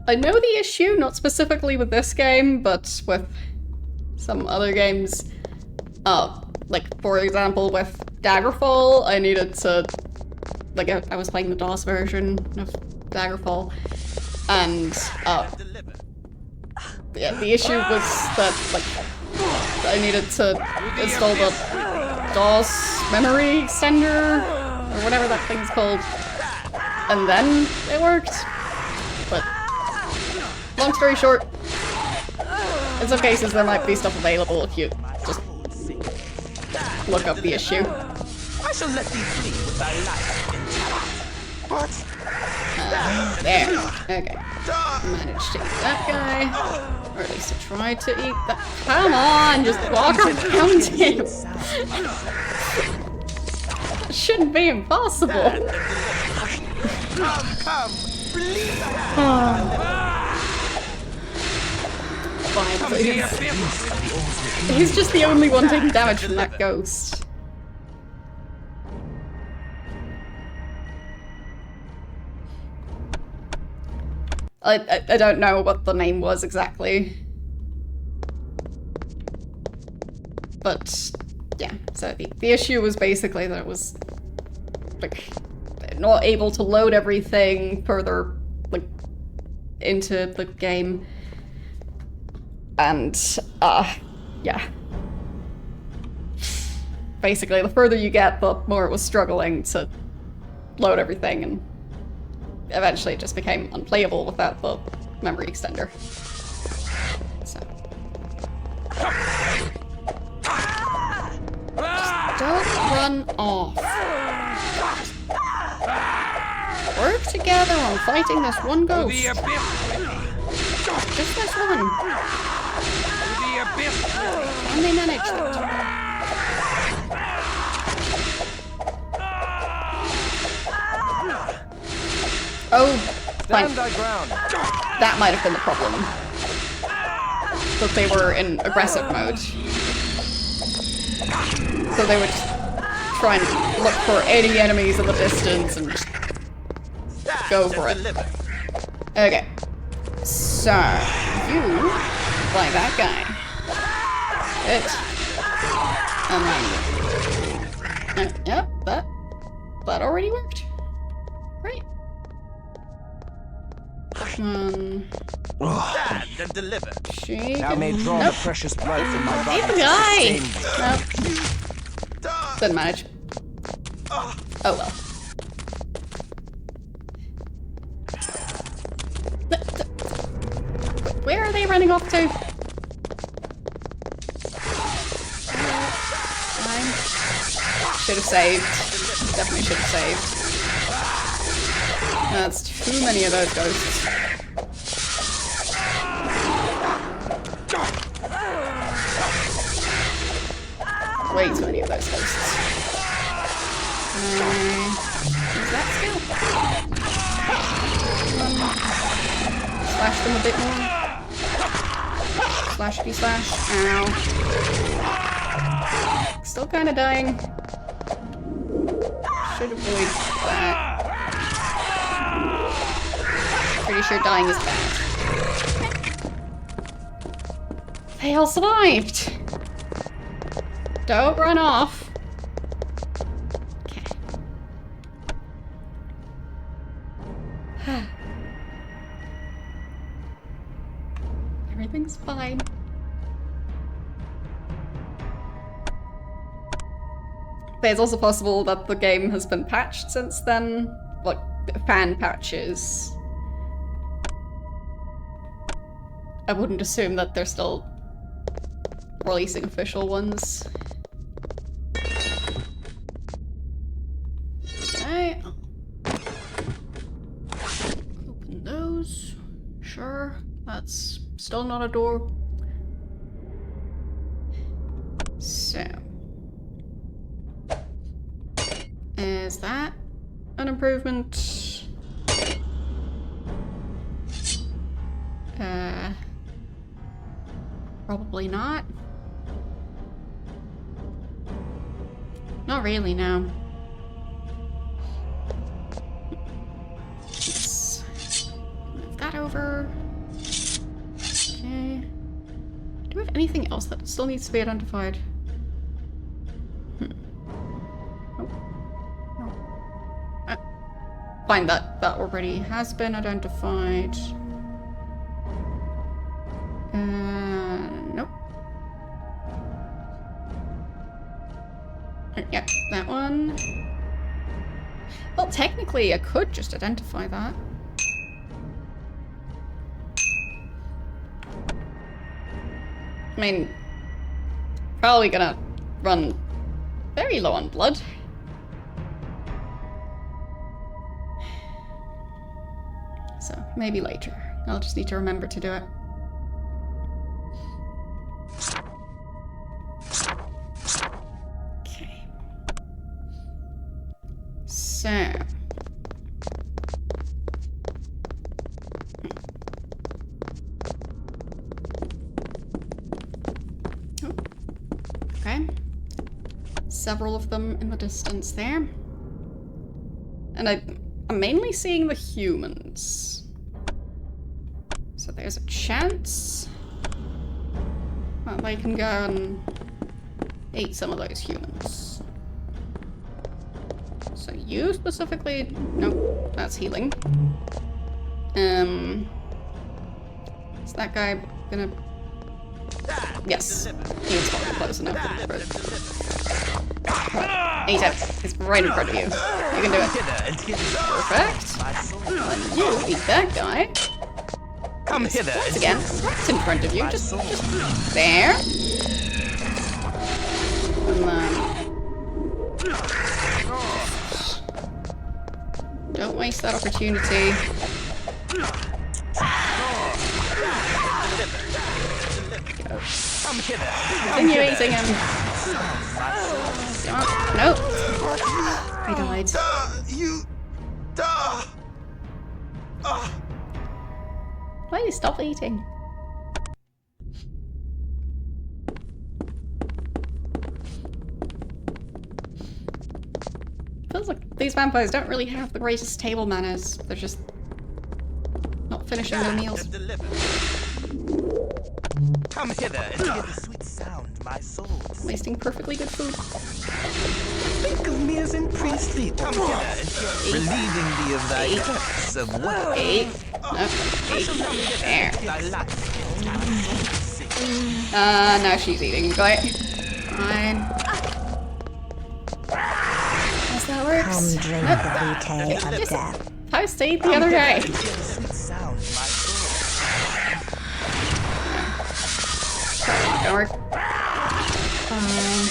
I know the issue, not specifically with this game, but with some other games. Like, for example, with Daggerfall, I needed to... Like, I was playing the DOS version of Daggerfall, and, yeah, the issue was that, like, I needed to install the DOS memory extender, or whatever that thing's called, and then it worked. But, long story short, in some cases there might be stuff available if you just look up the issue. I shall let thee flee with thy life intact. What? There. Okay. Managed to eat that guy. Or at least I tried to eat that. Come on, just walk around him. It shouldn't be impossible. Come, release thy hand. Fine, please. He's just the only one taking damage from that ghost. I don't know what the name was exactly. But, yeah, so the issue was basically that it was, like, not able to load everything further, like, into the game. And, yeah. basically, the further you get, the more it was struggling to load everything, and eventually it just became unplayable without the memory extender. So. Just don't run off. Work together on fighting this one ghost. Just this one. And they managed that. Oh, fine. That might have been the problem. That they were in aggressive mode. So they would try and look for any enemies in the distance and just go for it. Okay. So, you like that guy. Good. And then, yep, that already worked. Great. Stand and deliver. Thou may draw the precious blood from my body. Hit the guy! Nope. Didn't manage. Oh well. Where are they running off to? Should have saved. Definitely should have saved. That's too many of those ghosts. Way too many of those ghosts. Use that skill. Slash them a bit more. Slashity slash. Ow. Still kind of dying. Should avoid that. Pretty sure dying is bad. They all survived! Don't run off. Okay. Everything's fine. But it's also possible that the game has been patched since then. Like, fan patches. I wouldn't assume that they're still releasing official ones. Okay. Open those. Sure. That's still not a door. So. Is that an improvement? Probably not. Not really, no. Let's move that over. Okay. Do we have anything else that still needs to be identified? Fine, that already has been identified. Nope. Yep, that one. Well, technically, I could just identify that. I mean, probably gonna run very low on blood. So, maybe later. I'll just need to remember to do it. Okay. So. Oh. Okay. Several of them in the distance there. And I'm mainly seeing the humans. So there's a chance that they can go and eat some of those humans. So you specifically... Nope, that's healing. Is that guy gonna... Yes, he was probably close enough. Eat it. It's right in front of you. You can do it. Perfect. And you eat that guy. Come hither. Once again, right in front of you. Just there. And then... Don't waste that opportunity. Come hither. Continue eating him. Nope. I died. Why do you stop eating? Feels like these vampires don't really have the greatest table manners. They're just not finishing their meals. Come hither and hear the sweet sound my soul. Wasting perfectly good food. Think of me as in priestly. Come hither and hear relieving thee of thy cups of woe. There. Now she's eating. Go ahead. Fine. Yes, that works. Come drink the bouquet of death. Post to eat the other guy. Don't work. Fine.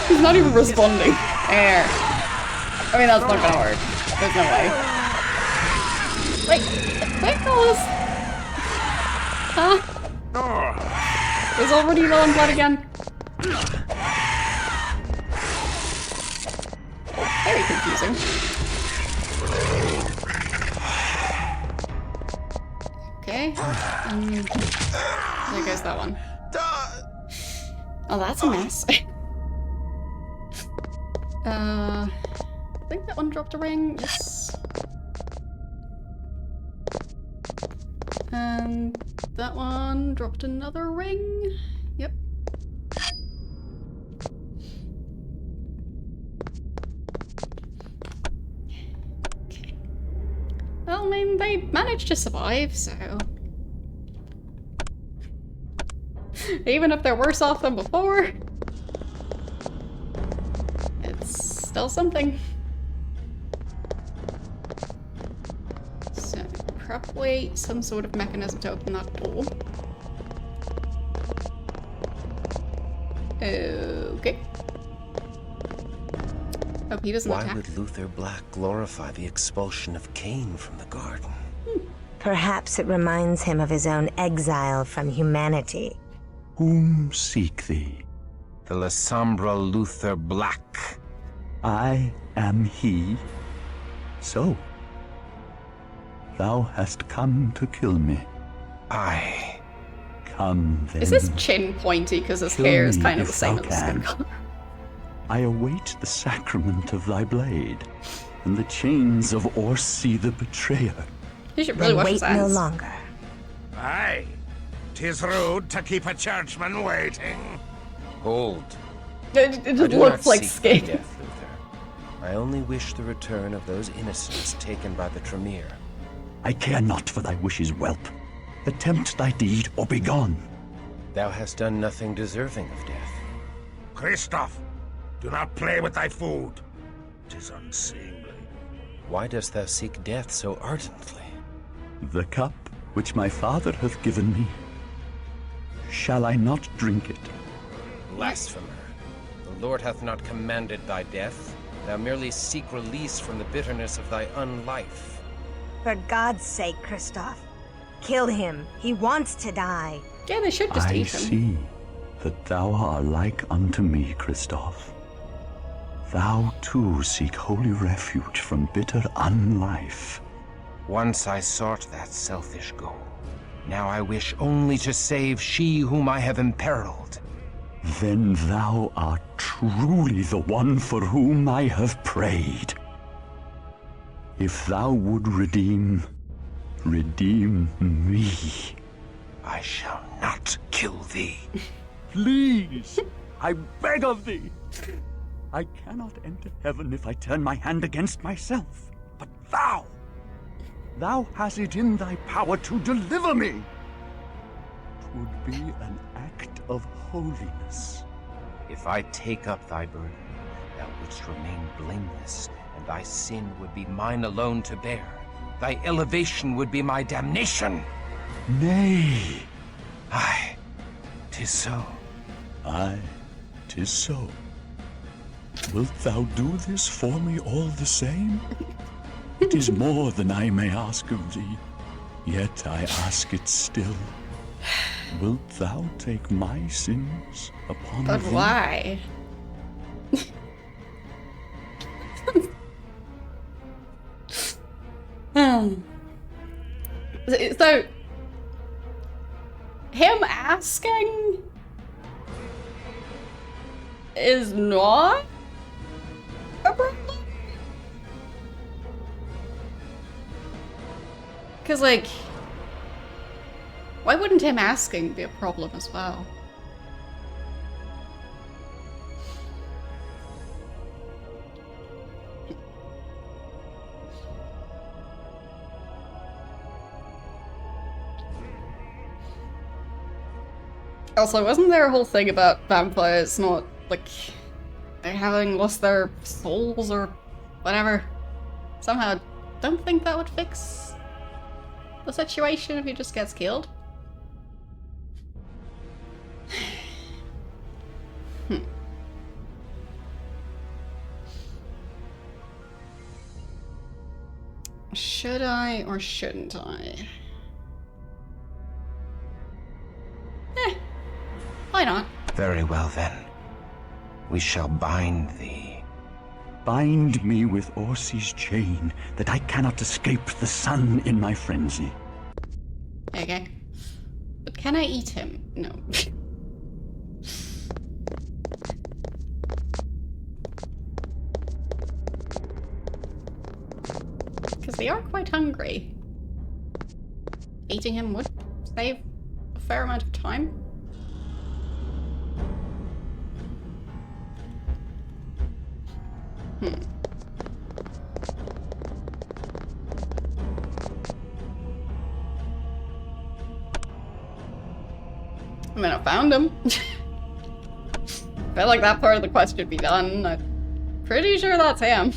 He's not even responding. There. I mean, that's not gonna work. There's no way. Wait, fellas. Huh? He's already low on blood again. Very confusing. Okay. There goes that one. Oh, that's a mess. I think that one dropped a ring. Yes. And that one dropped another ring. Yep. Okay. Well, I mean, they managed to survive, so... Even if they're worse off than before, it's still something. So, probably some sort of mechanism to open that door. Okay. Hope he doesn't Why attack. would Luther Black glorify the expulsion of Cain from the garden? Perhaps it reminds him of his own exile from humanity. Whom seek thee? The Lasombra Luther Black. I am he. So, thou hast come to kill me. Aye. Come then. Is his chin pointy because his Kill hair is me kind of the if same thou as his skin can. color? I await the sacrament of thy blade, and the chains of Orsi the betrayer. He should really Then wash his wait no hands. longer. Aye. 'Tis rude to keep a churchman waiting. Hold. It I just do looks not like seek skin. thy death, Luther. I only wish the return of those innocents taken by the Tremere. I care not for thy wishes, whelp. Attempt thy deed or be gone. Thou hast done nothing deserving of death. Christoph, do not play with thy food. 'Tis unseemly. Why dost thou seek death so ardently? The cup which my father hath given me, shall I not drink it? Blasphemer. The Lord hath not commanded thy death. Thou merely seek release from the bitterness of thy unlife. For God's sake, Christoph, kill him. He wants to die. Yeah, they should just I eat him. see that thou art like unto me, Christoph. Thou too seek holy refuge from bitter unlife. Once I sought that selfish goal. Now I wish only to save she whom I have imperiled. Then thou art truly the one for whom I have prayed. If thou would redeem me. I shall not kill thee. Please, I beg of thee. I cannot enter heaven if I turn my hand against myself. But thou hast it in thy power to deliver me. would be an act of holiness. If I take up thy burden, thou wouldst remain blameless, and thy sin would be mine alone to bear. Thy elevation would be my damnation. Nay. Aye, 'tis so. Aye, 'tis so. Wilt thou do this for me all the same? It is more than I may ask of thee, yet I ask it still. Wilt thou take my sins upon But thee? why? So, him asking is not a problem? Because, like, why wouldn't him asking be a problem as well? Also, wasn't there a whole thing about vampires not, like, they having lost their souls or whatever? Somehow, don't think that would fix the situation if he just gets killed. Should I or shouldn't I? Why not? Very well then. We shall bind thee. Bind me with Orsi's chain, that I cannot escape the sun in my frenzy. Okay. But can I eat him? No. Because they are quite hungry. Eating him would save a fair amount of time. I mean, I found him. Felt like that part of the quest should be done. I'm pretty sure that's him.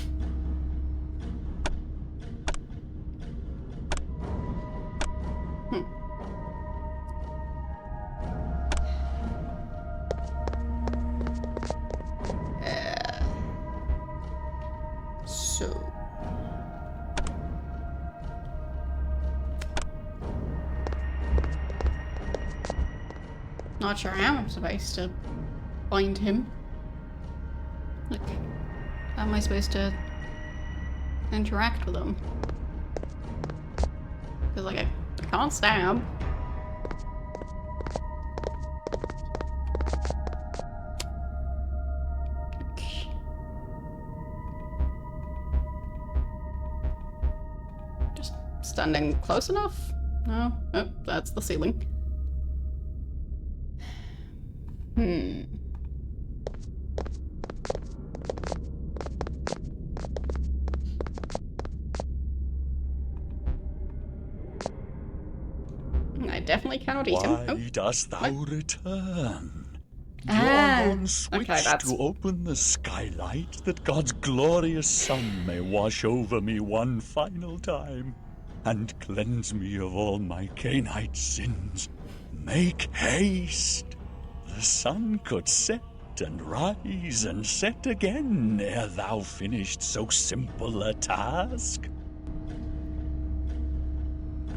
Not sure how I'm supposed to find him. Like, how am I supposed to interact with him? Because, like, I can't stab. Just standing close enough? No? Oh, that's the ceiling. I definitely cannot eat him. Why dost thou return? Ah, Draw yon switch okay, that's... to open the skylight, that God's glorious sun may wash over me one final time, and cleanse me of all my Canaanite sins. Make haste! The sun could set and rise and set again ere thou finished so simple a task.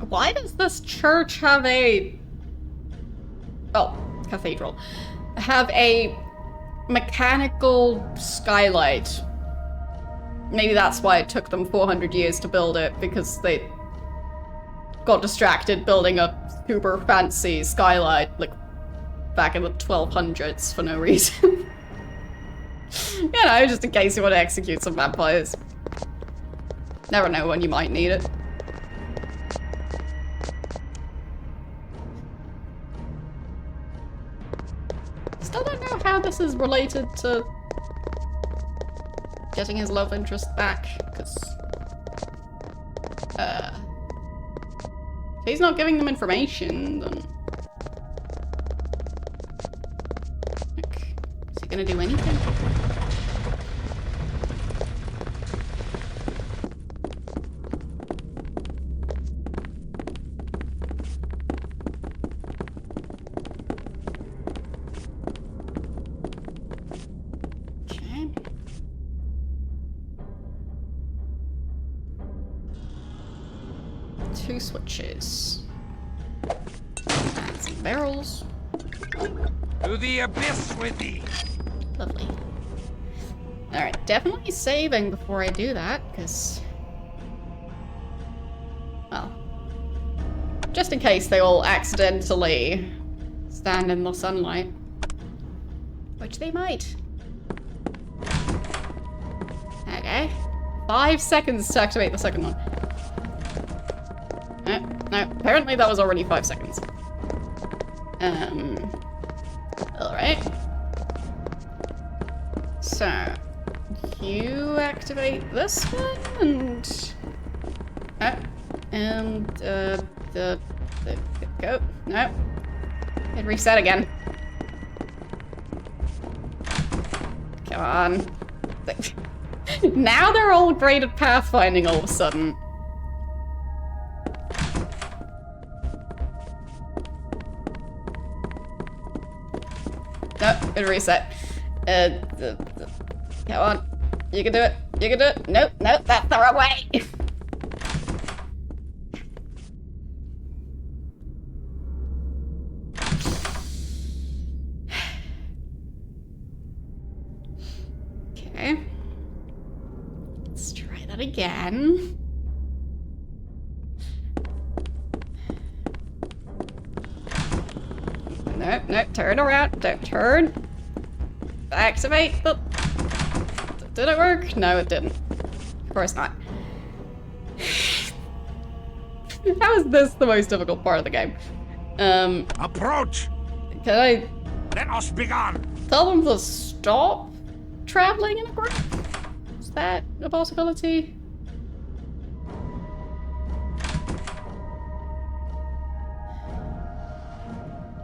Why does this church have a... well, cathedral. Have a mechanical skylight? Maybe that's why it took them 400 years to build it, because they got distracted building a super fancy skylight, like, back in the 1200s for no reason. You know, just in case you want to execute some vampires. Never know when you might need it. Still don't know how this is related to getting his love interest back, because if he's not giving them information, then gonna do anything. Okay. Two switches. And some barrels. To the abyss with thee! Lovely. Alright, definitely saving before I do that, because... well... just in case they all accidentally stand in the sunlight. Which they might. Okay. 5 seconds to activate the second one. No, apparently that was already 5 seconds. Alright. So, you activate this one, and the go. No. It reset again. Come on. Now they're all great at pathfinding all of a sudden. No, it reset. Come on. You can do it. You can do it. Nope, nope, that's the wrong way. Okay. Let's try that again. Nope, nope, turn around. Don't turn. Activate the... did it work? No, it didn't. Of course not. How is this the most difficult part of the game? Approach! Can I Let us begone! tell them to stop traveling in a group? Is that a possibility?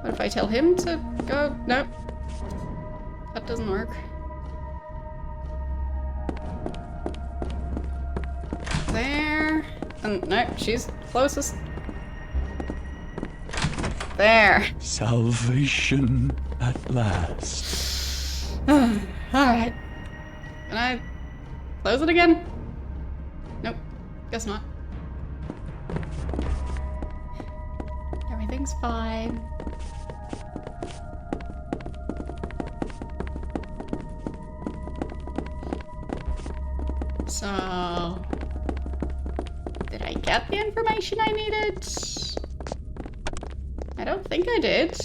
What if I tell him to go? Nope. That doesn't work. There. And nope, she's closest. There. Salvation at last. Alright. Can I close it again? Nope. Guess not. Everything's fine. So... did I get the information I needed? I don't think I did.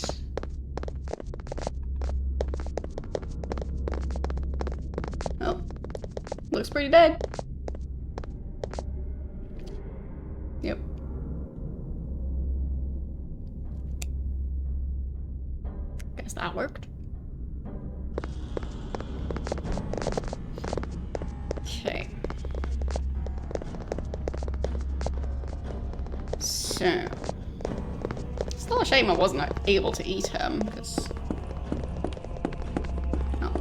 Oh. Looks pretty dead. Yep. Guess that worked. Okay. So, still a shame I wasn't able to eat him, because... oh.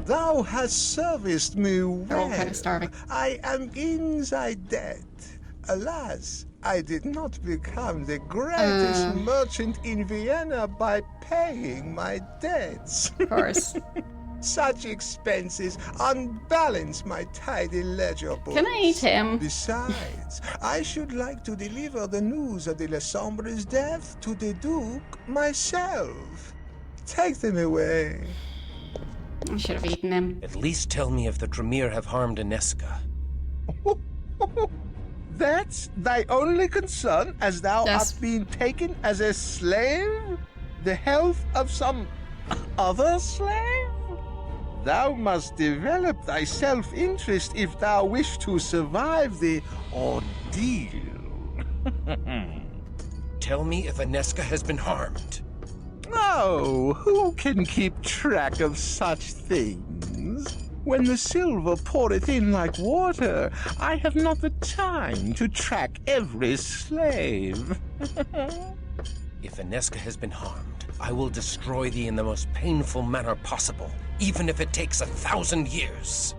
Thou hast serviced me well. They're all kind of starving. I am in thy debt. Alas, I did not become the greatest merchant in Vienna by paying my debts. Of course. Such expenses unbalance my tidy ledger books. Can I eat him? Besides, I should like to deliver the news of the Le Sombre's death to the Duke myself. Take them away. I should have eaten him. At least tell me if the Tremere have harmed Inesca. That's thy only concern, as thou Yes. art being taken as a slave? The health of some other slave? Thou must develop thy self-interest if thou wish to survive the ordeal. Tell me if Inesca has been harmed. Oh, who can keep track of such things? When the silver poureth in like water, I have not the time to track every slave. If Ineska has been harmed, I will destroy thee in the most painful manner possible, even if it takes 1,000 years.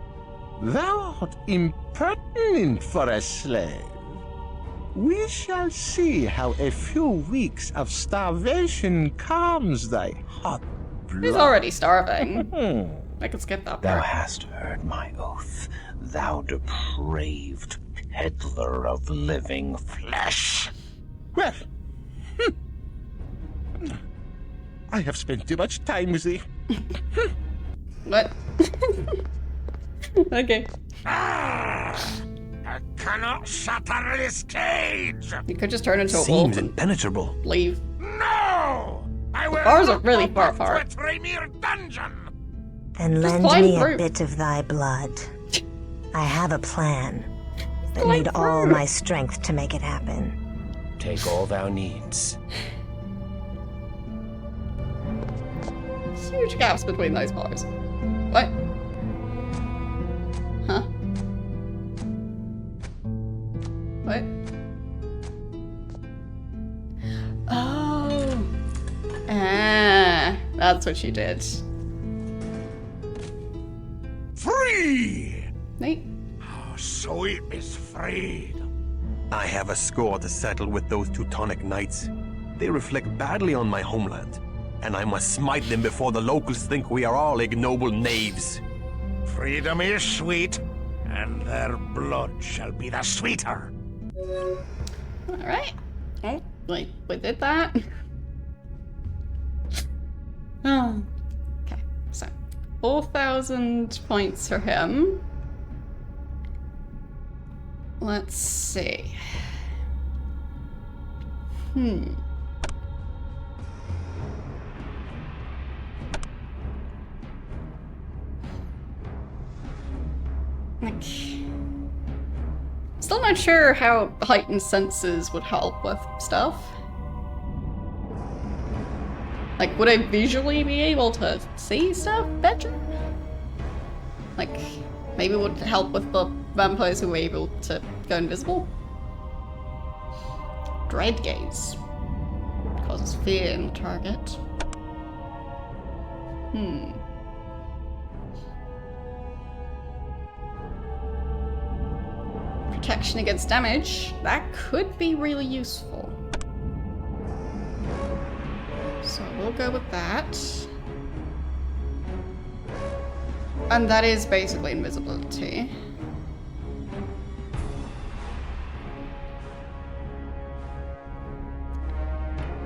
Thou art impertinent for a slave. We shall see how a few weeks of starvation calms thy hot blood. He's already starving. I can skip that Thou part. hast heard my oath, thou depraved peddler of living flesh. Well, I have spent too much time with thee. What? Okay. I cannot shatter this cage! You could just turn into a wolf Seems and impenetrable. leave. No! I will bars are not really go far back apart. to a Tremere dungeon! Then Just lend climb me through. a bit of thy blood. I have a plan, but Climb need all through. my strength to make it happen. Take all thou needs. Huge gaps between those bars. What? Huh? What? Oh. Ah, that's what she did. Free! Nate? Oh, sweet is freed. I have a score to settle with those Teutonic knights. They reflect badly on my homeland, and I must smite them before the locals think we are all ignoble knaves. Freedom is sweet, and their blood shall be the sweeter. Alright. Oh, wait, we did that. Oh. Okay, so 4,000 points for him. Let's see. Like, still not sure how heightened senses would help with stuff. Like, would I visually be able to see stuff better? Like, maybe it would help with the vampires who were able to go invisible? Dread gaze. Causes fear in the target. Protection against damage. That could be really useful. So we'll go with that. And that is basically invisibility.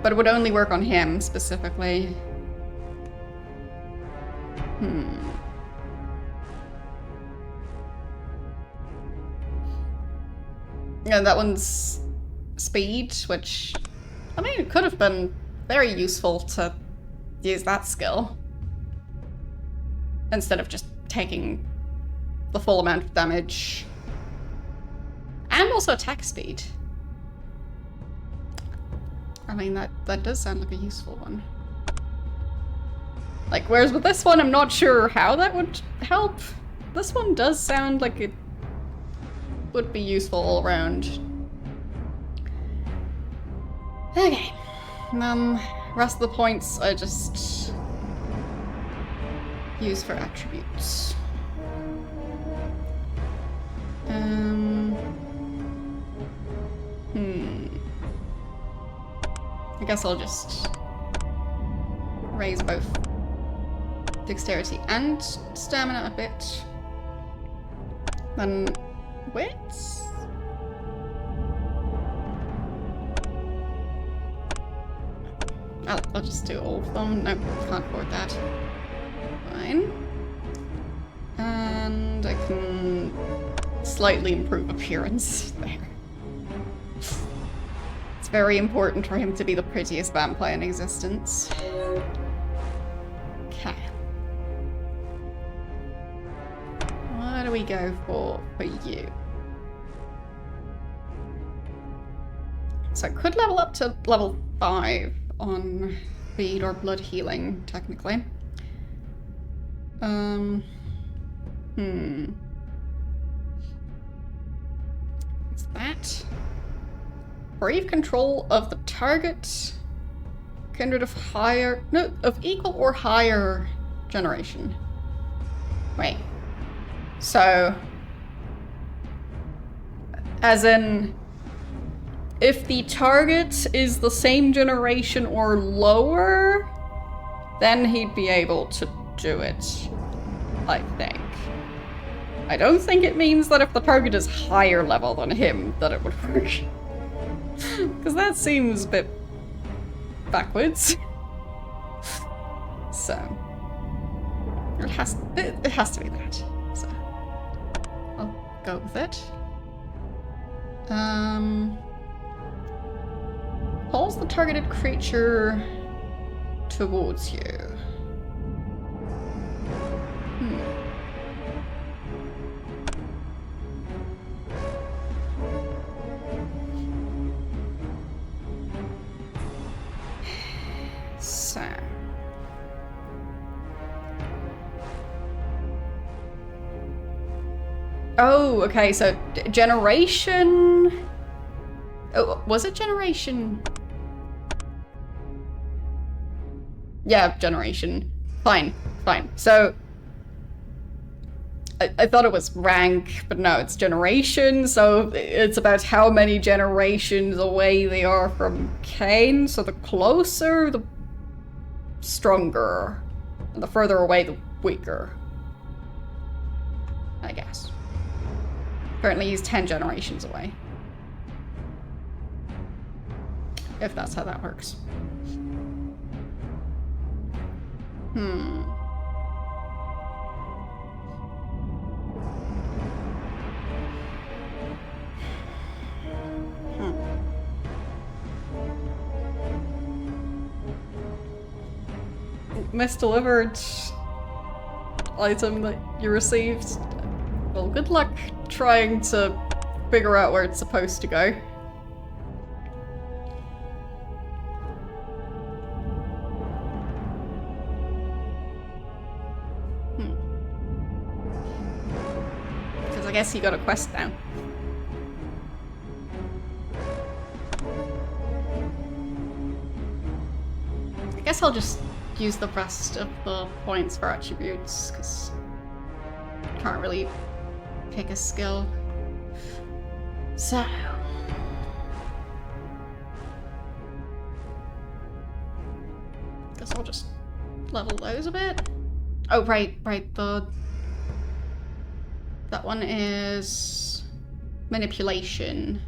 But it would only work on him specifically. Yeah, that one's speed, which, I mean, it could have been very useful to use that skill. Instead of just taking the full amount of damage. And also attack speed. I mean, that does sound like a useful one. Like, whereas with this one, I'm not sure how that would help. This one does sound like it would be useful all around. Okay. Rest of the points I just use for attributes. I guess I'll just raise both dexterity and stamina a bit. Then wits? I'll just do all of them. No, can't afford that. Fine. And I can slightly improve appearance there. It's very important for him to be the prettiest vampire in existence. Okay. What do we go for you? So I could level up to level 5 on speed or blood healing, technically. What's that? Brave control of the target kindred of higher... No, of equal or higher generation. Wait. So... As in... If the target is the same generation or lower, then he'd be able to do it, I think. I don't think it means that if the target is higher level than him, that it would work. Because that seems a bit backwards. So it has to be that. So I'll go with it. Pulls the targeted creature towards you. So. Oh, okay, so generation... Oh, was it generation? Yeah, generation. Fine, fine. So... I thought it was rank, but no, it's generation, so it's about how many generations away they are from Kane, so the closer, the stronger, and the further away, the weaker. I guess. Currently he's 10 generations away. If that's how that works. Misdelivered item that you received. Well, good luck trying to figure out where it's supposed to go. Because I guess you got a quest now. I guess I'll just use the rest of the points for attributes, because I can't really pick a skill. So... guess I'll just level those a bit. Oh, right, that one is... manipulation.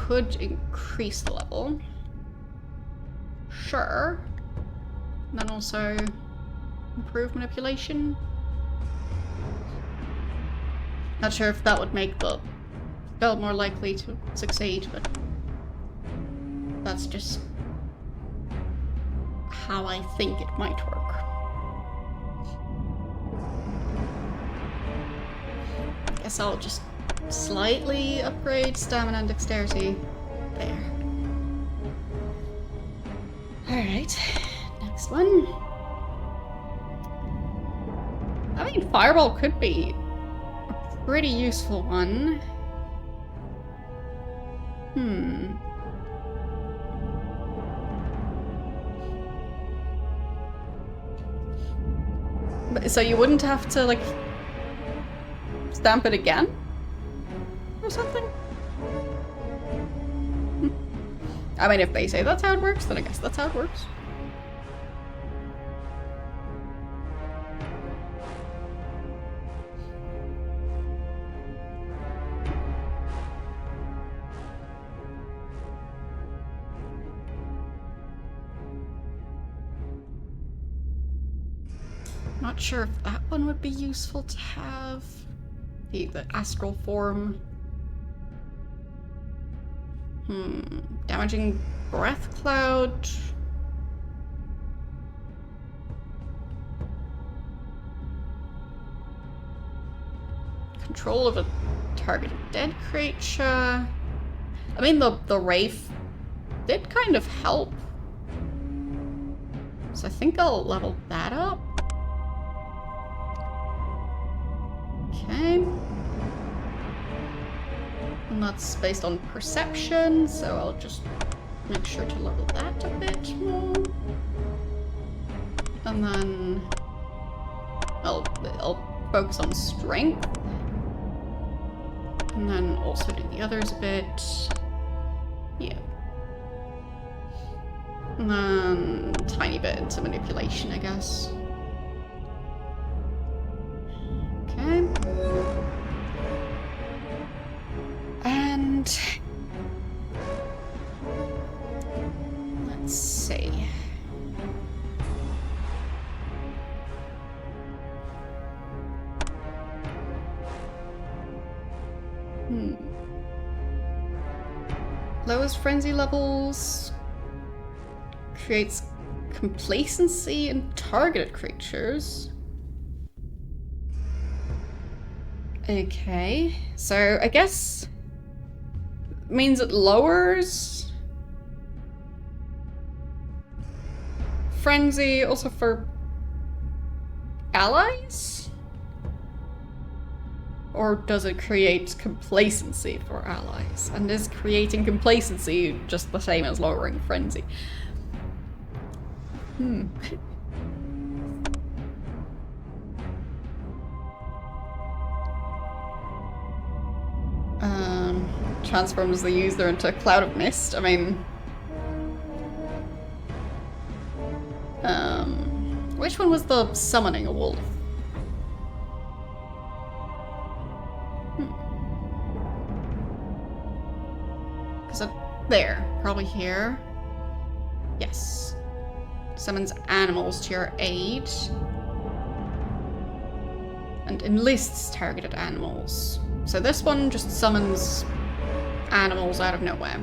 Could increase the level. Sure. And then also improve manipulation. Not sure if that would make the spell more likely to succeed, but that's just how I think it might work. I guess I'll just slightly upgrade stamina and dexterity. There. Alright, next one. I mean, Fireball could be a pretty useful one. So you wouldn't have to, like, stamp it again? Or something? I mean, if they say that's how it works, then I guess that's how it works. Not sure if that one would be useful to have. The astral form. Damaging breath cloud. Control of a targeted dead creature. I mean, the Wraith did kind of help. So I think I'll level that up. Okay. And that's based on perception, so I'll just make sure to level that a bit more. And then I'll focus on strength. And then also do the others a bit. Yeah. And then tiny bit into manipulation, I guess. Okay. And let's see. Lowest frenzy levels creates complacency in targeted creatures. Okay, so I guess means it lowers frenzy also for allies? Or does it create complacency for allies? And is creating complacency just the same as lowering frenzy? Transforms the user into a cloud of mist. I mean, which one was the summoning a wolf? So there, probably here. Yes. Summons animals to your aid. And enlists targeted animals. So this one just summons animals out of nowhere.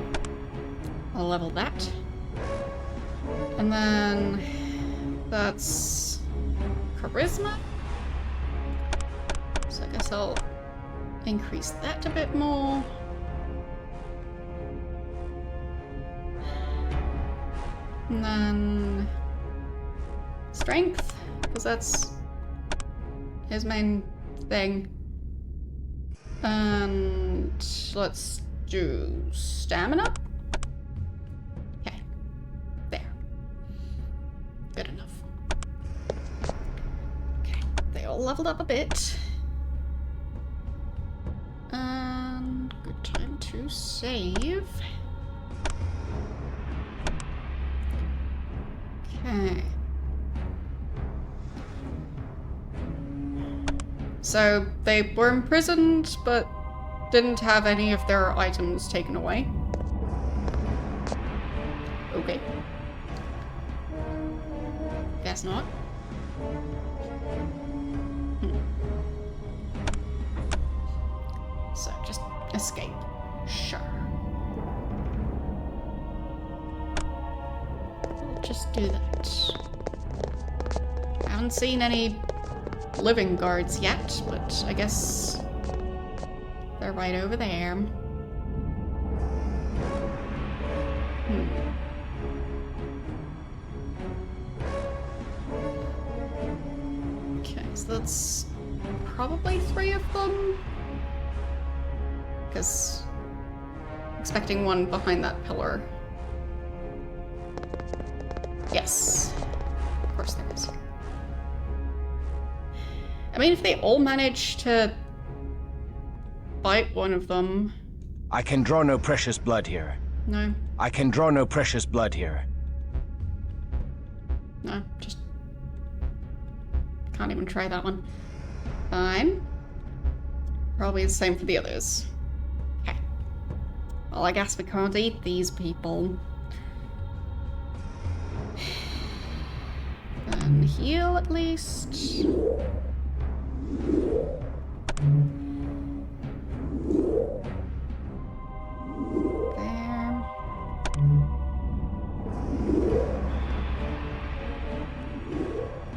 I'll level that. And then that's charisma. So I guess I'll increase that a bit more. And then strength, because that's his main thing. And let's do stamina. Okay, there. Good enough. Okay, they all leveled up a bit. And good time to save. Okay. So they were imprisoned, but didn't have any of their items taken away. Okay. Guess not. So just escape. Sure. We'll just do that. I haven't seen any living guards yet, but I guess they're right over there. Okay, so that's probably 3 of them. Because expecting one behind that pillar. Yes. Of course there is. I mean, if they all manage to bite one of them... I can draw no precious blood here. No. I can draw no precious blood here. No, just... can't even try that one. Fine. Probably the same for the others. Okay. Well, I guess we can't eat these people. Then heal at least. There.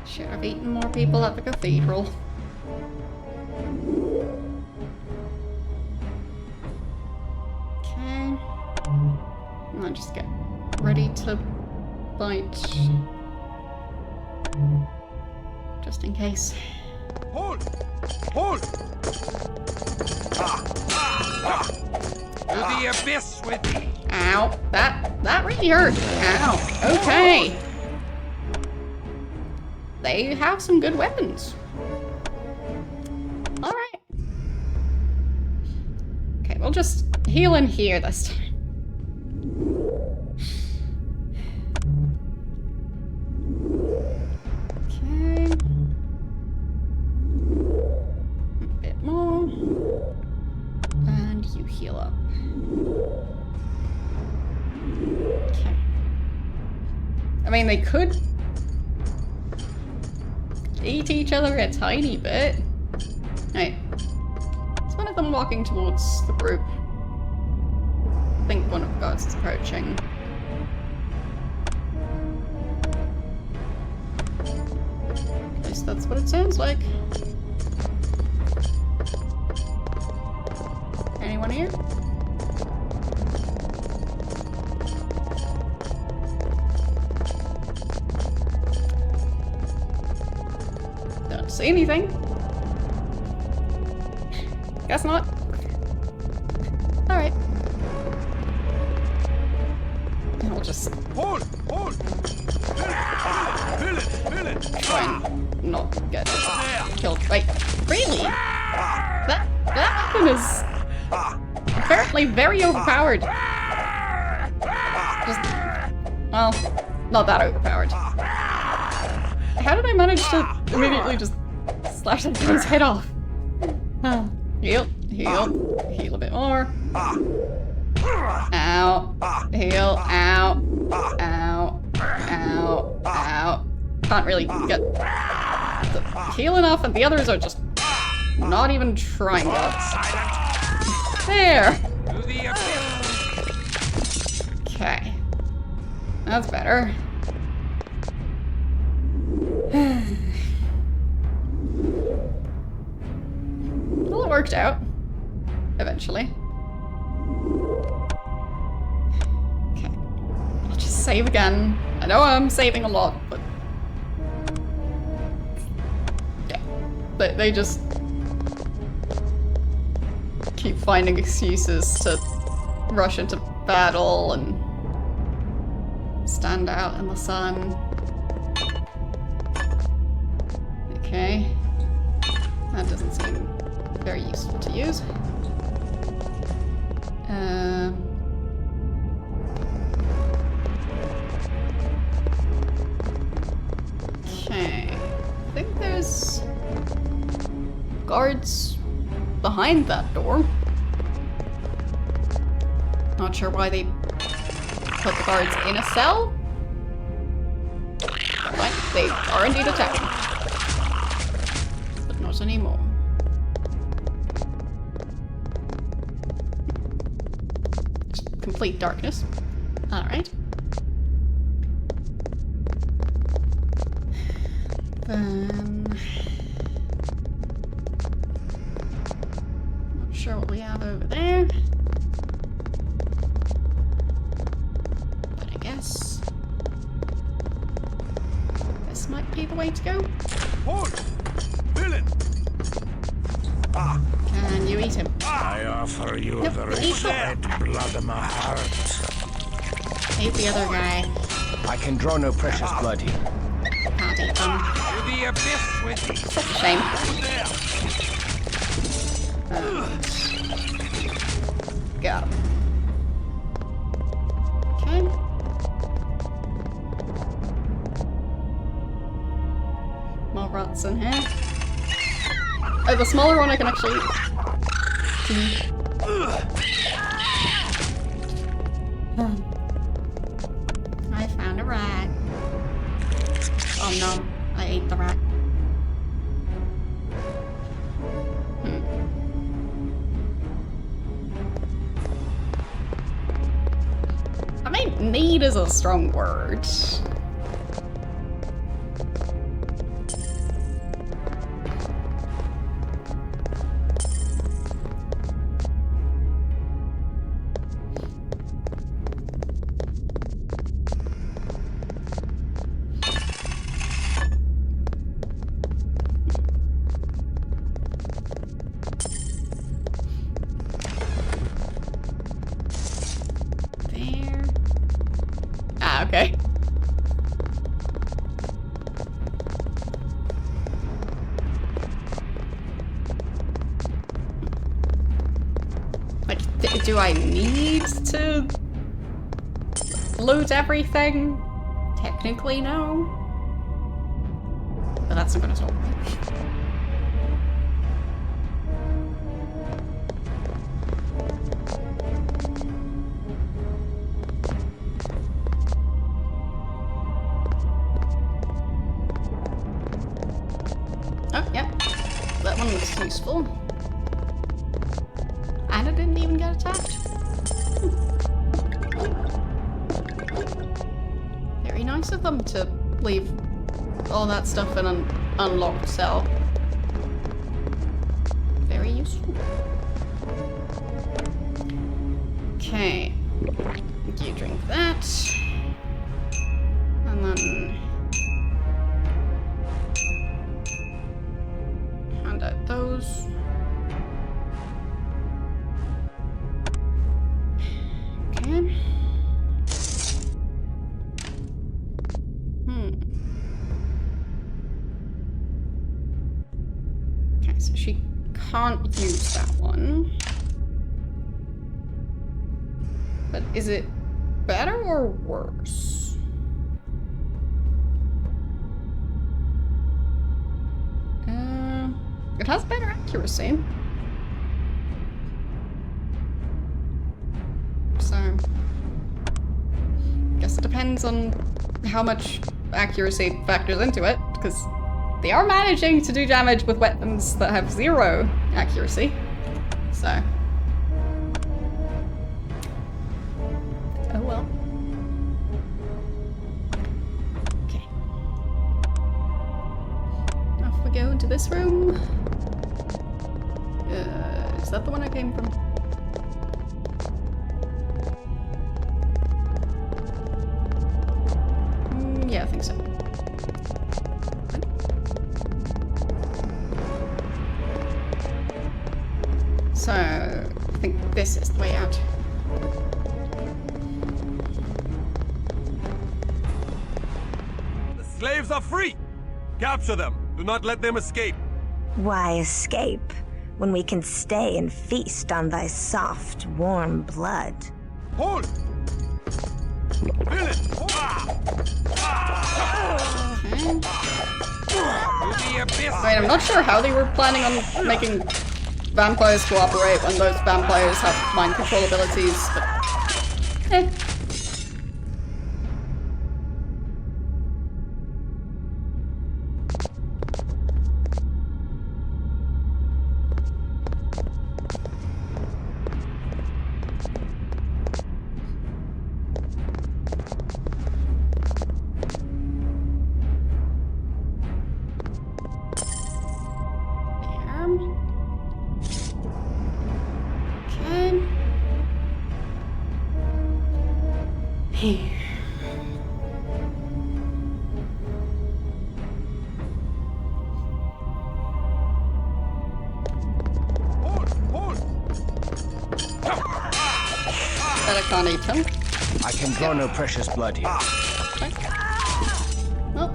Should have eaten more people at the cathedral. Okay. I'll just get ready to bite. Just in case. Hold! Hold! the abyss with thee. Ow. That really hurt. Ow. Okay. They have some good weapons. Alright. Okay, we'll just heal in here this time. Okay. A bit more. And you heal up. Okay. I mean, they could eat each other a tiny bit. Right. Is one of them walking towards the group? I think one of the guards is approaching. At least that's what it sounds like. Anyone here? Don't see anything. Guess not. Alright. I'll just Hold! Villain! try and not get killed. Wait, really? That weapon is apparently very overpowered. Just, well, not that overpowered. How did I manage to immediately just slash that guy's head off? Heal a bit more. Ow. Heal, ow. Can't really get the heal enough, and the others are just not even trying it. There! Okay. That's better. Well, it worked out. Eventually. Okay. I'll just save again. I know I'm saving a lot, but... yeah. They just... keep finding excuses to rush into battle and stand out in the sun. Okay. That doesn't seem very useful to use. Okay. I think there's guards behind that door. Not sure why they put the guards in a cell. Right, they are indeed attacking. But not anymore. Just complete darkness. Alright. Then... not sure what we have over there. But I guess... this might be the way to go. Hold! Villain! Can you eat him? I offer you Yep, the eat him. red blood of my heart. Eat the other guy. I can draw no precious blood here. Can't eat them. To the abyss with thee. Such a shame. Got him. Okay. More rots in here. Oh, the smaller one I can actually eat. I found a rat. Oh no, I ate the rat. I mean, need is a strong word. Do I need to loot everything? Technically, no. But that's not gonna stop me. Oh, yeah. That one looks useful. And it didn't even get attacked. Very nice of them to leave all that stuff in an unlocked cell. Very useful. Okay. You drink that. And then hand out those. Okay. Okay, so she can't use that one. But is it better or worse? It has better accuracy. So, guess it depends on how much accuracy factors into it, because they are managing to do damage with weapons that have 0 accuracy. So. Oh well. Okay. Off we go into this room. Is that the one I came from? Yeah, I think so. So, I think this is the way out. The slaves are free! Capture them! Do not let them escape! Why escape when we can stay and feast on thy soft, warm blood? Hold! Villain! Wait, I'm not sure how they were planning on making vampires cooperate when those vampires have mind control abilities, but eh. That I can't eat him. I can draw no precious blood here. Okay. Well,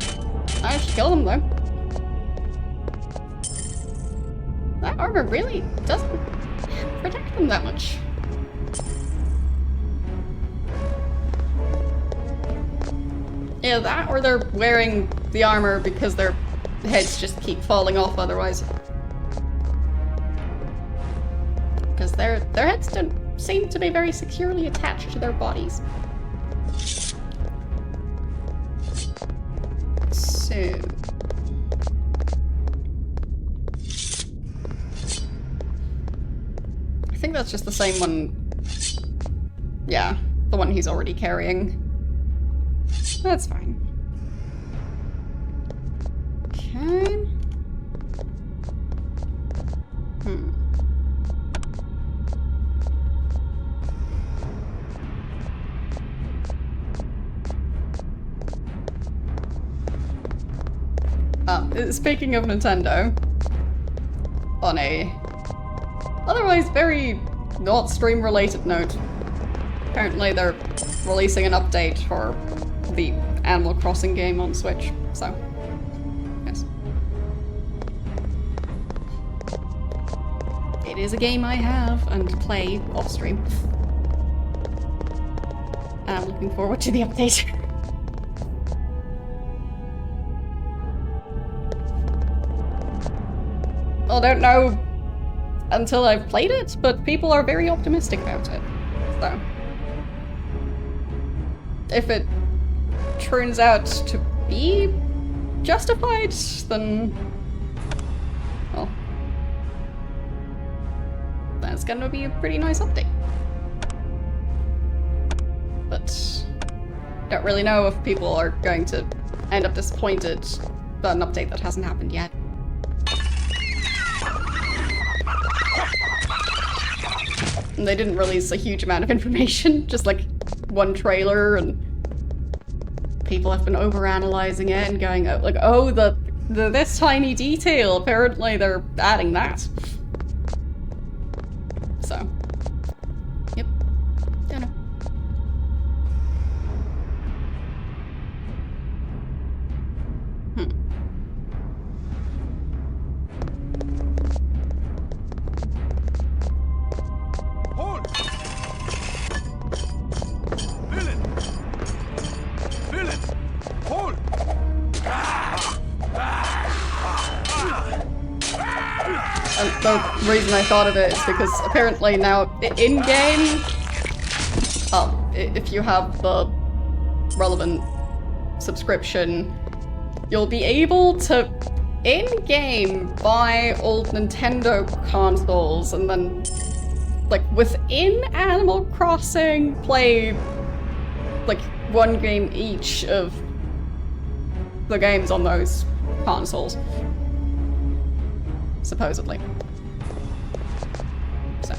I should kill him though. That armor really doesn't protect them that much. Yeah, that or they're wearing the armor because their heads just keep falling off otherwise. Because their heads don't seem to be very securely attached to their bodies. So... I think that's just the same one. Yeah, the one he's already carrying. That's fine. Okay. Speaking of Nintendo, on a otherwise very not stream related note, apparently they're releasing an update for the Animal Crossing game on Switch, so yes. It is a game I have and play off stream. And I'm looking forward to the update. I don't know until I've played it, but people are very optimistic about it. So, if it turns out to be justified, then, well, that's gonna be a pretty nice update. But don't really know if people are going to end up disappointed about an update that hasn't happened yet. And they didn't release a huge amount of information, just like one trailer, and people have been overanalyzing it and going, like, oh, this tiny detail, apparently they're adding that. So, yep, don't know. And the reason I thought of it is because apparently now, in-game, if you have the relevant subscription, you'll be able to, in-game, buy old Nintendo consoles and then, like, within Animal Crossing, play, like, one game each of the games on those consoles. Supposedly. So.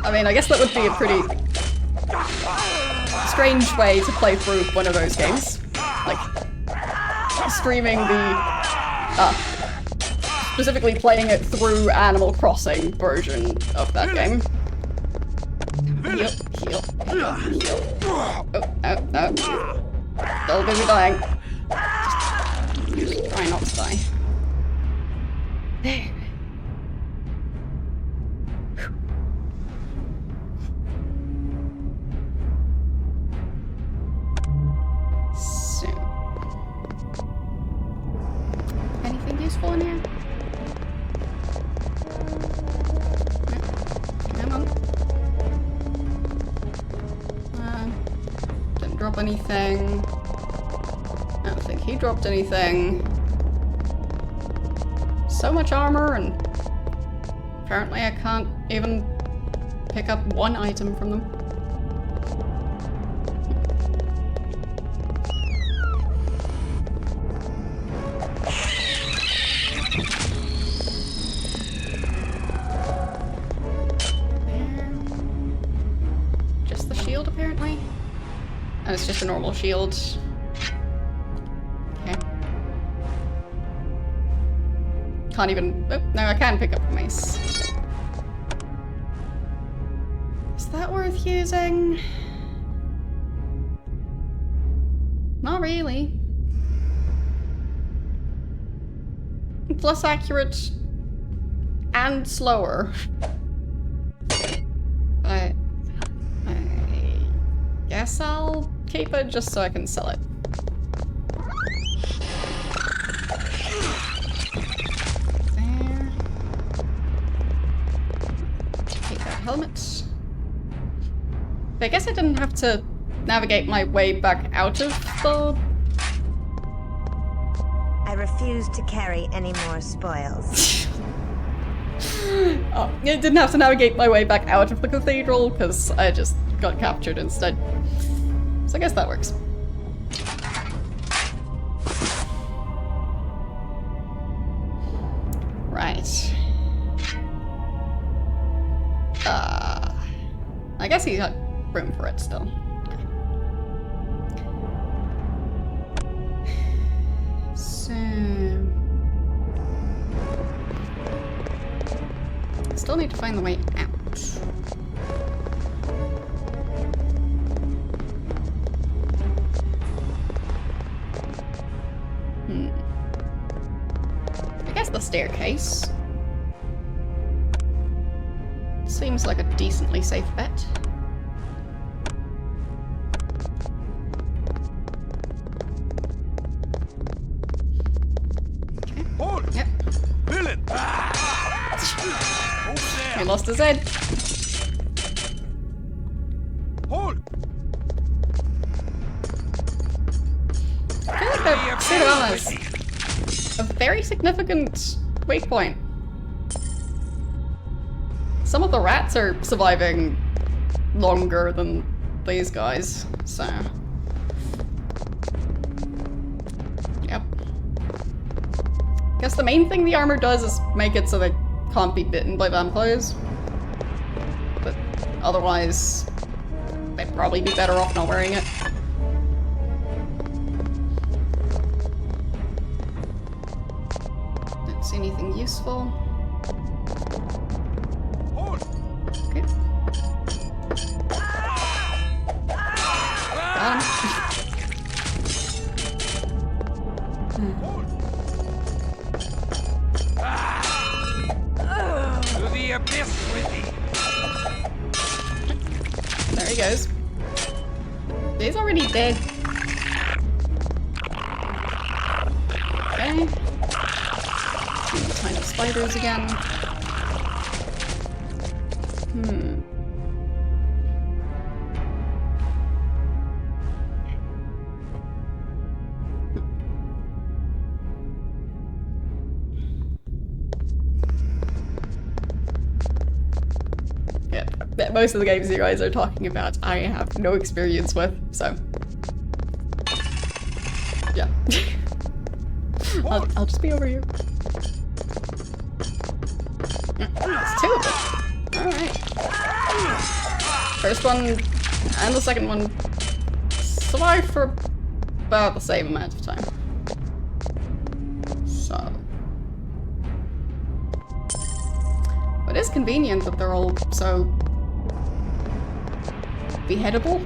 I mean, I guess that would be a pretty strange way to play through one of those games. Like, streaming the, specifically playing it through Animal Crossing version of that game. Heal, heal, heal, heal. Oh, no, no. Still gonna be dying. Just try not to die. There. So. Anything useful in here? Didn't drop anything. I don't think he dropped anything. So much armor, and apparently I can't even pick up one item from them. Just the shield, apparently. And it's just a normal shield. Okay. Can't even... Oh, no, I can pick up the mace. Is that worth using? Not really. It's less accurate and slower. I guess I'll keep it just so I can sell it. There. Take that helmet. But I guess I didn't have to navigate my way back out of the... I refuse to carry any more spoils. Oh, I didn't have to navigate my way back out of the cathedral because I just got captured instead. So I guess that works. Right. I guess he had room for it still. So... Still need to find the way out. staircase. Seems like a decently safe bet. Okay. Hold! Yep. Villain! He lost his head. Hold! I feel like the pseudo is a very significant weak point. Some of the rats are surviving longer than these guys, so... Yep. Guess the main thing the armor does is make it so they can't be bitten by vampires. But otherwise, they'd probably be better off not wearing it. Don't see anything useful. Okay. Got To the abyss with thee. There he goes. He's already dead. Okay. Tiny spiders again. Yeah, most of the games you guys are talking about, I have no experience with, so yeah. I'll just be over here. It's two of them. Alright. First one and the second one survived for about the same amount of time. So. It is convenient that they're all so beheadable.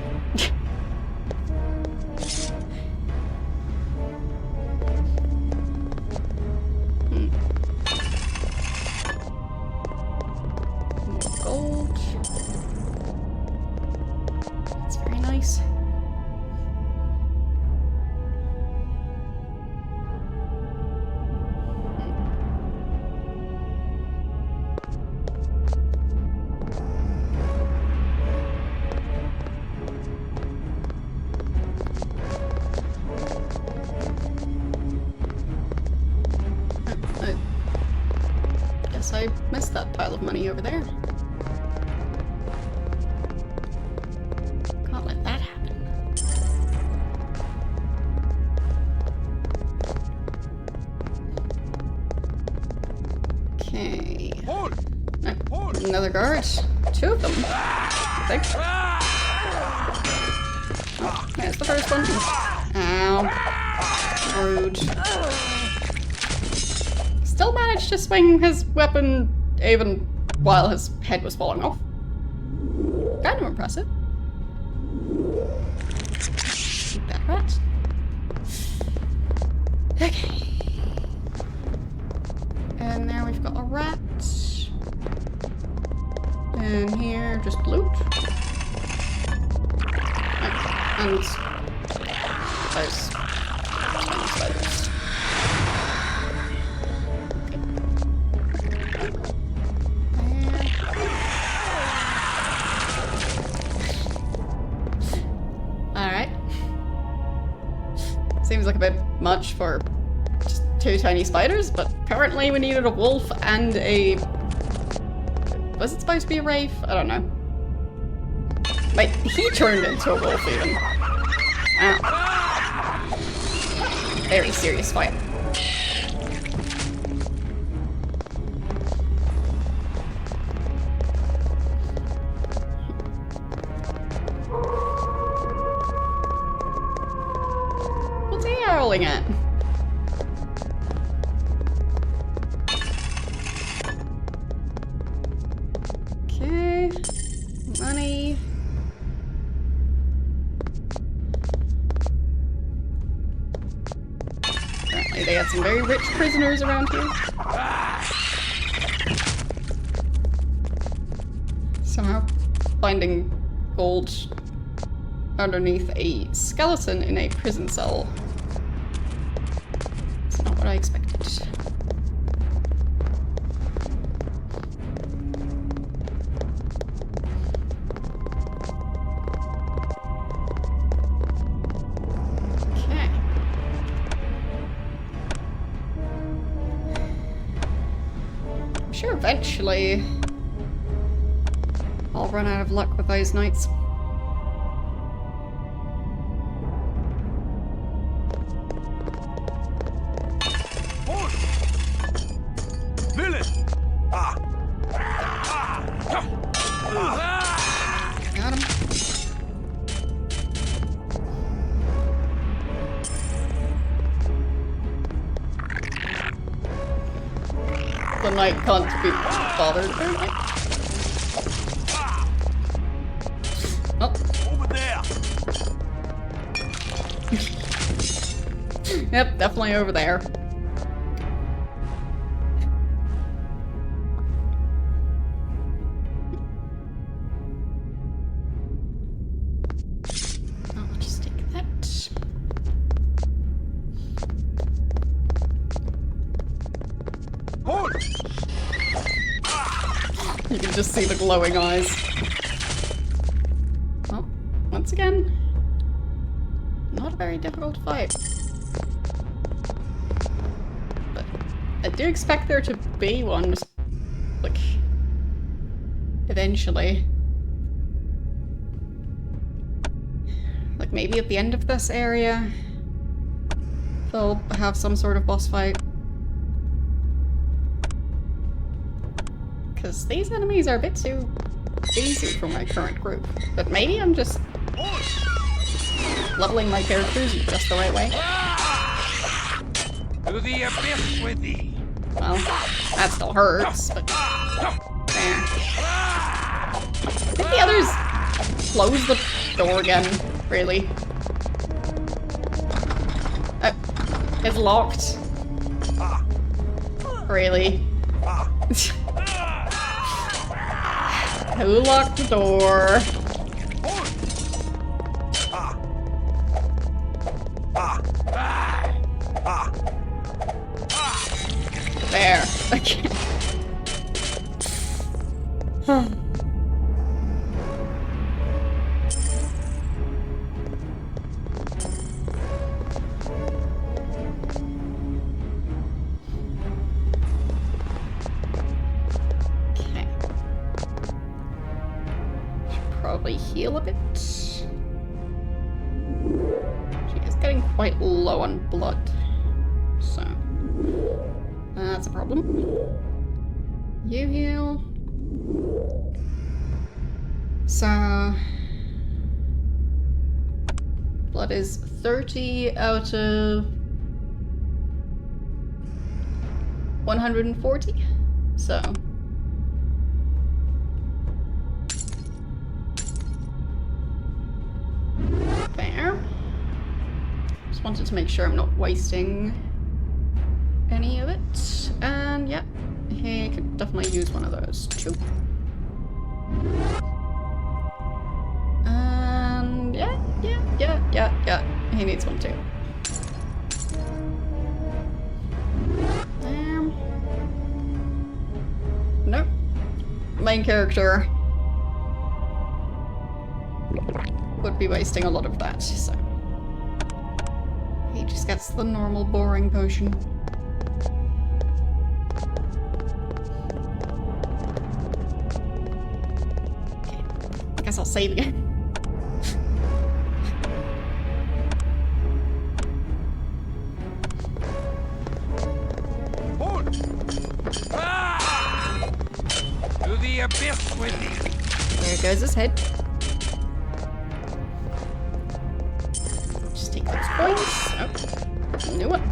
More gold. That's very nice. I missed that pile of money over there. Can't let that happen. Okay. Another guard. Two of them, I think. Oh, there's the first one. Ow. Rude. Still managed to swing his weapon even while his head was falling off. Kind of impressive. That rat. Okay. And there we've got a rat. And here, just loot. And those tiny spiders. Alright. Seems like a bit much for just two tiny spiders, but apparently we needed a wolf and a... Was it supposed to be a wraith? I don't know. Wait, he turned into a wolf even. Ow. Very serious fight. What's he howling at? Okay. Money. Apparently Maybe they had some very rich prisoners around here. Somehow finding gold underneath a skeleton in a prison cell. It's not what I expected. Okay. I'm sure eventually I'll run out of luck with those knights. Villain! Got him. The knight can't be bothered apparently. Oh. Over there! Yep, definitely over there. I'll just take that. Hold! You can just see the glowing eyes. Oh, once again, not a very difficult fight. But I do expect there to be one, like, eventually. Like, maybe at the end of this area, they'll have some sort of boss fight. Because these enemies are a bit too easy for my current group. But maybe I'm just leveling my characters just the right way. To the abyss with thee! Well, that still hurts, but there. Did the others close the door again? Really? It's locked. Really? Who locked the door? There. Okay. Probably heal a bit. She is getting quite low on blood, so that's a problem. You heal. So blood is 30 out of 140, so there. Just wanted to make sure I'm not wasting any of it. And yeah, he could definitely use one of those too. And yeah, he needs one too. Nope. Main character would be wasting a lot of that, so he just gets the normal boring potion. Okay, I guess I'll save again. To the abyss with thee! There goes his head. Just take those points. Oh, new one.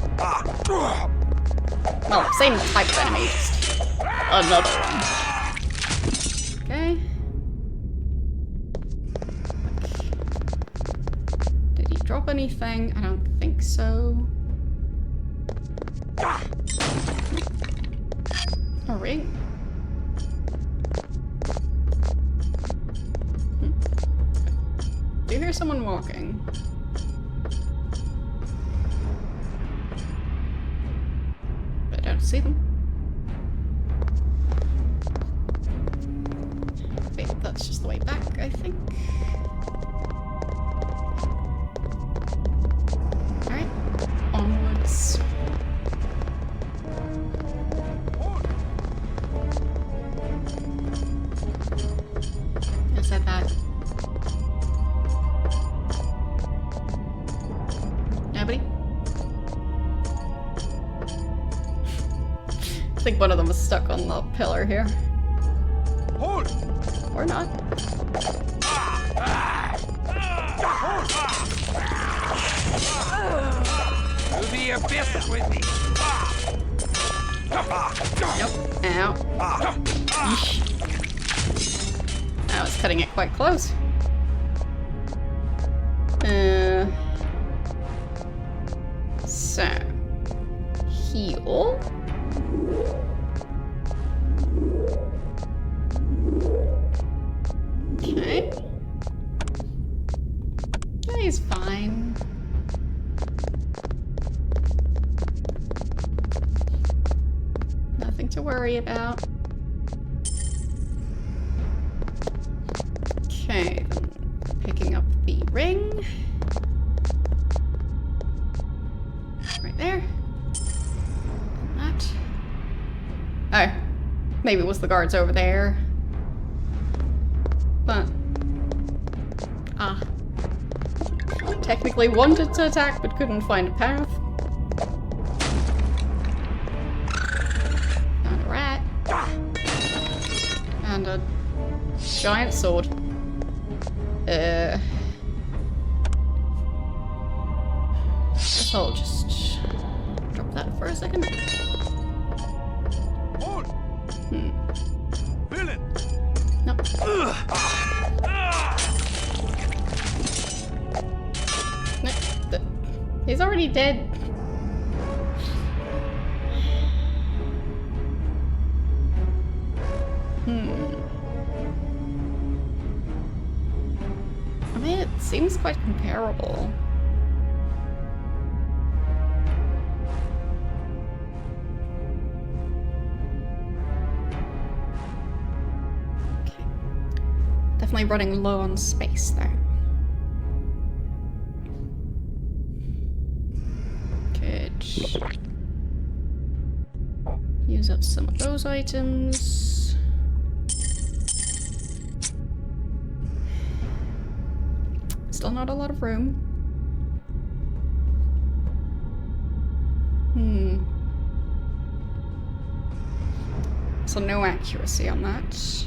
Well, same type of enemy, just another one. Okay. Did he drop anything? I don't think so. A ring. Do you hear someone walking? But I don't see them. Wait, that's just the way back, I think. Alright, onwards. Who said that? Nobody? I think one of them is stuck on the pillar here. Hold! Or not. To the abyss with me. Nope. Ow. Yeesh. I was cutting it quite close. So. Heal. Okay. Yeah, he's fine. Nothing to worry about. Okay, then picking up the ring. Right there. And that. Oh. Maybe it was the guards over there. But... technically wanted to attack but couldn't find a path. Found a rat. And a giant sword. Guess I'll just drop that for a second. Villain! Nope. He's already dead. I mean, it seems quite comparable. Okay. Definitely running low on space there. Use up some of those items. Still not a lot of room. So no accuracy on that.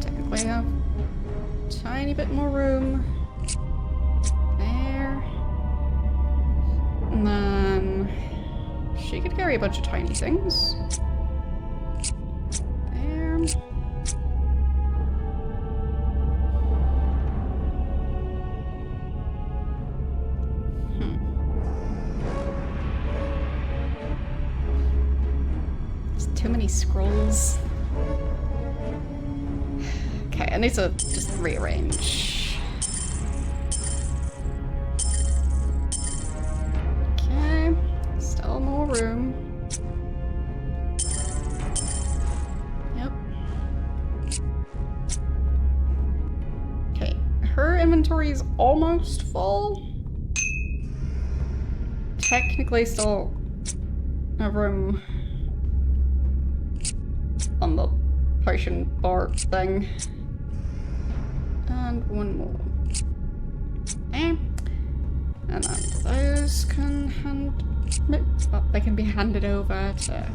Technically have a tiny bit more room. There. And then she could carry a bunch of tiny things. There. Too many scrolls. Okay, I need to just rearrange. Okay, still more room. Yep. Okay, her inventory is almost full. Technically still have room on the potion bar thing. And one more. Okay. And then those can well, they can be handed over to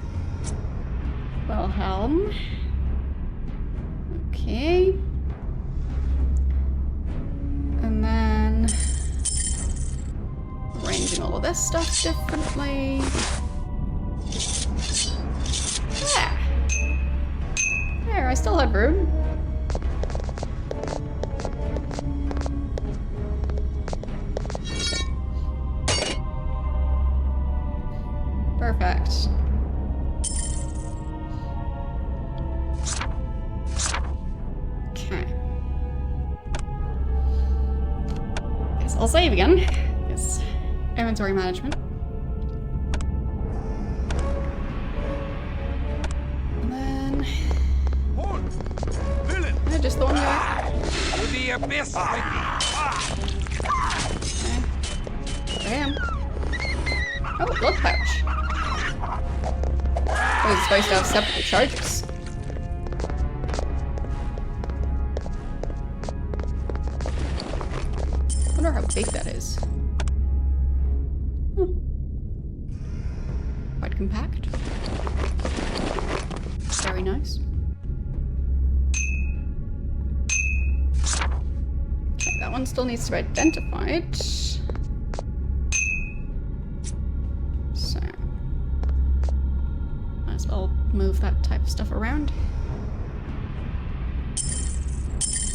Wilhelm. Okay. And then this stuff differently. Yeah. There, I still had room. Perfect. Okay. Guess I'll save again. Yes. Inventory management. And then... Yeah, just the one guy. To the abyss with Okay. There I am. Oh, blood pouch. I was supposed to have separate charges. I wonder how big that is. Quite compact. Very nice. Okay, that one still needs to be identified. So, might as well move that type of stuff around.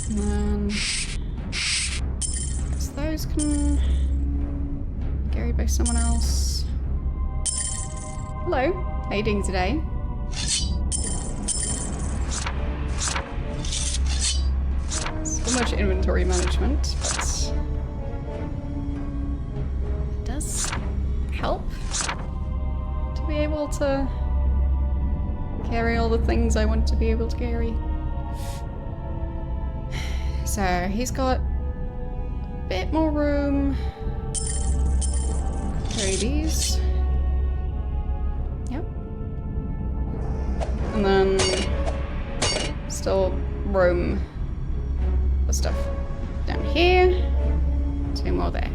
And then those can be carried by someone else. Hello, how you doing today? So much inventory management, but it does help to be able to carry all the things I want to be able to carry. So he's got a bit more room. Carry these. Yep. And then still room for stuff down here. 2 more there.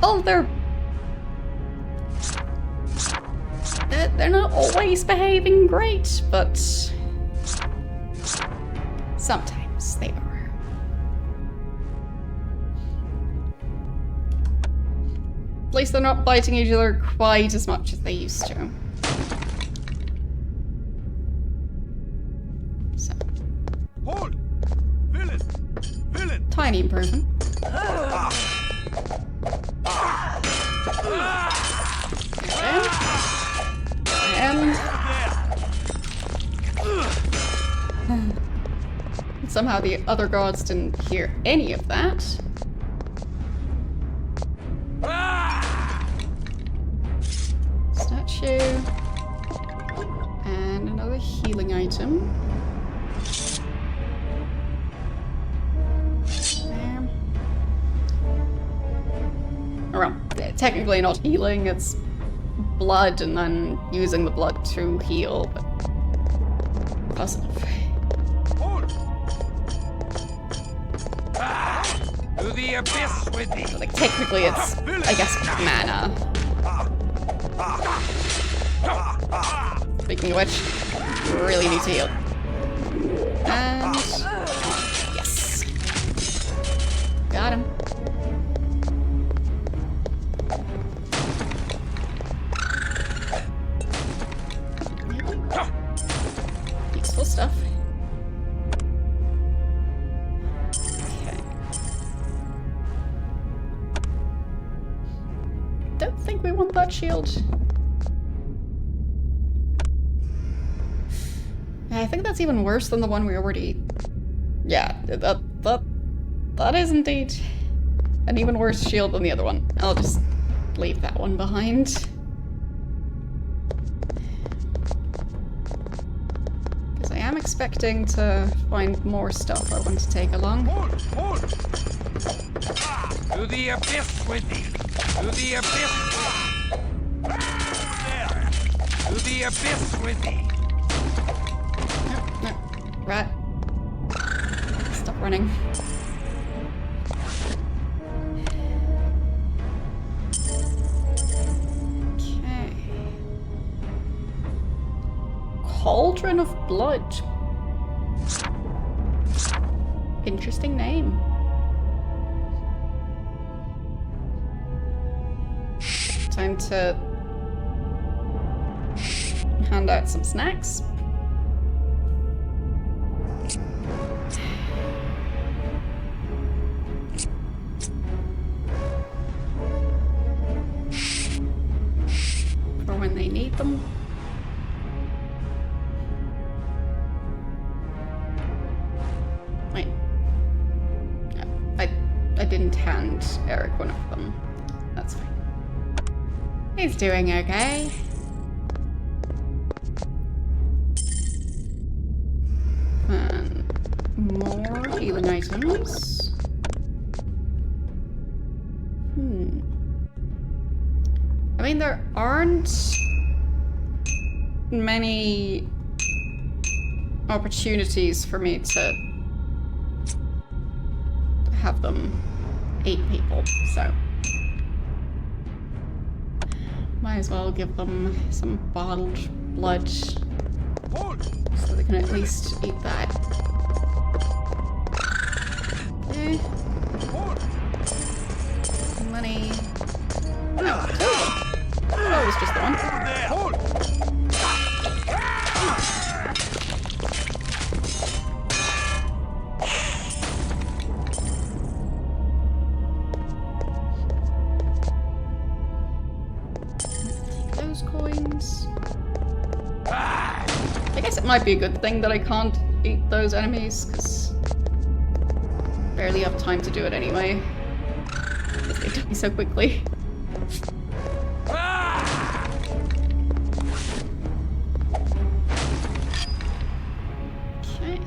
Oh, they're not always behaving great, but sometimes they are. At least they're not biting each other quite as much as they used to. So. Hold! Villain! Villain! Tiny improvement. And somehow the other guards didn't hear any of that. Statue. And another healing item. There. Oh, well, technically not healing, it's blood and then using the blood to heal, but close enough. To the abyss with thee. Like technically it's, I guess, mana. Speaking of which, really need to heal. And yes. Got him. Useful stuff. Okay. Don't think we want that shield. I think that's even worse than the one we already... Yeah, that is indeed an even worse shield than the other one. I'll just leave that one behind. Because I am expecting to find more stuff I want to take along. To the abyss with thee. To the abyss. To the abyss with thee. No, right. Stop running. Okay. Cauldron of Blood. Interesting name. time to hand out some snacks. For when they need them. Wait. I didn't hand Eric one of them. That's fine. He's doing okay. And more healing items. I mean, there aren't many opportunities for me to have them eat people, so might as well give them some bottled blood so they can at least eat that. Okay. Money. No, two of them. Oh, it was just the one. Those coins. I guess it might be a good thing that I can't eat those enemies, because I barely have time to do it anyway. Because they die so quickly. Okay.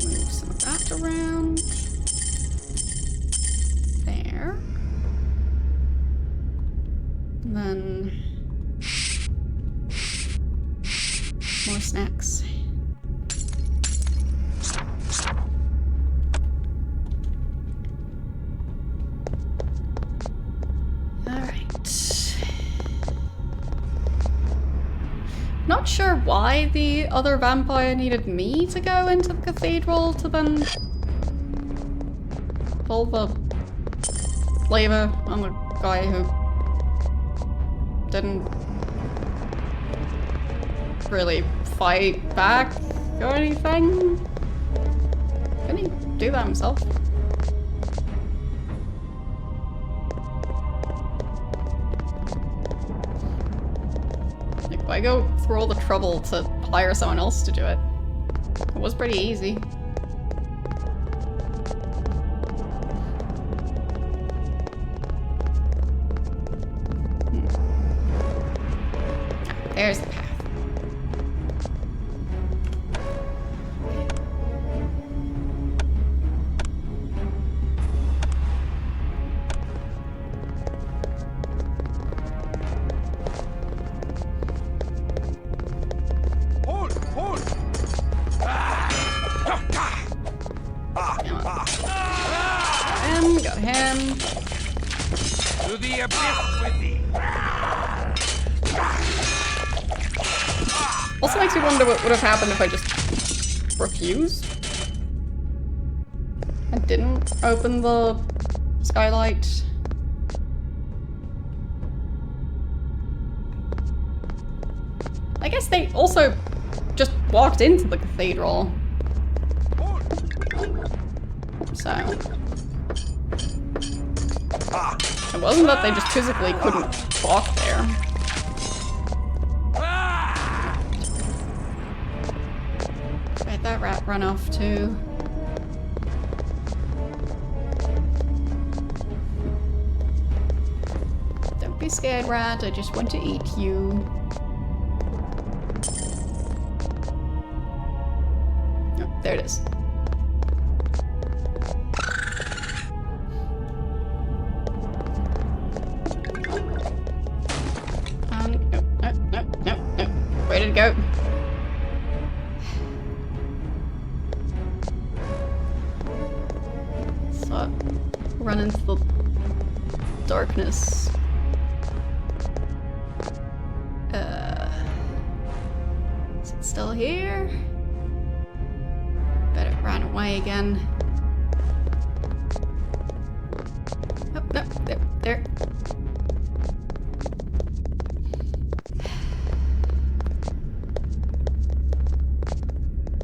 Move some of that around. There. And then more snacks. Alright. Not sure why the other vampire needed me to go into the cathedral to then pull the lever on the guy who didn't really fight back or anything. Couldn't he do that himself? Like, why go through all the trouble to hire someone else to do it? It was pretty easy. There's the path. Got him. To the abyss with thee. Also makes me wonder what would have happened if I just refused and didn't open the skylight. I guess they also just walked into the cathedral. So it wasn't that they just physically couldn't walk there. Let that rat run off too. Don't be scared, rat. I just want to eat you. Oh, there it is. No. Ready to go. So, run into the darkness. still here. Bet it ran away again. Oh, no, there.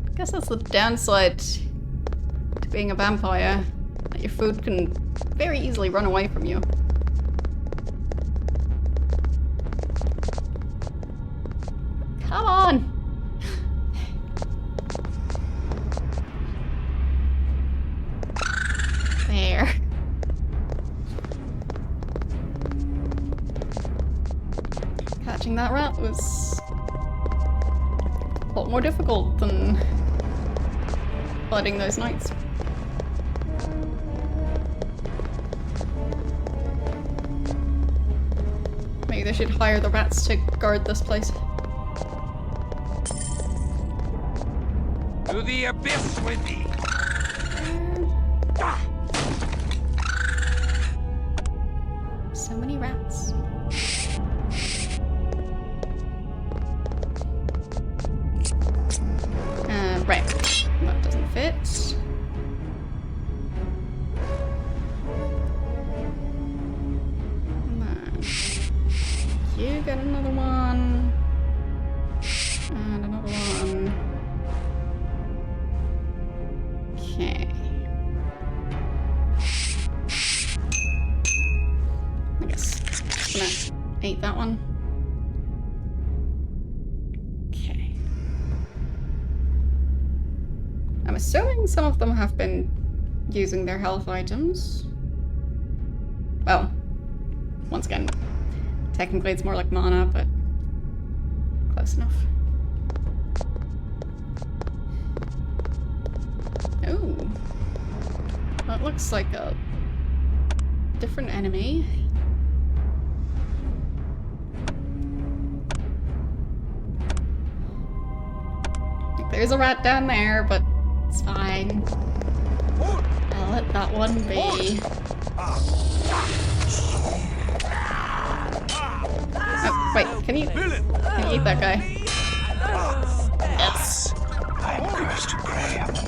I guess that's the downside to being a vampire. That your food can very easily run away from you. Come on! There. Catching that rat was a lot more difficult than fighting those knights. Maybe they should hire the rats to guard this place. To the abyss with thee! So many rats. Right. That doesn't fit. And then you get another one. And another one. Okay. I guess I'm gonna eat that one. Okay. I'm assuming some of them have been using their health items. Well, once again, technically it's more like mana, but close enough. Oh, that looks like a different enemy. There's a rat down there, but it's fine. I'll let that one be. Oh, wait, can you eat that guy? Yes. I'm cursed to prey on the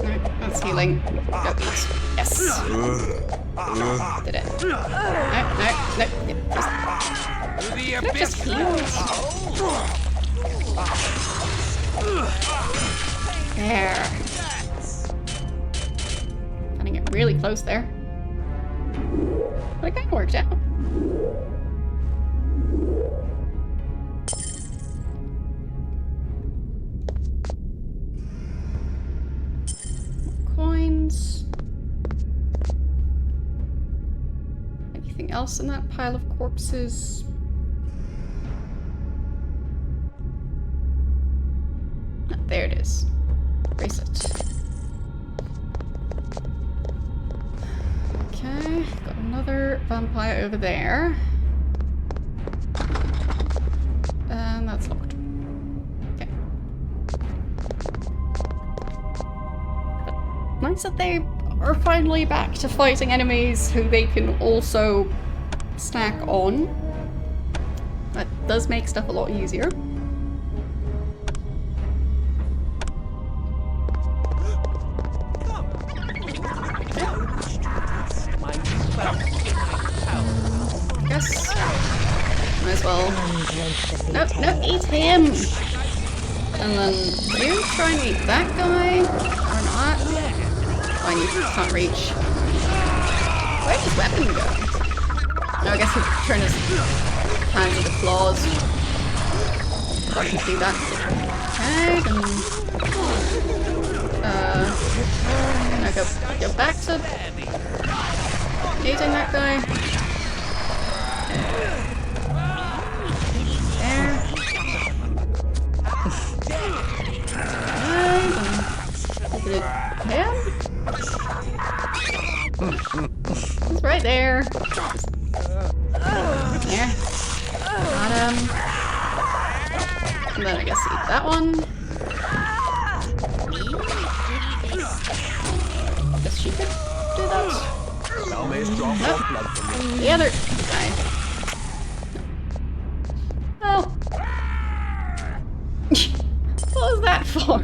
No, that's healing. Go eat. Yes. Did it. No. Just heal. There. Cutting it really close there. But it kind of worked out. Coins. Anything else in that pile of corpses? Ah, there it is. Bracelet. Okay, got another vampire over there. And that's locked. Okay. But nice that they are finally back to fighting enemies who they can also snack on. That does make stuff a lot easier. Guess might as well. No, eat him! And then you try and eat that guy, or not. Oh, you can't reach. Where'd his weapon go? No, I guess he turned his hands into claws. I can see that. Okay, then now go back to eating that guy. There. He's right there. There. Got him. And then I guess eat that one. Guess she could do that. Thou mayst draw more blood from me. The other guy. Oh. What was that for?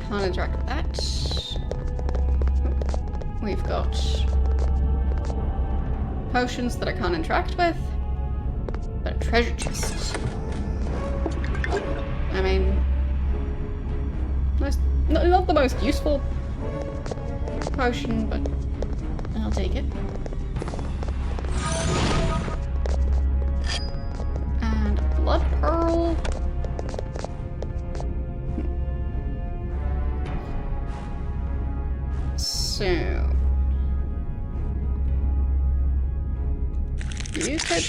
Can't interact with that. We've got potions that I can't interact with. But a treasure chest. I mean, not the most useful potion, but I'll take it. And a blood pearl. So, you could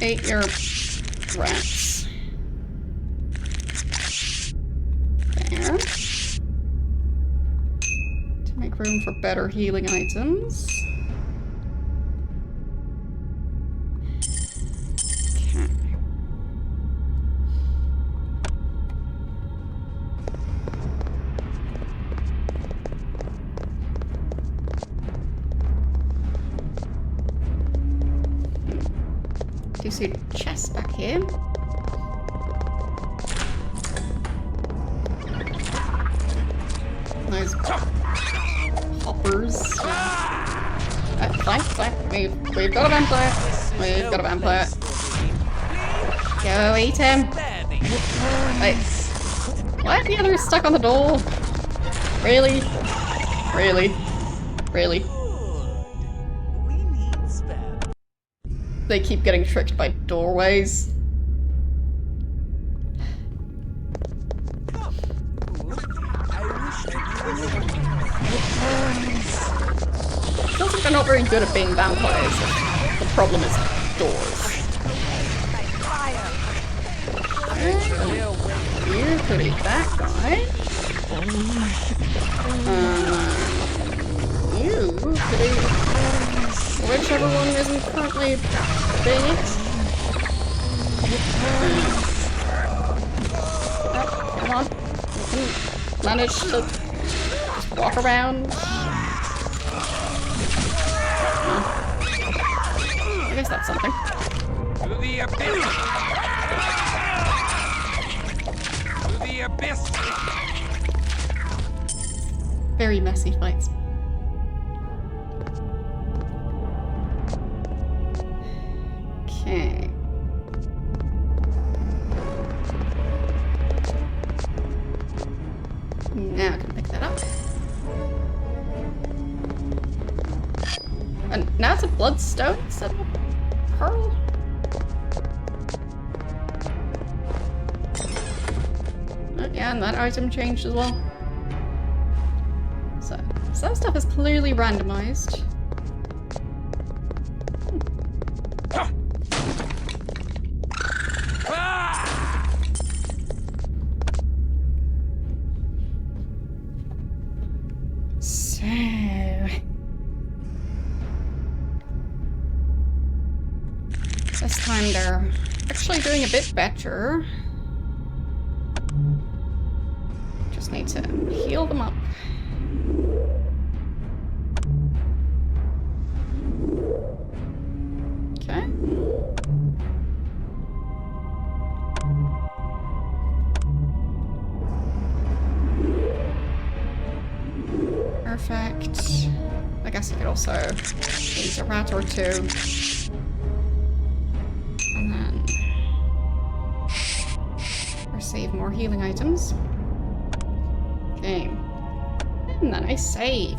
eat your rats. There. To make room for better healing items. Okay. Do you see a chest back here? Nice hoppers. Flank. We've got a vampire. We've got a vampire. Go eat him. Wait. Why are the others stuck on the door? Really? Really? They keep getting tricked by doorways. Feels like they're not very good at being vampires. The problem is doors. You could eat that guy. You could eat whichever one isn't currently being eaten. Come on. You can manage to just walk around. I guess that's something. To the abyss! To the abyss! Very messy fights. Okay. Now I can pick that up. And now it's a bloodstone instead of a pearl. Yeah, and that item changed as well. So, some stuff is clearly randomized. This time they're actually doing a bit better. Just need to heal them up. Okay. Perfect. I guess you could also use a rat or two. And then receive more healing items. Okay. And then I save.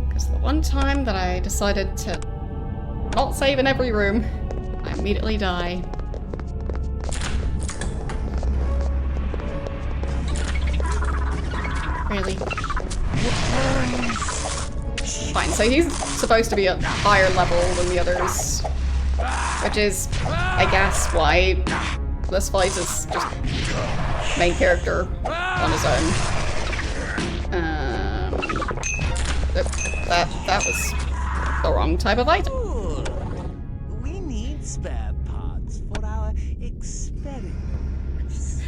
Because the one time that I decided to not save in every room, I immediately die. Really? Fine, so he's supposed to be a higher level than the others. Which is, I guess, why this fight is just main character on his own. That was the wrong type of item. We need spare parts for our experiments.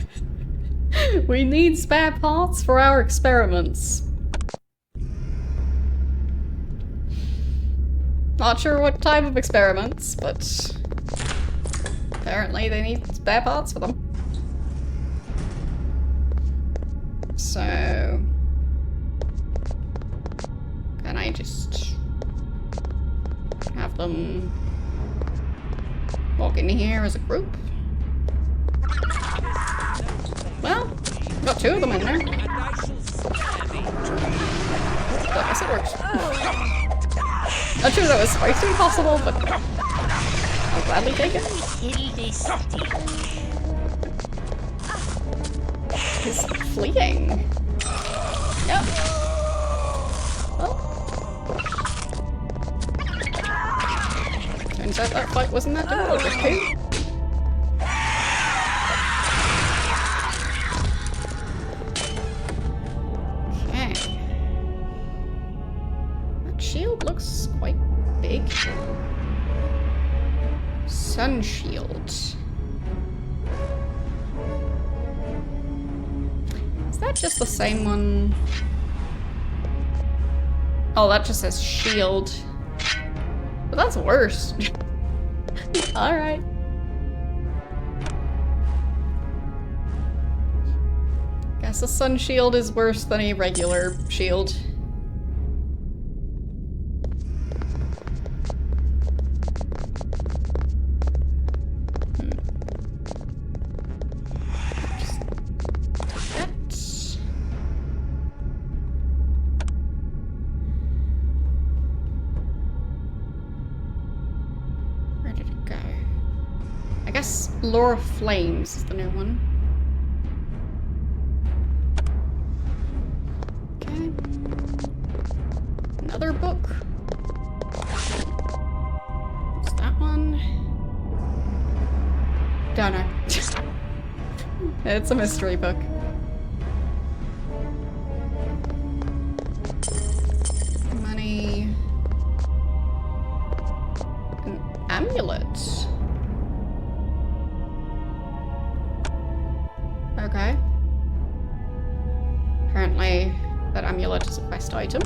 We need spare parts for our experiments. Not sure what type of experiments, but apparently they need spare parts for them. So... can I just have them walk in here as a group? Well, got 2 of them in there. I guess it works. Not sure that was supposed to be possible, but I'll gladly take it. He's fleeing. Yep. Well. Turns out that fight wasn't that difficult with Pooh. Okay. That shield looks quite big. Sun shield. Is that just the same one? Oh, that just says shield. But that's worse. Alright. Guess the sun shield is worse than a regular shield. Lure of Flames is the new one. Okay. Another book. What's that one? Don't know. It's a mystery book. Money. An amulet. Okay. Apparently, that amulet is a quest item.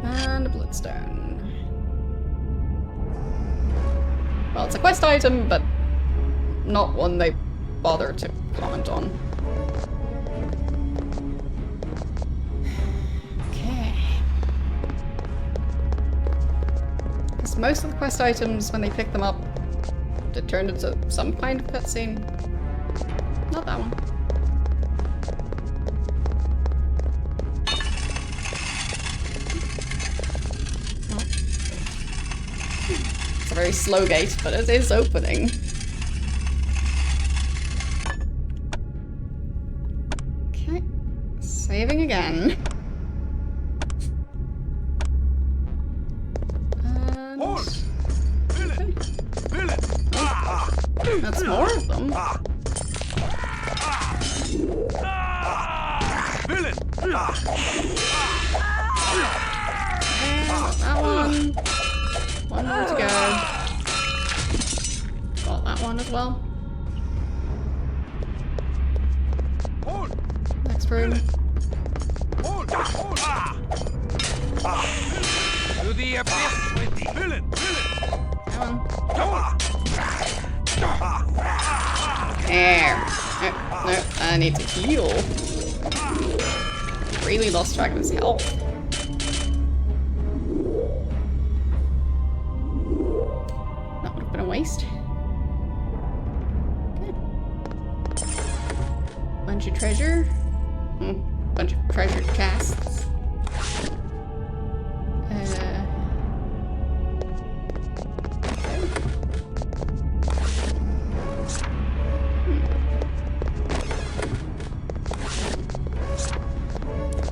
And a bloodstone. Well, it's a quest item, but not one they bother to comment on. Okay. Because most of the quest items, when they pick them up, it turned into some kind of cutscene. Not that one. Oh. It's a very slow gate, but it is opening. Okay. Saving again. And... okay. Oh. That's more of them. And that one. One more to go. Got that one as well. Next room. To the abyss with the villain. That one. There. No, I need to heal. Really lost track of his health. That would have been a waste. Okay. Bunch of treasure. Bunch of treasure chests.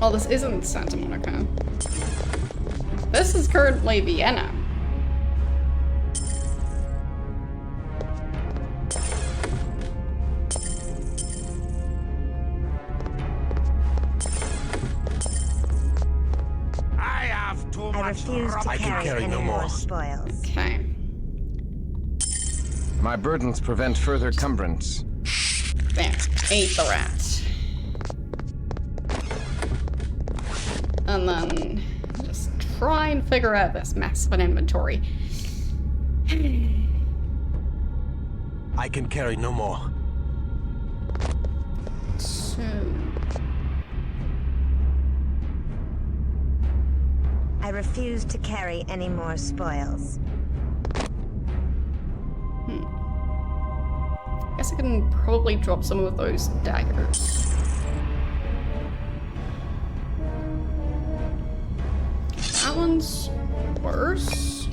Oh, this isn't Santa Monica. This is currently Vienna. I have too I much refuse to I can carry carry any no more more. spoils. Okay. My burdens prevent further cumbrance. There. Ate the rat. And then just try and figure out this mess of an inventory. I can carry no more. So, I refuse to carry any more spoils. guess I can probably drop some of those daggers. That one's worse.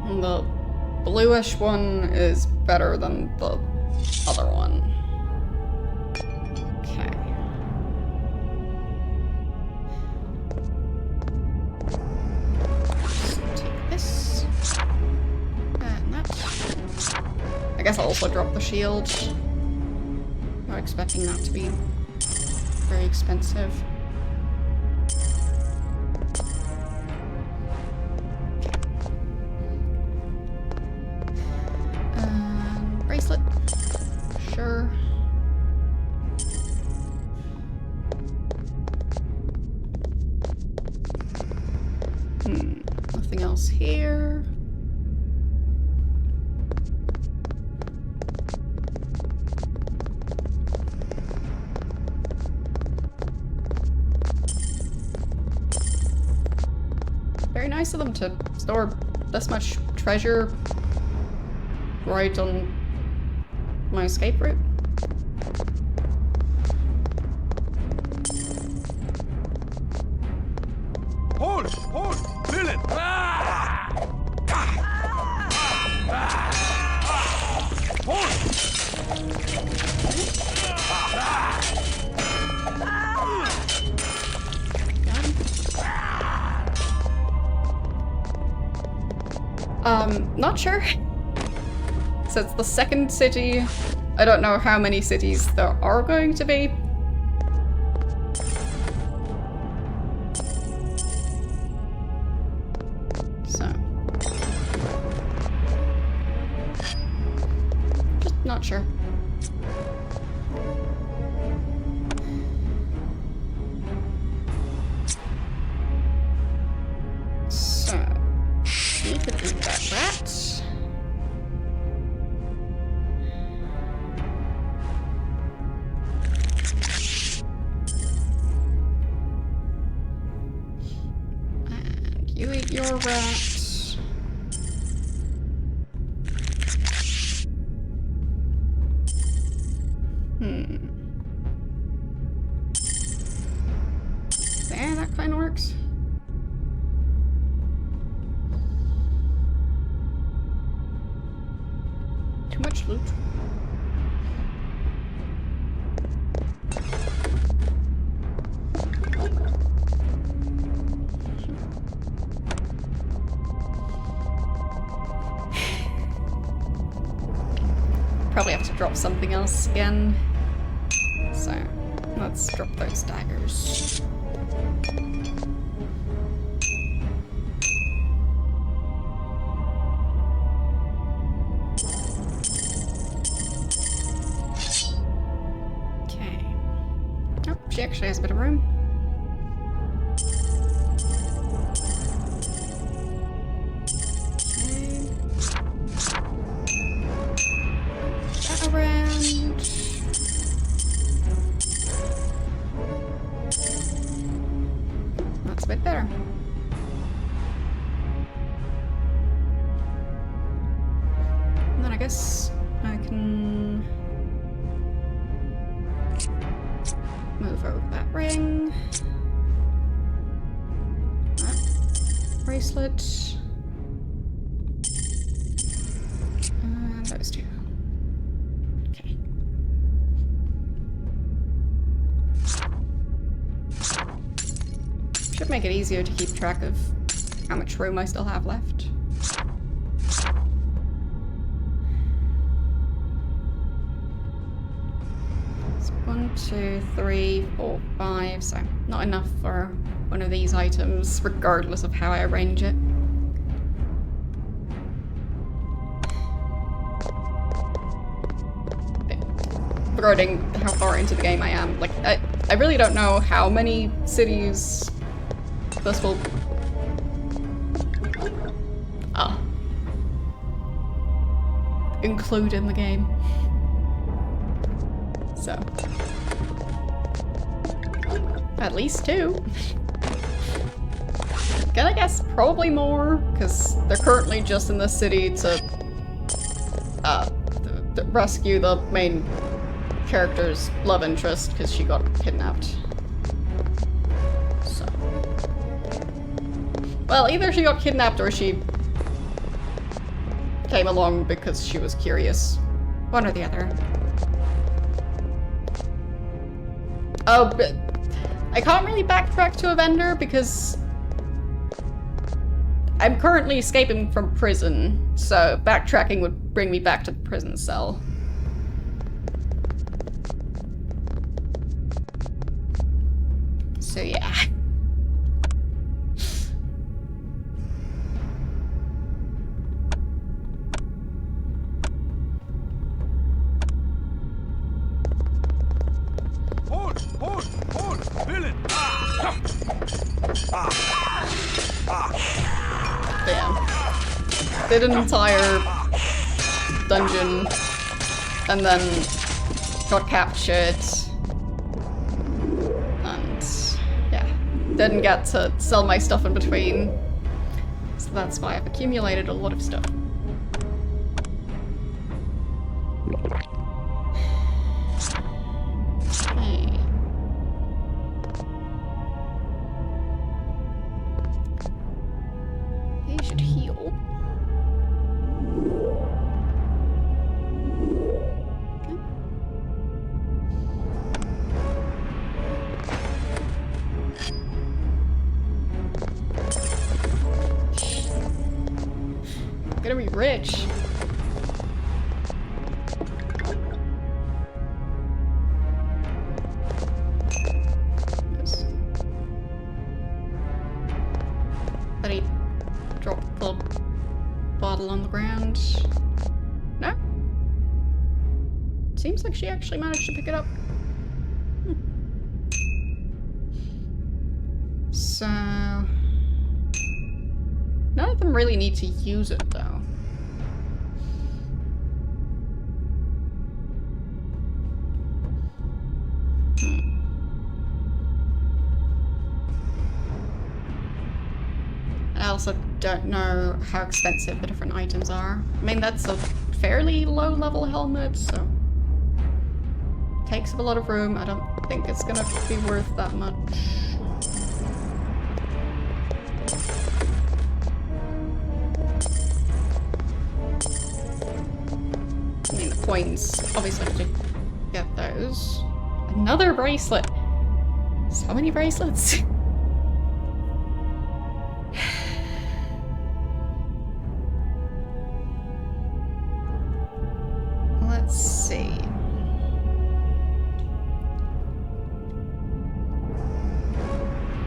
And the bluish one is better than the other one. Okay. Take this. And that. I guess I'll also drop the shield. Not expecting that to be very expensive. Bracelet. Sure. Nothing else here. Very nice of them to store this much treasure right on my escape route. Hold! Hold! Villain! Not sure. So it's the second city. I don't know how many cities there are going to be. So. Just not sure. So. You could eat that rat. And you eat your rat. There, that kind of works. Too much loot. Probably have to drop something else again. So, let's drop those daggers. She actually has a bit of room. Okay. That around. That's a bit better. And then I guess I can move over that ring. That bracelet. Should make it easier to keep track of how much room I still have left. It's 1, 2, 3, 4, 5, so not enough for one of these items, regardless of how I arrange it. Regarding how far into the game I am, like, I really don't know how many cities this will... include in the game. So... at least 2. Gonna guess probably more, because they're currently just in the city to rescue the main character's love interest because she got kidnapped. So. Well, either she got kidnapped or she came along because she was curious. One or the other. Oh, but I can't really backtrack to a vendor because I'm currently escaping from prison, so backtracking would bring me back to the prison cell. So yeah. Hold! Villain! Damn. Did an entire dungeon and then got captured. Didn't get to sell my stuff in between. So that's why I've accumulated a lot of stuff. Okay. He should heal. Gonna be rich. Yes. But he dropped the bottle on the ground. No? Seems like she actually managed to pick it up. So... none of them really need to use it, though. I also don't know how expensive the different items are. I mean, that's a fairly low-level helmet, so... takes up a lot of room. I don't think it's gonna be worth that much. I mean, the coins, obviously, to get those. Another bracelet! So many bracelets! Let's see.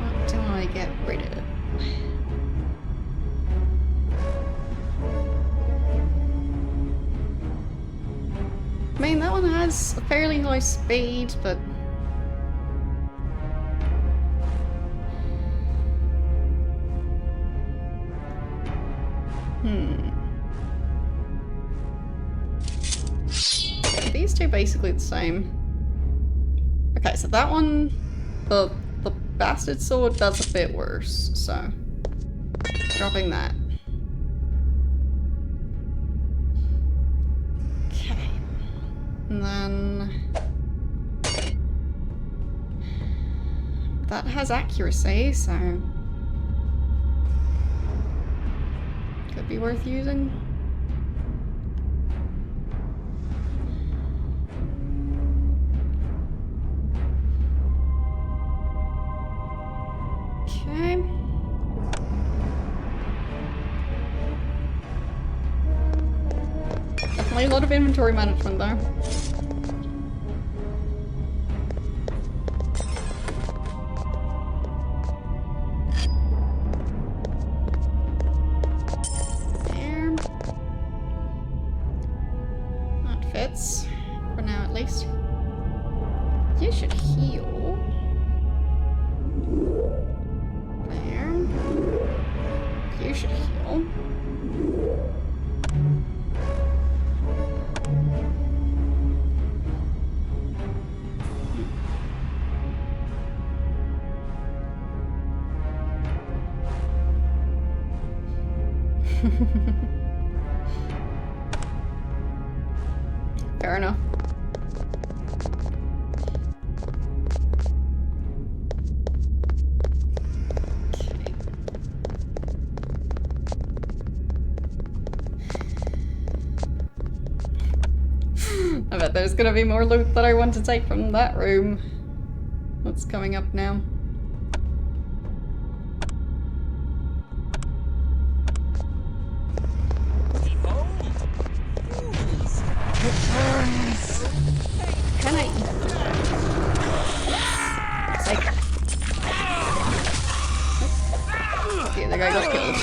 What do I get rid of? I mean, that one has a fairly high speed, but... These two basically the same. Okay, so that one, the bastard sword, that's a bit worse, so... dropping that. Okay. And then... that has accuracy, so... could be worth using. Okay. Definitely a lot of inventory management there. There. That fits. For now at least. You should heal. There. You should heal. Fair enough. Okay. I bet there's gonna be more loot that I want to take from that room. What's coming up now? Can I eat them? It's like... Okay, the guy got killed.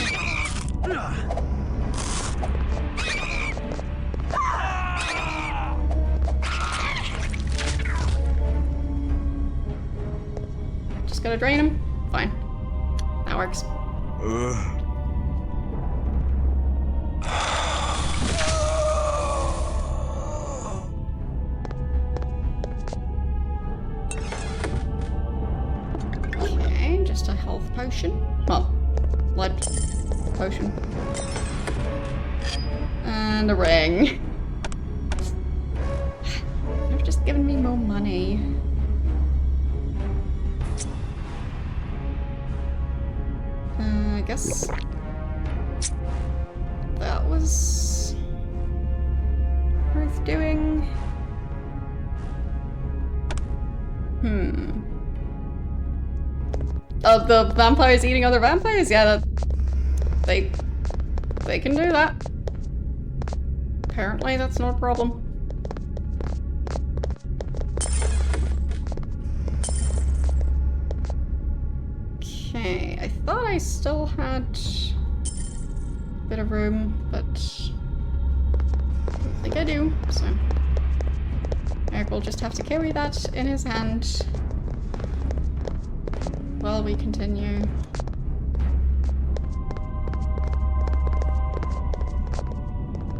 Just gotta drain him? Fine. That works. Okay, just a health potion. Well, blood potion. And a ring. They've just given me more money. I guess that was worth doing. Oh, the vampires eating other vampires? Yeah, that they can do that. Apparently, that's not a problem. Okay, I thought I still had a bit of room, but I don't think I do, so Eric will just have to carry that in his hand while we continue.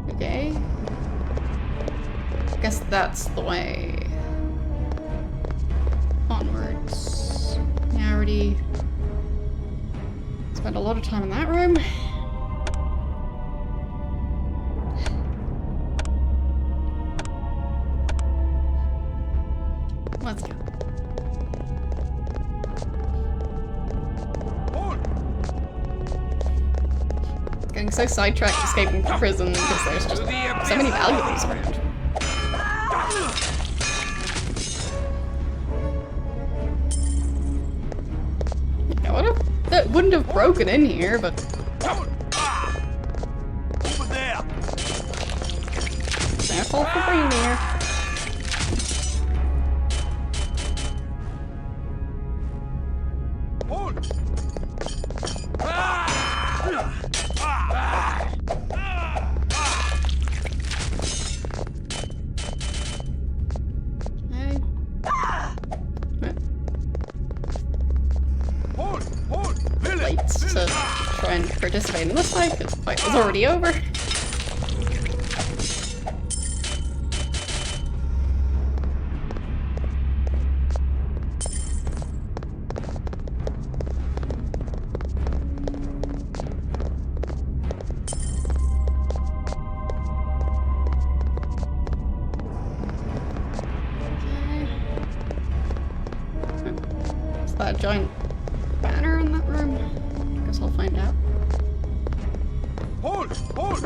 Okay. I guess that's the way. Onwards. Yeah, I already spent a lot of time in that room. Let's go. Getting so sidetracked escaping from prison because there's just so many valuables around. Yeah, that wouldn't have broken in here, but... Over there. Careful for being here. To try and participate in this fight, because the fight was already over. Okay. Is that a giant banner in that room? Guess I'll find out. Hold! Hold!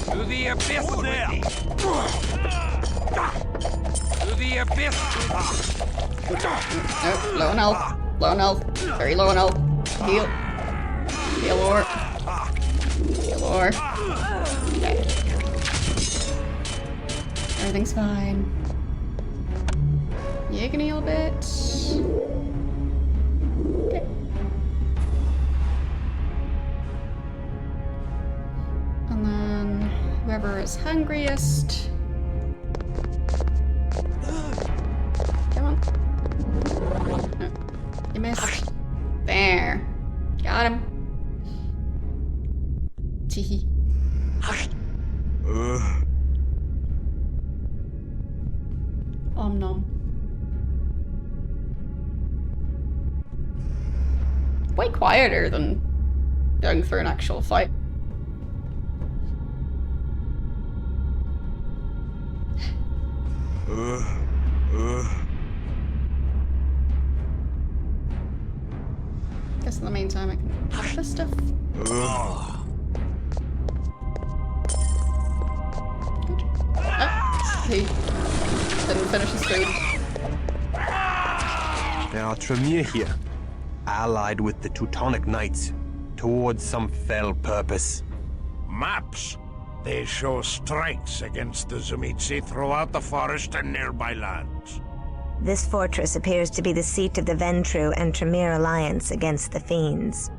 To the abyss Over there. with thee! To the abyss with thee! No, low on health. Low on health. Very low on health. Heal. Heal more. Heal more. Okay. Everything's fine. You can heal a bit. Okay. And then whoever is hungriest. Come on. No. You missed. There. Got him. Teehee. Om nom. Way quieter than going through an actual fight. Guess in the meantime I can have this stuff. Good. He didn't finish his food. There are Tremere here, allied with the Teutonic Knights, towards some fell purpose. Maps. They show strikes against the Zumitsi throughout the forest and nearby lands. This fortress appears to be the seat of the Ventru and Tremere alliance against the Fiends.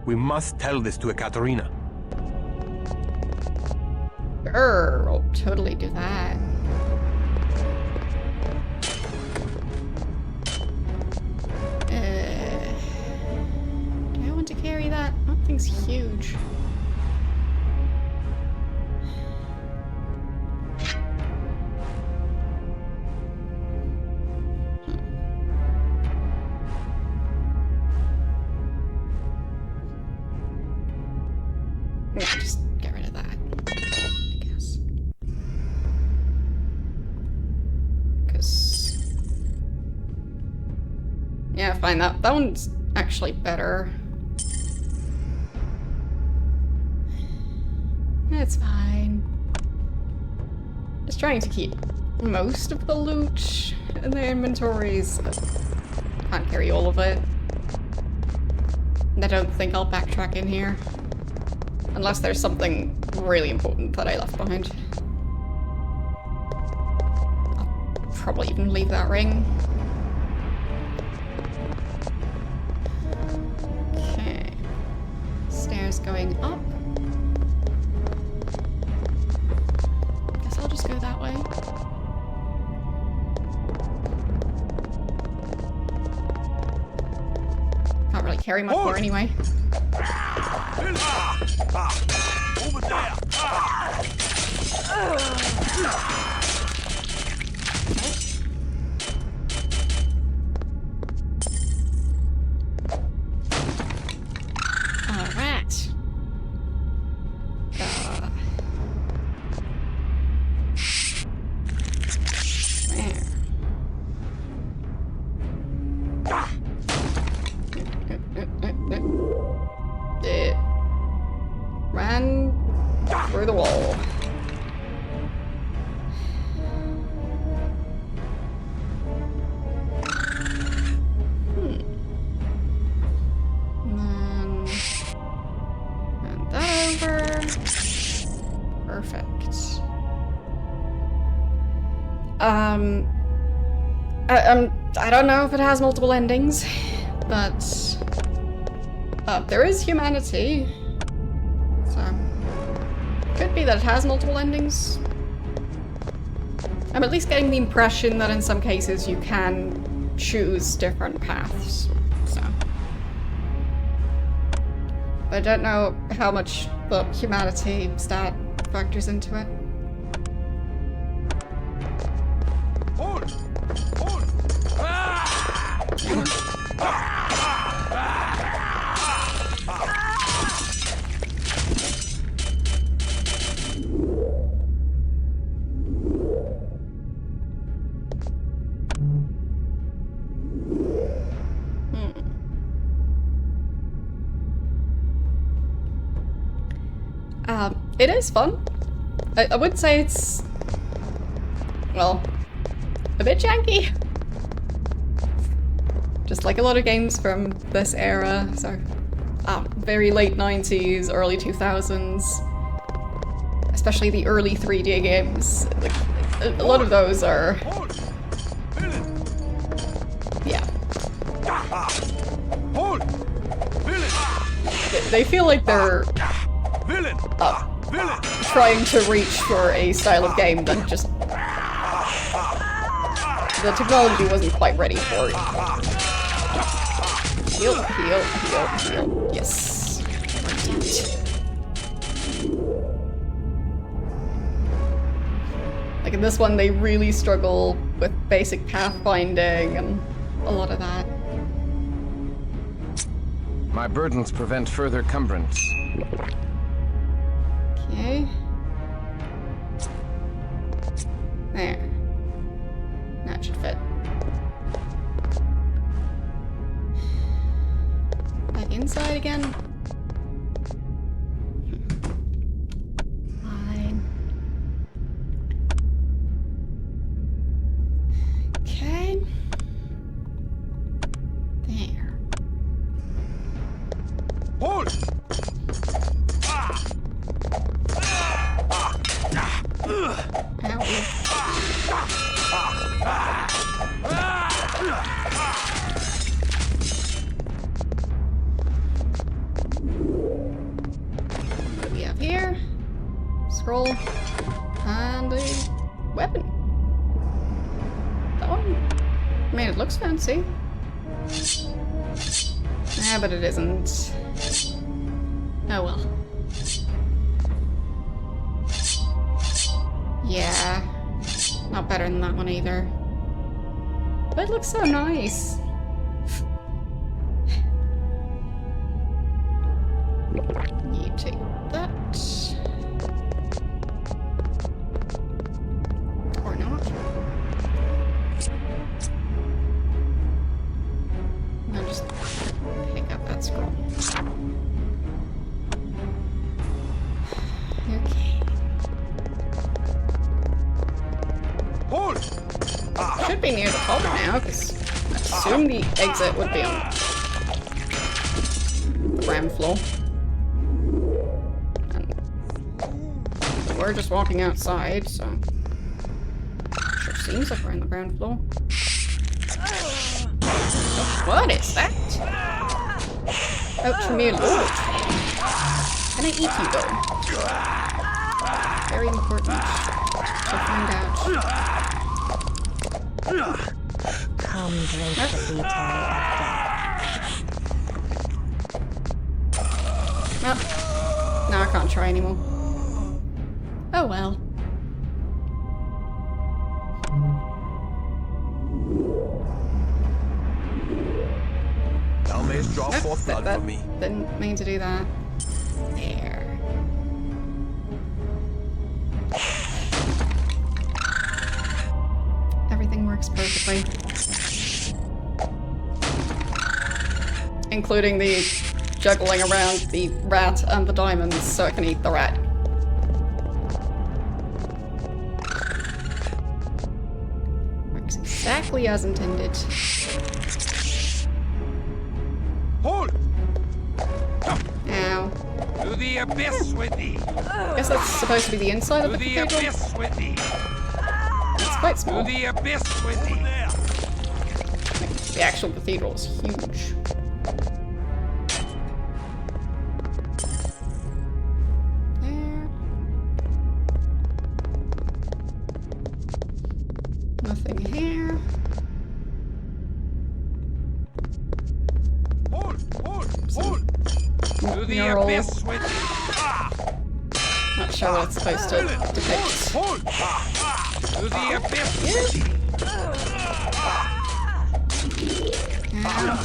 We must tell this to Ekaterina. Sure, I'll totally do that. Do I want to carry that? That thing's huge. Yeah, just get rid of that, I guess. Because... yeah, fine, that one's actually better. It's fine. Just trying to keep most of the loot in their inventories, but can't carry all of it. And I don't think I'll backtrack in here. Unless there's something really important that I left behind. I'll probably even leave that ring. Okay. Stairs going up. Guess I'll just go that way. Can't really carry much more anyway. Over there! Alright. There. It ran through the wall. And then hand that over. Perfect. I don't know if it has multiple endings, but there is humanity. So, could be that it has multiple endings. I'm at least getting the impression that in some cases you can choose different paths, so. But I don't know how much the humanity stat factors into it. Hold! Hold! It is fun. I would say it's, well, a bit janky. just like a lot of games from this era, so very late 90s, early 2000s, especially the early 3D games. Like, a lot of those are, yeah. They feel like they're trying to reach for a style of game that just the technology wasn't quite ready for it. Heal, heal, heal, heal. Yes. Like in this one, they really struggle with basic pathfinding and a lot of that. My burdens prevent further cumbrance. Okay. There. That should fit. Back inside again. Fine. Okay. There. Hold! What do we have here? Scroll and a weapon. That one, I mean, it looks fancy. Yeah, but it isn't. Oh well. Yeah, not better than that one either. But it looks so nice. You take that. Or not. And I'll just pick up that scroll. Okay. Should be near the top now, because I assume the exit would be on the ground floor. And we're just walking outside, so sure seems like we're on the ground floor. What is that? Ouch, me lord. Can I eat you though? Very important to find out. Come drink the vitae of death. Well, now I can't try anymore. Oh well. Thou mayst draw forth blood that from me. didn't mean to do that. There. Everything works perfectly. Including the juggling around the rat and the diamonds so I can eat the rat. Works exactly as intended. Hold! Ow. To the abyss with thee! I guess that's supposed to be the inside of To the the cathedral. abyss with thee! It's quite To small. the abyss with thee! The actual cathedral is huge. There. Nothing here. Hold! To the Mural. abyss with thee! Not sure what it's supposed to depict. Hold! To the abyss with thee! Ow.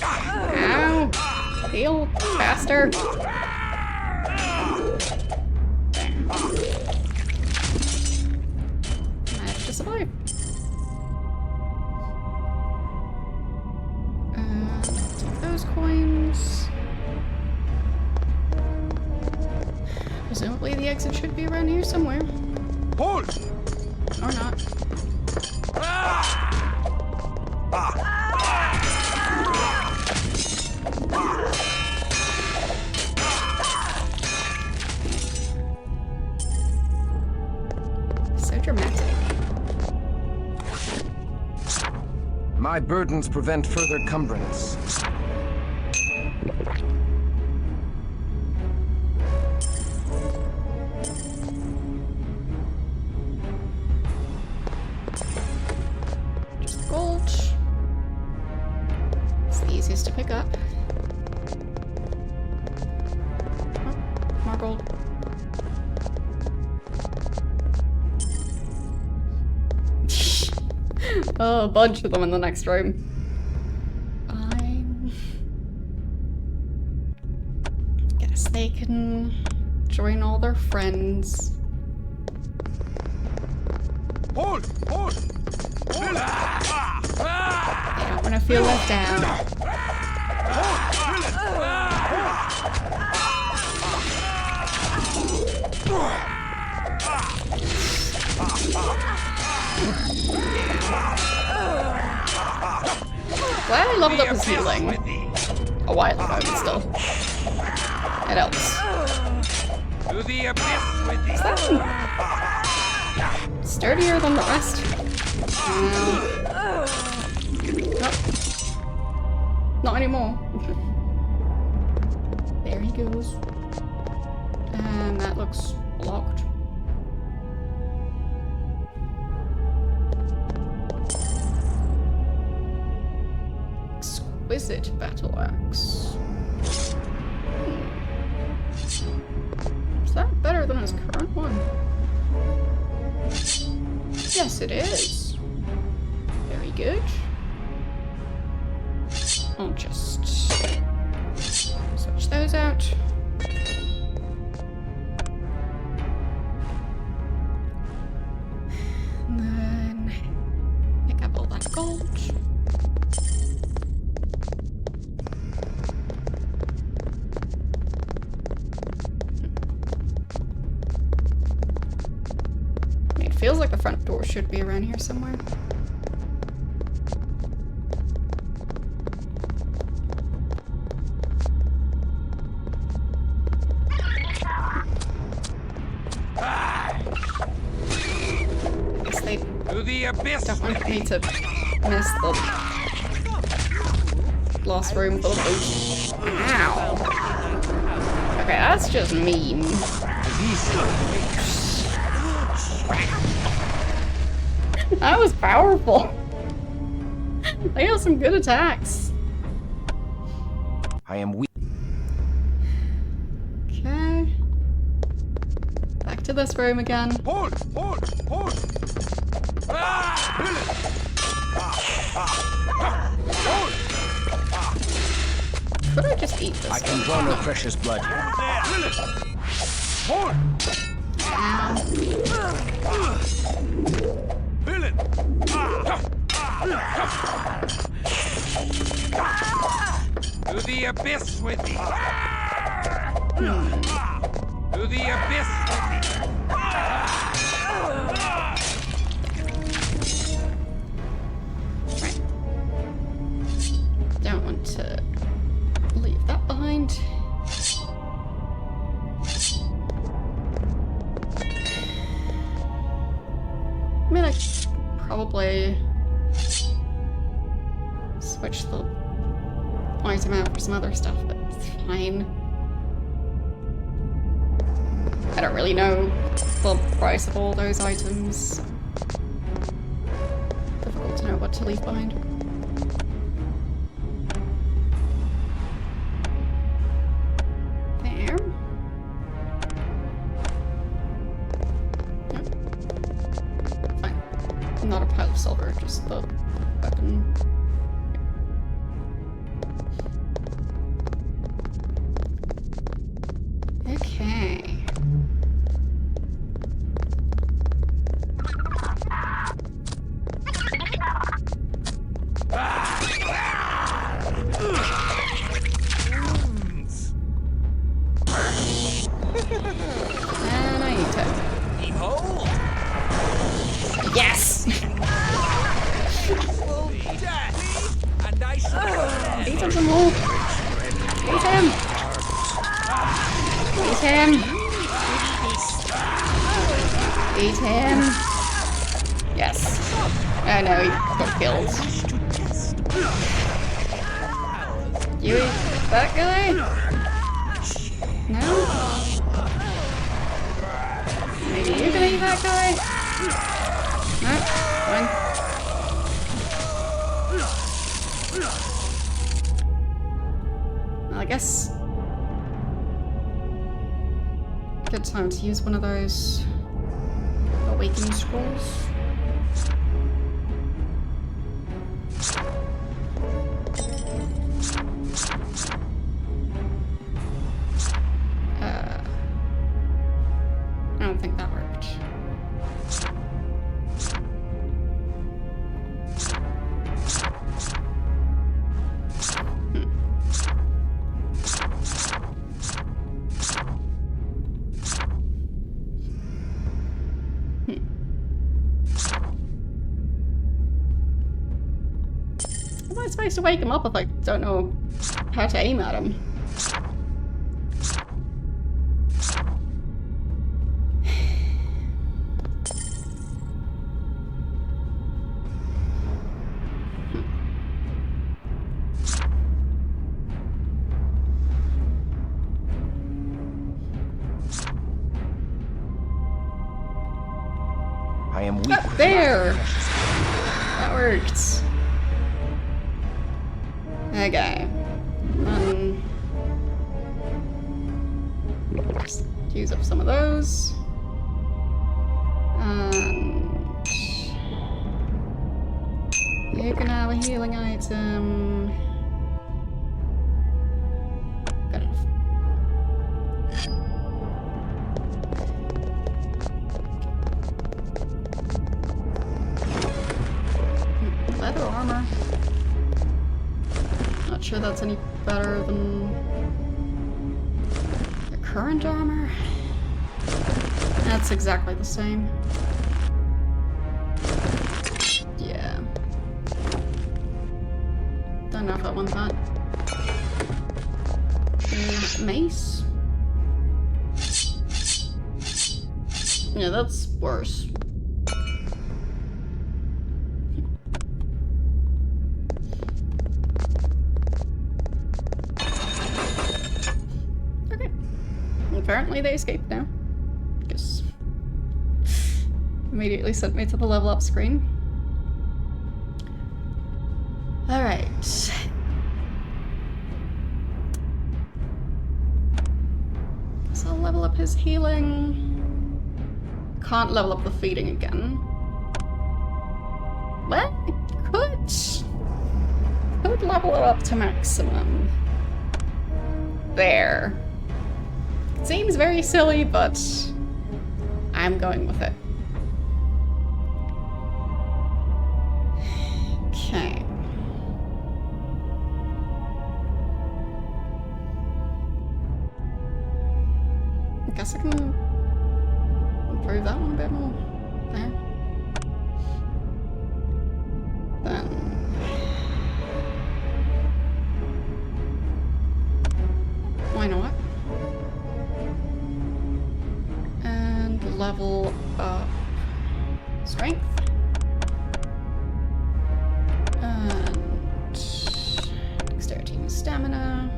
Ow. Heal faster. I have to survive. Take those coins. Presumably the exit should be around here somewhere. Hold! Or not. My burdens prevent further cumbrance. Gold. It's the easiest to pick up. Oh, more gold. Oh, a bunch of them in the next room. Fine. Guess they can join all their friends. Hold! Hold! They don't want to feel left down. Glad I leveled up his healing a while ago, but still. It helps. To the abyss with thee. Is that one sturdier than the rest? Nope. Not anymore. There he goes. And that looks locked. Exquisite battle axe. Is that better than his current one? Yes, it is. Very good. I'll just switch those out. And then pick up all that gold. It feels like the front door should be around here somewhere. Guess they To the abyss don't with want me thee. to miss the last room full of loot. Ow! Okay, that's just mean. That was powerful. They have some good attacks. I am weak. Okay. Back to this room again. Hold! Hold! Hold! Could I just eat this? I can draw no precious blood here. Hold! Ow. Villain! To the abyss with thee. To the abyss with thee. Right. Don't want to leave that behind. I mean, I could probably switch the item out for some other stuff, but it's fine. I don't really know the price of all those items. Difficult to know what to leave behind. There. Yep. Fine. Not a pile of silver, just the weapon. Okay. And I need to. Behold! Yes! And I shall Eat him some more. Eat him. Eat him. Eat him. Yes. Oh no, he got killed. You eat that guy? No? Maybe you can eat that guy? No? Fine. Well, I guess... good time to use one of those awakening scrolls. I don't think that worked. How am I supposed to wake him up if I don't know how to aim at him? I am weak. There! That worked. Okay. Just use up some of those. And you can have a healing item. Good enough. Leather armor. Not sure that's any better than the current armor. That's exactly the same. Yeah. Don't know if I want that. Mace? Yeah, that's worse. Okay. Apparently they escaped now. Just immediately sent me to the level up screen. Alright. So I'll level up his healing. Can't level up the feeding again. Well, I could level it up to maximum. There. It seems very silly, but I'm going with it. Okay. I guess I can improve that one a bit more. There. Then... why not? And level up strength. And dexterity and stamina.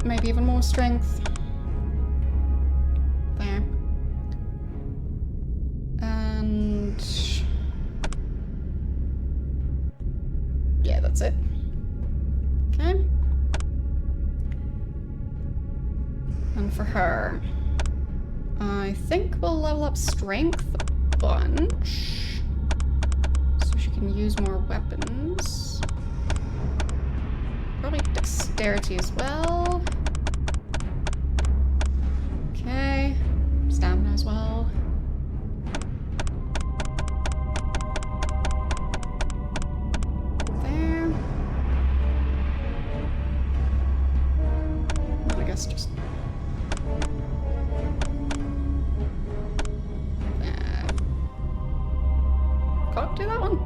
Maybe even more strength. There. And... yeah, that's it. Okay. And for her, I think we'll level up strength a bunch. So she can use more weapons. Probably dexterity as well. Okay. Stamina as well. There. I guess just... can't do that one.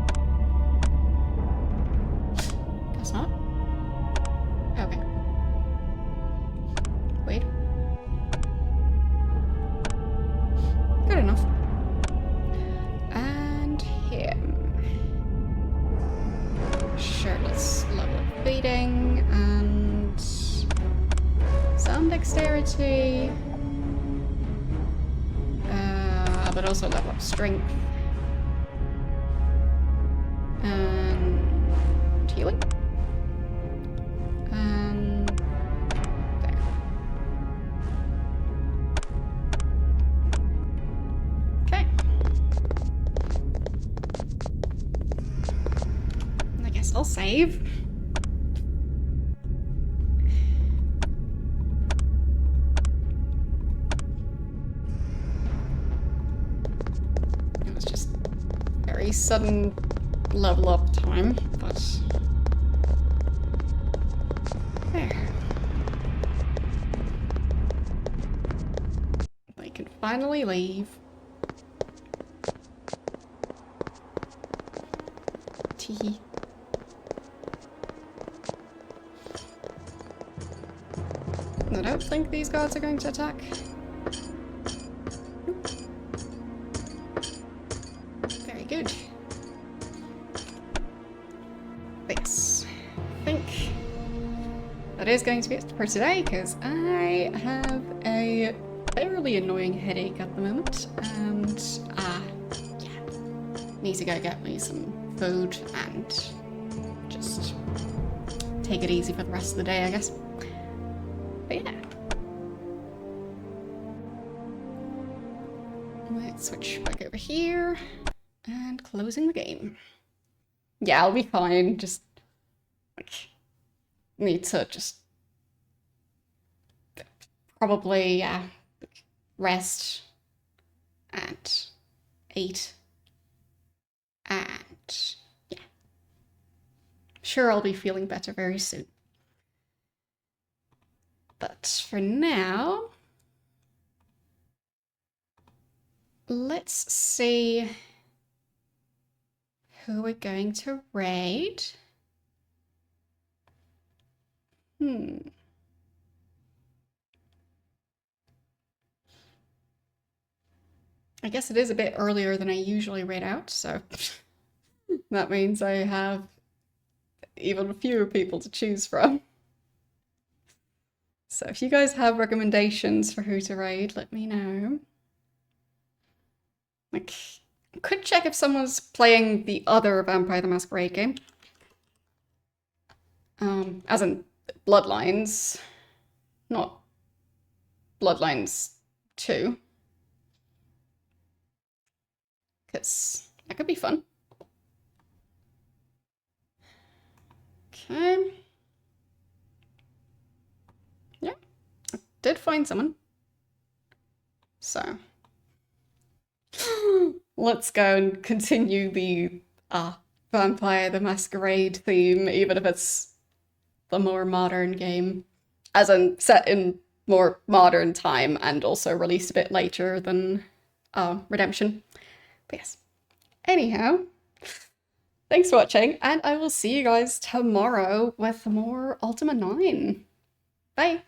Guess not. Okay. dexterity. But also level up strength. And healing. And there. Okay. I guess I'll save. It was just very sudden level up time, but there. I can finally leave. Tee. I don't think these guards are going to attack. Very good. Yes. I think that is going to be it for today, because I have a fairly annoying headache at the moment, and yeah, need to go get me some food and just take it easy for the rest of the day, I guess. But yeah. Let's switch back over here and closing the game. Yeah, I'll be fine. Just like need to just probably rest and eat, and yeah, sure I'll be feeling better very soon. But for now, let's see who we're going to raid. I guess it is a bit earlier than I usually raid out, so that means I have even fewer people to choose from. So if you guys have recommendations for who to raid, let me know. Like, I could check if someone's playing the other Vampire the Masquerade game. As in Bloodlines, not Bloodlines 2. Because that could be fun. Okay. Yeah, I did find someone. So let's go and continue the Vampire the Masquerade theme, even if it's the more modern game. As in set in more modern time and also released a bit later than Redemption. But yes. Anyhow, thanks for watching, and I will see you guys tomorrow with more Ultima 9. Bye!